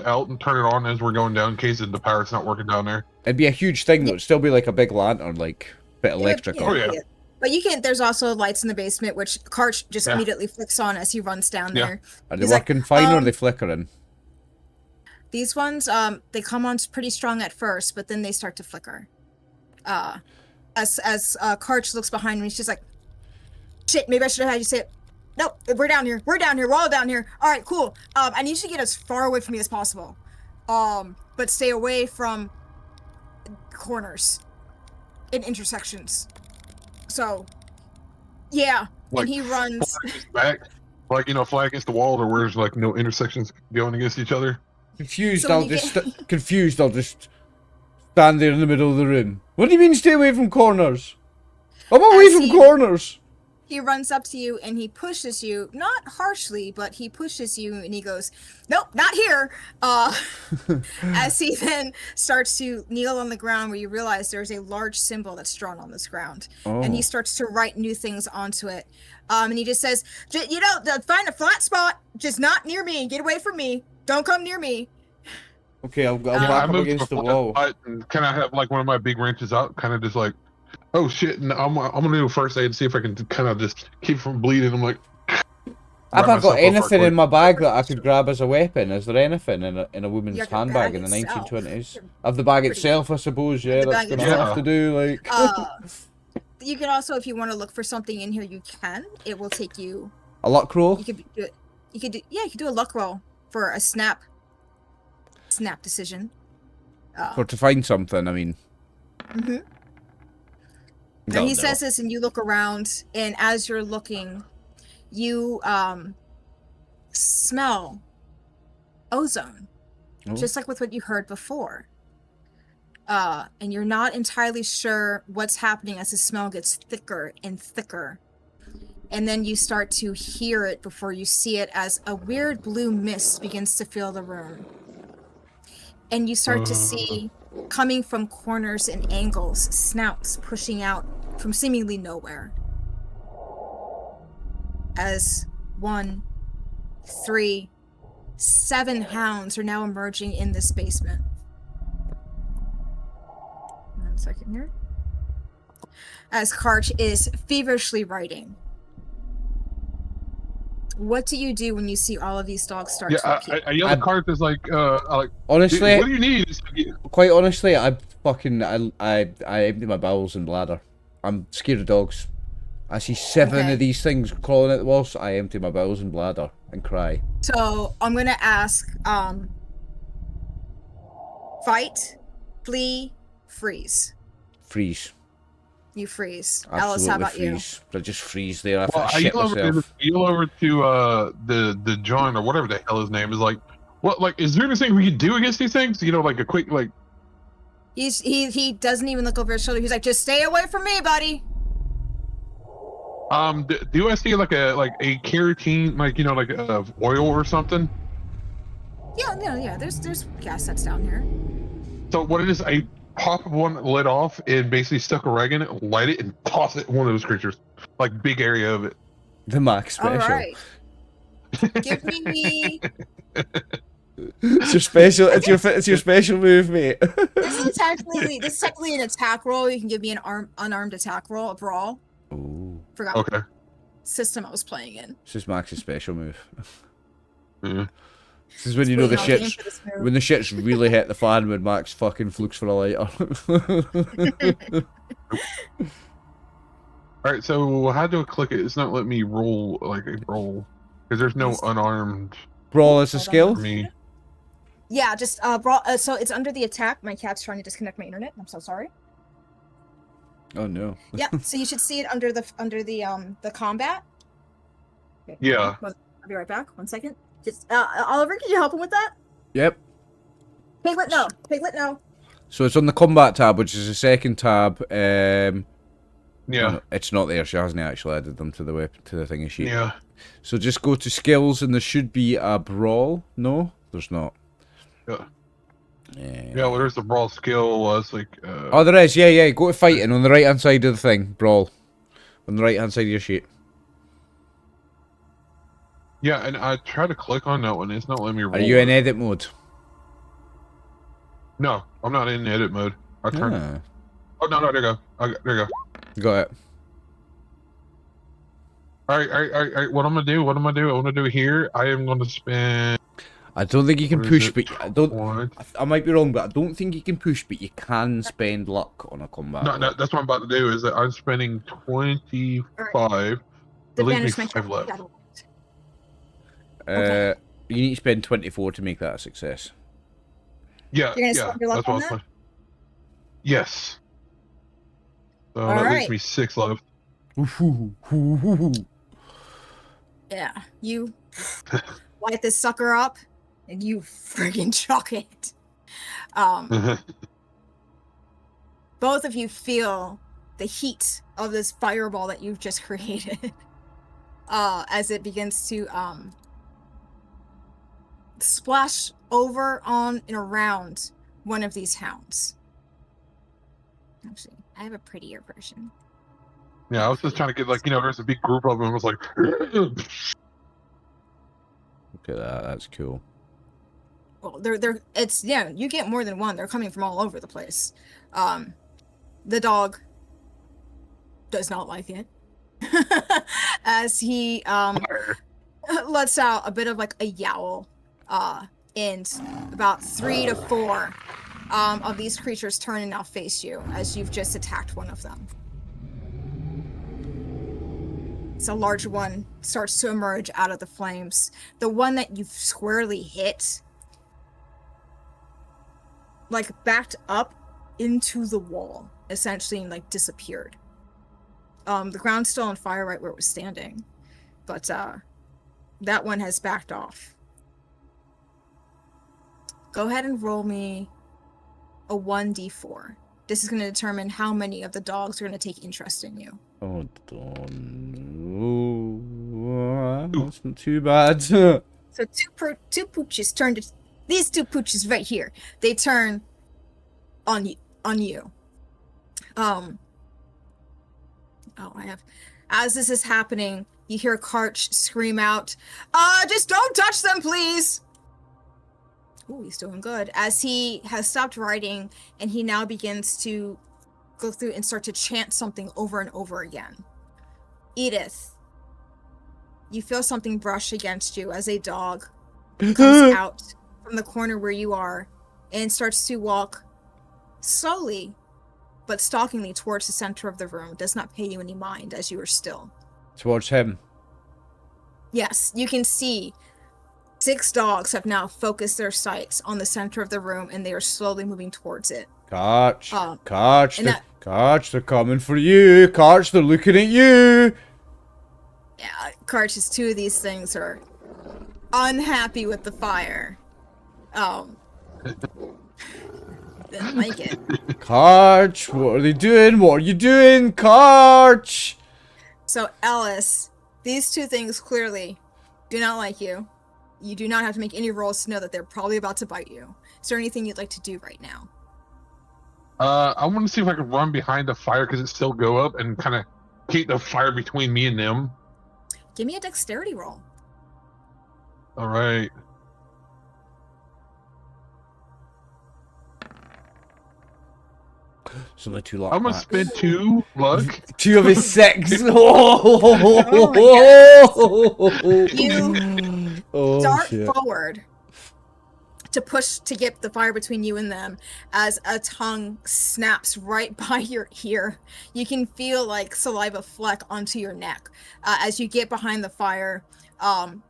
out and turn it on as we're going down in case the power's not working down there. It'd be a huge thing though. It'd still be like a big lantern, like bit electrical. Oh, yeah. But you can. There's also lights in the basement, which Karch just immediately flicks on as he runs down there. Are they He's like, working fine or are they flickering? These ones, they come on pretty strong at first, but then they start to flicker. As Karch looks behind him, he's just like, "Shit, maybe I should have had you say it." Nope, we're down here. We're down here. We're all down here. All right, cool. I need you to get as far away from me as possible. But stay away from corners and intersections. So, yeah. Like, and he runs. Back. Like, fly against the wall, or where there's like no intersections going against each other. Confused, So when I'll you just confused. I'll just stand there in the middle of the room. What do you mean, stay away from corners? I'm away from corners. He runs up to you and he pushes you, not harshly, but he pushes you and he goes, "Nope, not here." As he then starts to kneel on the ground, where you realize there's a large symbol that's drawn on this ground, and he starts to write new things onto it. And he just says, find a flat spot, just not near me. Get away from me. Don't come near me. Okay, I'll back I up moved against the to a wall. flat spot and kind of have like one of my big wrenches out, kind of just like, oh shit, and I'm gonna do a first aid, see if I can kind of just keep from bleeding. I'm like, Have I got anything in my bag that I could grab as a weapon? Is there anything in a woman's Yeah, the handbag bag in the itself. 1920s? Of the bag itself, I suppose. Yeah, The that's bag gonna have itself. to do. Like, You can also, if you want to look for something in here, you can. It will take you. a luck roll. You could do a luck roll for a snap decision. For to find something, I mean. Mm-hmm. No, And he no. says this, and you look around, and as you're looking, you smell ozone, just like with what you heard before. And you're not entirely sure what's happening as the smell gets thicker and thicker. And then you start to hear it before you see it, as a weird blue mist begins to fill the room. And you start to see, coming from corners and angles, snouts pushing out from seemingly nowhere. As 1, 3, 7 hounds are now emerging in this basement. 1 second here. As Karch is feverishly writing. What do you do when you see all of these dogs start to appear? I yell at Cart is like, honestly, what do you need? It's like, quite honestly, I empty my bowels and bladder. I'm scared of dogs. I see 7 of these things crawling at the walls, so I empty my bowels and bladder and cry. So I'm gonna ask, fight, flee, freeze. Freeze. You freeze. Absolutely Alice, how about freeze. I just freeze there. I I shit yell myself. over to the John or whatever the hell his name is. Like, what? Like, is there anything we can do against these things? Like a quick like. He doesn't even look over his shoulder. He's like, just stay away from me, buddy. Do I see like a carotene, like like oil or something? Yeah. There's gas that's down here. So what it is, I pop one lid off and basically stuck a rag in it, light it, and toss it at one of those creatures, like big area of it. The Max special. All right. Give me. It's your special. It's your special move, mate. This is technically an attack roll. You can give me an unarmed attack roll, a brawl. Ooh. Forgot. Okay. System I was playing in. This is Max's special move. Yeah. This is when you know the Waiting on shit's when the shit's really hit the fan, when Max fucking flukes for a lighter. All right. So how do I click it? It's not letting me roll like a roll because there's no unarmed Brawl is a skill. for me. Yeah, just brawl. So it's under the attack. My cat's trying to disconnect my internet. I'm so sorry. Oh no. Yeah, so you should see it under the combat. Okay, Yeah. I'll be right back. 1 second. Just Oliver, can you help him with that? Yep. Piglet, no. Piglet, no. So it's on the combat tab, which is the second tab. Yeah. It's not there. She hasn't actually added them to the thingy sheet. Yeah. So just go to skills, and there should be a brawl. No, there's not. Yeah. Yeah, well, there's the brawl skill. It's like. Oh, there is. Yeah. Go to fighting on the right hand side of the thing. Brawl. On the right hand side of your sheet. Yeah, and I try to click on that one. It's not letting me roll. Are you in edit mode? No, I'm not in edit mode. I turn it. Ah, Oh, no, there you go. There you go. got it. All right. What I'm going to do, I want to do here, I am going to spend... I don't think you can What is push, it? but I don't. What? I might be wrong, but I don't think you can push, but you can spend luck on a combat. No, that's what I'm about to do, is that I'm spending 25. That leaves me 5 left. You need to spend 24 to make that a success. Yeah, You're gonna spend your luck that's what on I was that? saying. Yes. So that leaves Alright. me 6 left. Ooh. Yeah, you light this sucker up, and you friggin' chuck it. Both of you feel the heat of this fireball that you've just created as it begins to splash over, on, and around one of these hounds. Actually, I have a prettier version. Yeah, I was just trying to get, like, there's a big group of them. I was like, Look at that. That's cool. Well, it's, yeah, you get more than one. They're coming from all over the place. The dog does not like it. As he lets out a bit of like a yowl, and about 3 to 4 of these creatures turn and now face you as you've just attacked one of them. So a large one starts to emerge out of the flames. The one that you've squarely hit, like, backed up into the wall, essentially, and like disappeared. The ground's still on fire right where it was standing, but that one has backed off. Go ahead and roll me a 1d4. This is going to determine how many of the dogs are going to take interest in you. Oh, that's not too bad. So two pooches turn to these two pooches right here. They turn on you. As this is happening, you hear Karch scream out, just don't touch them, please! Ooh, he's doing good. As he has stopped writing, and he now begins to go through and start to chant something over and over again. Edith, you feel something brush against you as a dog comes out from the corner where you are and starts to walk slowly but stalkingly towards the center of the room. Does not pay you any mind as you are still. Towards him. Yes, you can see 6 dogs have now focused their sights on the center of the room, and they are slowly moving towards it. Karch, Karch, they're coming for you. Karch, they're looking at you. Yeah, Karch's 2 of these things are unhappy with the fire. Didn't like it. Karch, what are they doing? What are you doing, Karch? So, Ellis, these 2 things clearly do not like you. You do not have to make any rolls to know that they're probably about to bite you. Is there anything you'd like to do right now? I want to see if I can run behind the fire because it still go up and kind of keep the fire between me and them. Give me a dexterity roll. All right. It's only 2 luck. I'm gonna spend 2 luck. 2 of his 6. You dart forward to push to get the fire between you and them as a tongue snaps right by your ear. You can feel like saliva fleck onto your neck as you get behind the fire,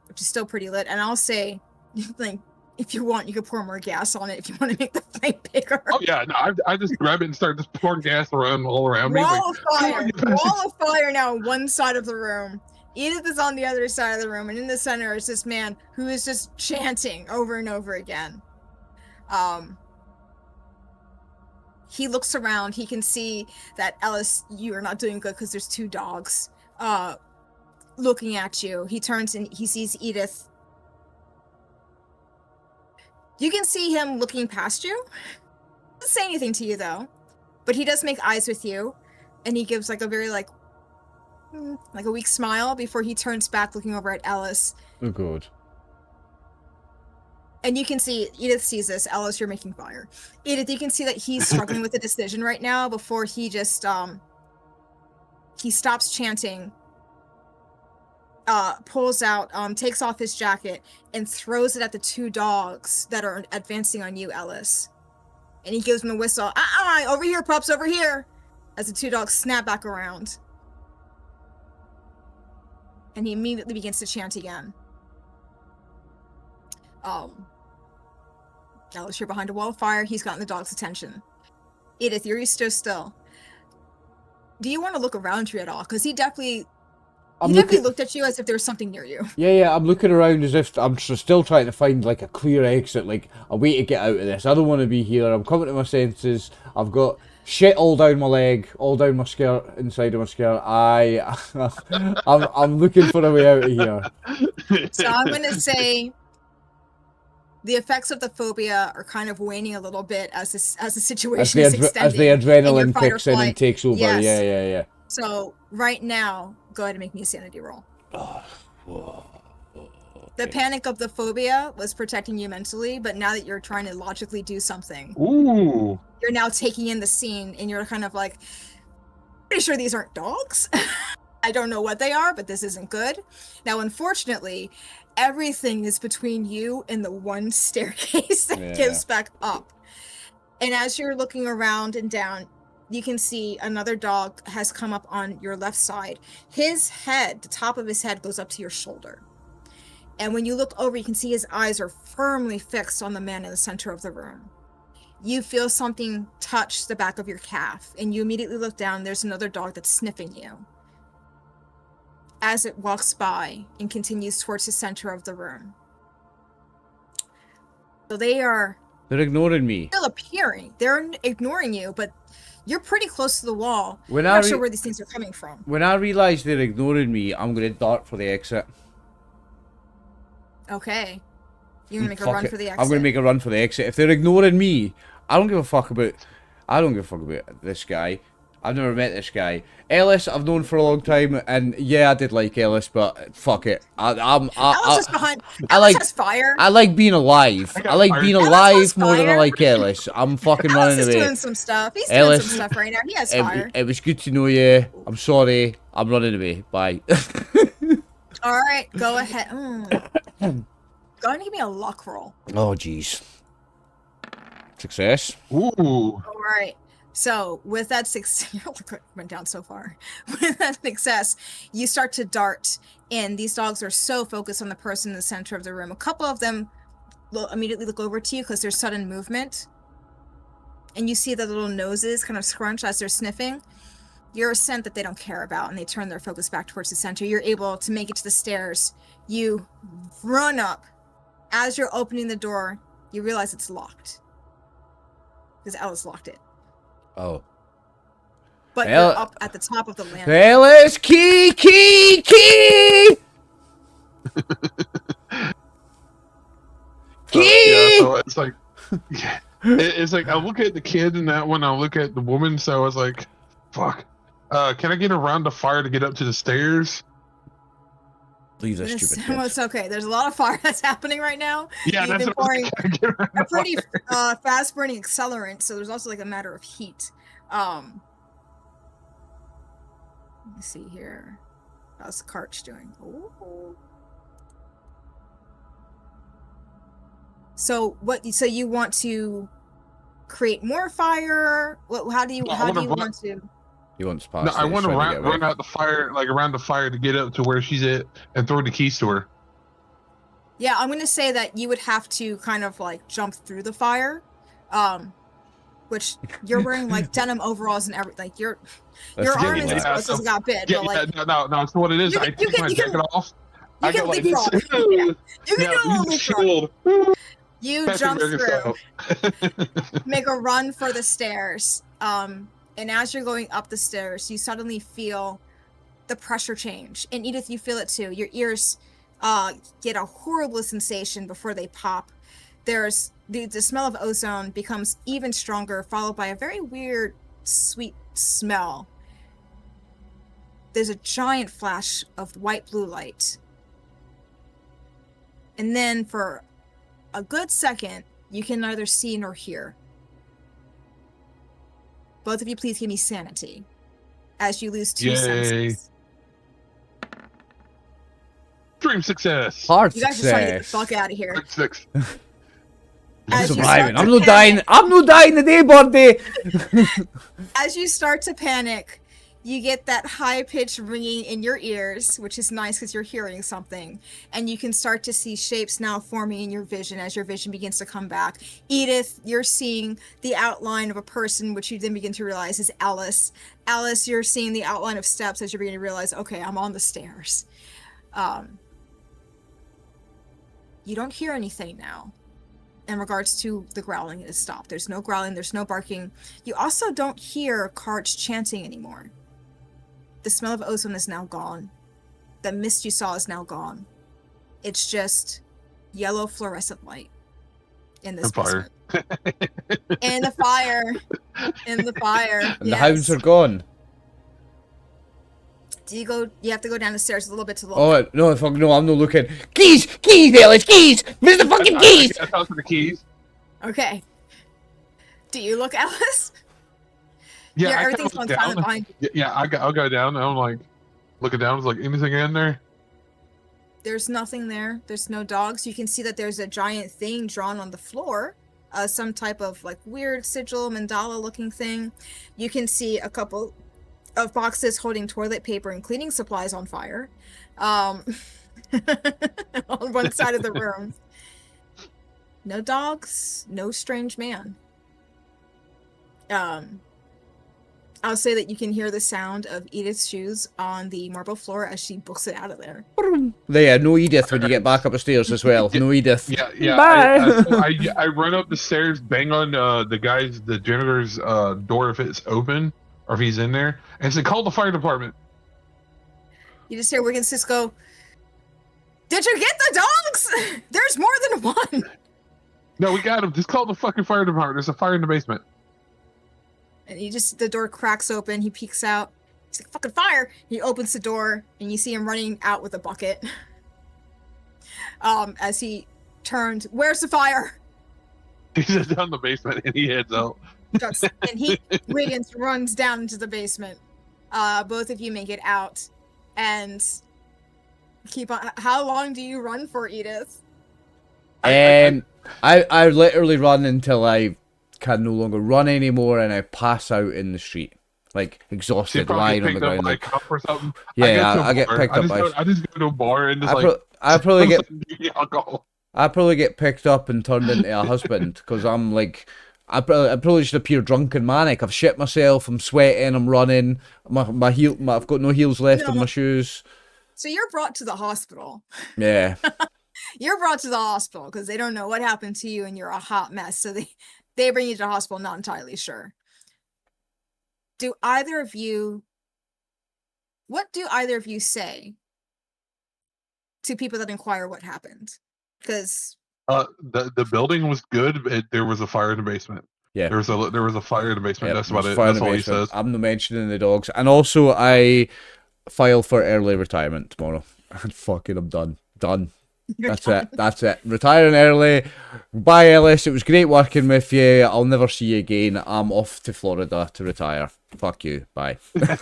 which is still pretty lit. And I'll say, like, if you want, you can pour more gas on it if you want to make the flame bigger. Oh yeah, no, I just grab it and start just pouring gas around all around me. Wall of fire now on one side of the room. Edith is on the other side of the room, and in the center is this man who is just chanting over and over again. He looks around. He can see that, Ellis, you are not doing good because there's 2 dogs looking at you. He turns and he sees Edith. You can see him looking past you. Doesn't say anything to you, though. But he does make eyes with you, and he gives like a very like a weak smile before he turns back looking over at Ellis. Oh, God. And you can see, Edith sees this. Ellis, you're making fire. Edith, you can see that he's struggling with the decision right now before he just, he stops chanting, pulls out, takes off his jacket, and throws it at the 2 dogs that are advancing on you, Ellis. And he gives them a whistle. Over here, pups, over here! As the 2 dogs snap back around. And he immediately begins to chant again. Ellis, you're behind a wall of fire. He's gotten the dog's attention. Edith, you're still. Do you want to look around you at all? Because he definitely He definitely looked at you as if there was something near you. Yeah, I'm looking around as if I'm still trying to find like a clear exit, like a way to get out of this. I don't want to be here. I'm coming to my senses. I've got shit all down my leg, all down my skirt, inside of my skirt. I'm looking for a way out of here. So I'm going to say the effects of the phobia are kind of waning a little bit as the situation is extending. As the adrenaline kicks in and takes over. Yes. Yeah. So right now, go ahead and make me a sanity roll. Whoa. The panic of the phobia was protecting you mentally, but now that you're trying to logically do something, Ooh. you're now taking in the scene, and you're kind of like, pretty sure these aren't dogs. I don't know what they are, but this isn't good. Now, unfortunately, everything is between you and the one staircase that gives back up. And as you're looking around and down, you can see another dog has come up on your left side. His head, the top of his head, goes up to your shoulder. And when you look over, you can see his eyes are firmly fixed on the man in the center of the room. You feel something touch the back of your calf, and you immediately look down. There's another dog that's sniffing you as it walks by and continues towards the center of the room. So they're ignoring me. Still appearing. They're ignoring you, but you're pretty close to the wall. I'm not sure where these things are coming from. When I realise they're ignoring me, I'm going to dart for the exit. Okay. You're going to make a run for the exit? I'm going to make a run for the exit. If they're ignoring me, I don't give a fuck about this guy. I've never met this guy. Ellis, I've known for a long time, and yeah, I did like Ellis, but fuck it. Ellis is behind. Ellis has fire. I like being alive. I like being alive more than I like Ellis. I'm fucking running away. Ellis is doing some stuff. He's doing some stuff right now. He has fire. It was good to know you. I'm sorry. I'm running away. Bye. All right, go ahead. Go ahead and give me a luck roll. Oh, jeez. Success. Ooh. All right. So with that success, went down so far. With that success, you start to dart in. These dogs are so focused on the person in the center of the room. A couple of them will immediately look over to you because there's sudden movement. And you see the little noses kind of scrunch as they're sniffing. You're a scent that they don't care about, and they turn their focus back towards the center. You're able to make it to the stairs. You run up. As you're opening the door, you realize it's locked. Because Ellis locked it. Oh. But you're up at the top of the landing. Ellis, key! Key! Yeah, so it's like, it's like, I look at the kid in that one, I look at the woman, so I was like, fuck. Can I get around the fire to get up to the stairs? Leave this stupid kid. It's okay. There's a lot of fire that's happening right now. Yeah, You've been that's pouring a pretty fast-burning accelerant, so there's also like a matter of heat. Let me see here. How's the Karch doing? Ooh. So you want to create more fire? How do you want to? He wants past. No, I want to run out the fire, like around the fire, to get up to where she's at and throw the keys to her. Yeah, I'm gonna say that you would have to kind of like jump through the fire, which you're wearing like denim overalls and everything. Like your arm is exposed, so got bit. Yeah, but like, no. So what it is, I take my jacket off. You can leapfrog. Yeah. You can do a leapfrog. You jump through, make a run for the stairs. And as you're going up the stairs, you suddenly feel the pressure change. And Edith, you feel it too. Your ears get a horrible sensation before they pop. There's the smell of ozone becomes even stronger, followed by a very weird, sweet smell. There's a giant flash of white blue light. And then for a good second, you can neither see nor hear. Both of you, please give me sanity as you lose 2 senses. Dream success. Hard you guys success. are trying to get the fuck out of here. 6. I'm surviving. I'm not dying. I'm not dying today, Birdie. As you start to panic, you get that high-pitched ringing in your ears, which is nice because you're hearing something, and you can start to see shapes now forming in your vision as your vision begins to come back. Edith, you're seeing the outline of a person, which you then begin to realize is Alice. Alice, you're seeing the outline of steps as you're beginning to realize, okay, I'm on the stairs. You don't hear anything now. In regards to the growling, it has stopped. There's no growling, there's no barking. You also don't hear carts chanting anymore. The smell of ozone is now gone. The mist you saw is now gone. It's just yellow fluorescent light in this basement. And the fire. In the fire. And the hounds are gone. Do you go? You have to go down the stairs a little bit to look. Oh no! Fuck no! I'm not looking. Keys, Alice, keys! Where's the fucking keys? I for the keys. Okay. Do you look, Alice? Yeah, everything's gone silent behind you. Yeah, I'll go down. And I'm like looking down. Is like anything in there? There's nothing there. There's no dogs. You can see that there's a giant thing drawn on the floor. Some type of like weird sigil mandala looking thing. You can see a couple of boxes holding toilet paper and cleaning supplies on fire on one side of the room. No dogs, no strange man. I'll say that you can hear the sound of Edith's shoes on the marble floor as she books it out of there. There, no Edith when you get back up the stairs as well. No Edith. Yeah. Bye. I run up the stairs, bang on the janitor's door if it's open or if he's in there, and say, "Call the fire department." You just hear Wiggins just go, "Did you get the dogs? There's more than one." No, we got him. Just call the fucking fire department. There's a fire in the basement. And the door cracks open. He peeks out. He's like, "Fucking fire!" He opens the door, and you see him running out with a bucket. As he turned, "Where's the fire?" He's down the basement, and he heads out. And Wiggins runs down into the basement. Both of you make it out, and keep on. How long do you run for, Edith? I literally run until I can no longer run anymore, and I pass out in the street, like exhausted, lying on the ground. Like, or something. Yeah, I get picked up. I just go to a bar and just I probably get. alcohol. I probably get picked up and turned into a husband because I'm like, I probably just appear drunk and manic. I've shit myself. I'm sweating. I'm running. I've got no heels left on my shoes. So you're brought to the hospital. Yeah. You're brought to the hospital because they don't know what happened to you and you're a hot mess. So they bring you to the hospital, not entirely sure. What do either of you say to people that inquire what happened? Because the building was good, but there was a fire in the basement. Yeah, there was a fire in the basement. Yeah, that's about it. That's all he says. I'm not mentioning the dogs, and also I file for early retirement tomorrow. And fucking, I'm done. That's it. Retiring early. Bye, Ellis. It was great working with you. I'll never see you again. I'm off to Florida to retire. Fuck you. Bye. But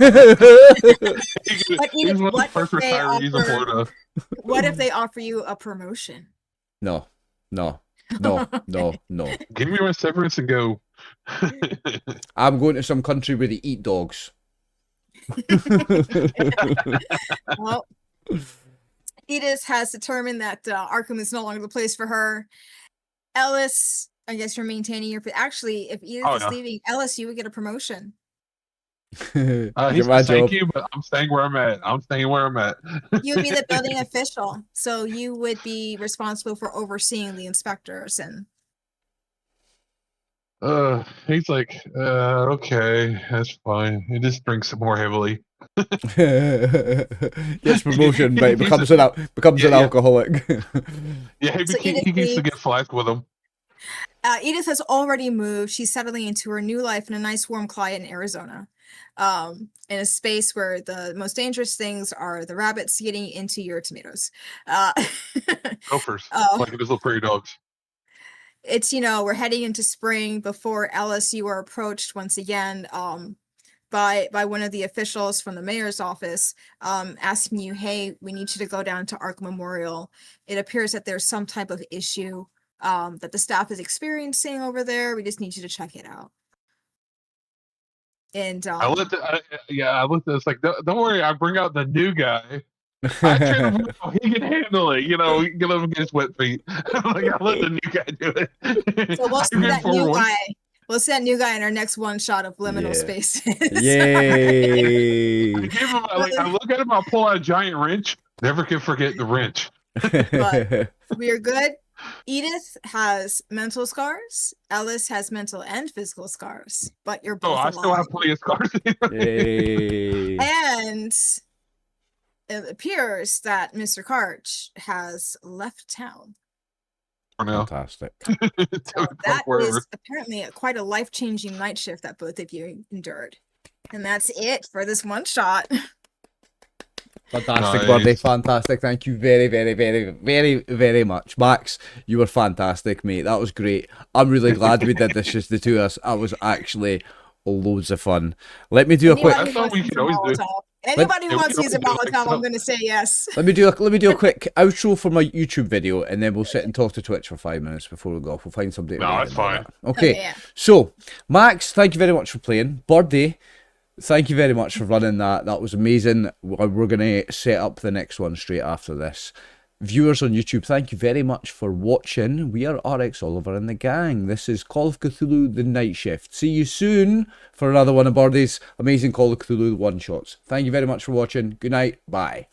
He's one of the first retirees in Florida. What if they offer you a promotion? No. Give me my severance and go. I'm going to some country where they eat dogs. Well, Edith has determined that Arkham is no longer the place for her. Ellis, I guess you're maintaining your... Actually, if Edith is leaving, Ellis, you would get a promotion. Thank you, but I'm staying where I'm at. You would be the building official, so you would be responsible for overseeing the inspectors and... He's like, okay, that's fine. He just drinks more heavily. Yes, promotion, but becomes an alcoholic. Yeah, he needs to get flagged with him. Edith has already moved. She's settling into her new life in a nice warm climate in Arizona. In a space where the most dangerous things are the rabbits getting into your tomatoes. Gophers, like those little prairie dogs. It's, we're heading into spring. Before Ellis, you are approached once again by one of the officials from the mayor's office asking you, hey, we need you to go down to Ark Memorial. It appears that there's some type of issue that the staff is experiencing over there. We just need you to check it out. And I looked at it's like, don't worry, I bring out the new guy. I train him well, he can handle it, you know, get him against wet feet. Like, I let the new guy do it. so we'll I see get that new forward. guy. We'll see that new guy in our next one shot of liminal Yeah. spaces. Yay! I give him, like, I look at him, I'll pull out a giant wrench. Never can forget the wrench. But we are good. Edith has mental scars. Ellis has mental and physical scars. But you're Oh, both I alive. still have plenty of scars. Yay! And it appears that Mr. Karch has left town. For now. Fantastic. So that Wherever. is apparently quite a life-changing night shift that both of you endured. And that's it for this one shot. Fantastic, Nice. buddy. Fantastic. Thank you very, very, very, very, very much. Max, you were fantastic, mate. That was great. I'm really glad we did this, just the two of us. That was actually loads of fun. Let me do a quick... I thought we could always do. Anybody who Let- wants to use a we can always do it Molotov, like I'm going to say yes. Let me do a quick outro for my YouTube video, and then we'll sit and talk to Twitch for 5 minutes before we go off. We'll find somebody. No, that's fine. Okay. Yeah. So, Max, thank you very much for playing. Birdie, thank you very much for running that. That was amazing. We're going to set up the next one straight after this. Viewers on YouTube, thank you very much for watching. We are RxOliver and the gang. This is Call of Cthulhu, the Night Shift. See you soon for another one of Birdie's amazing Call of Cthulhu one-shots. Thank you very much for watching. Good night. Bye.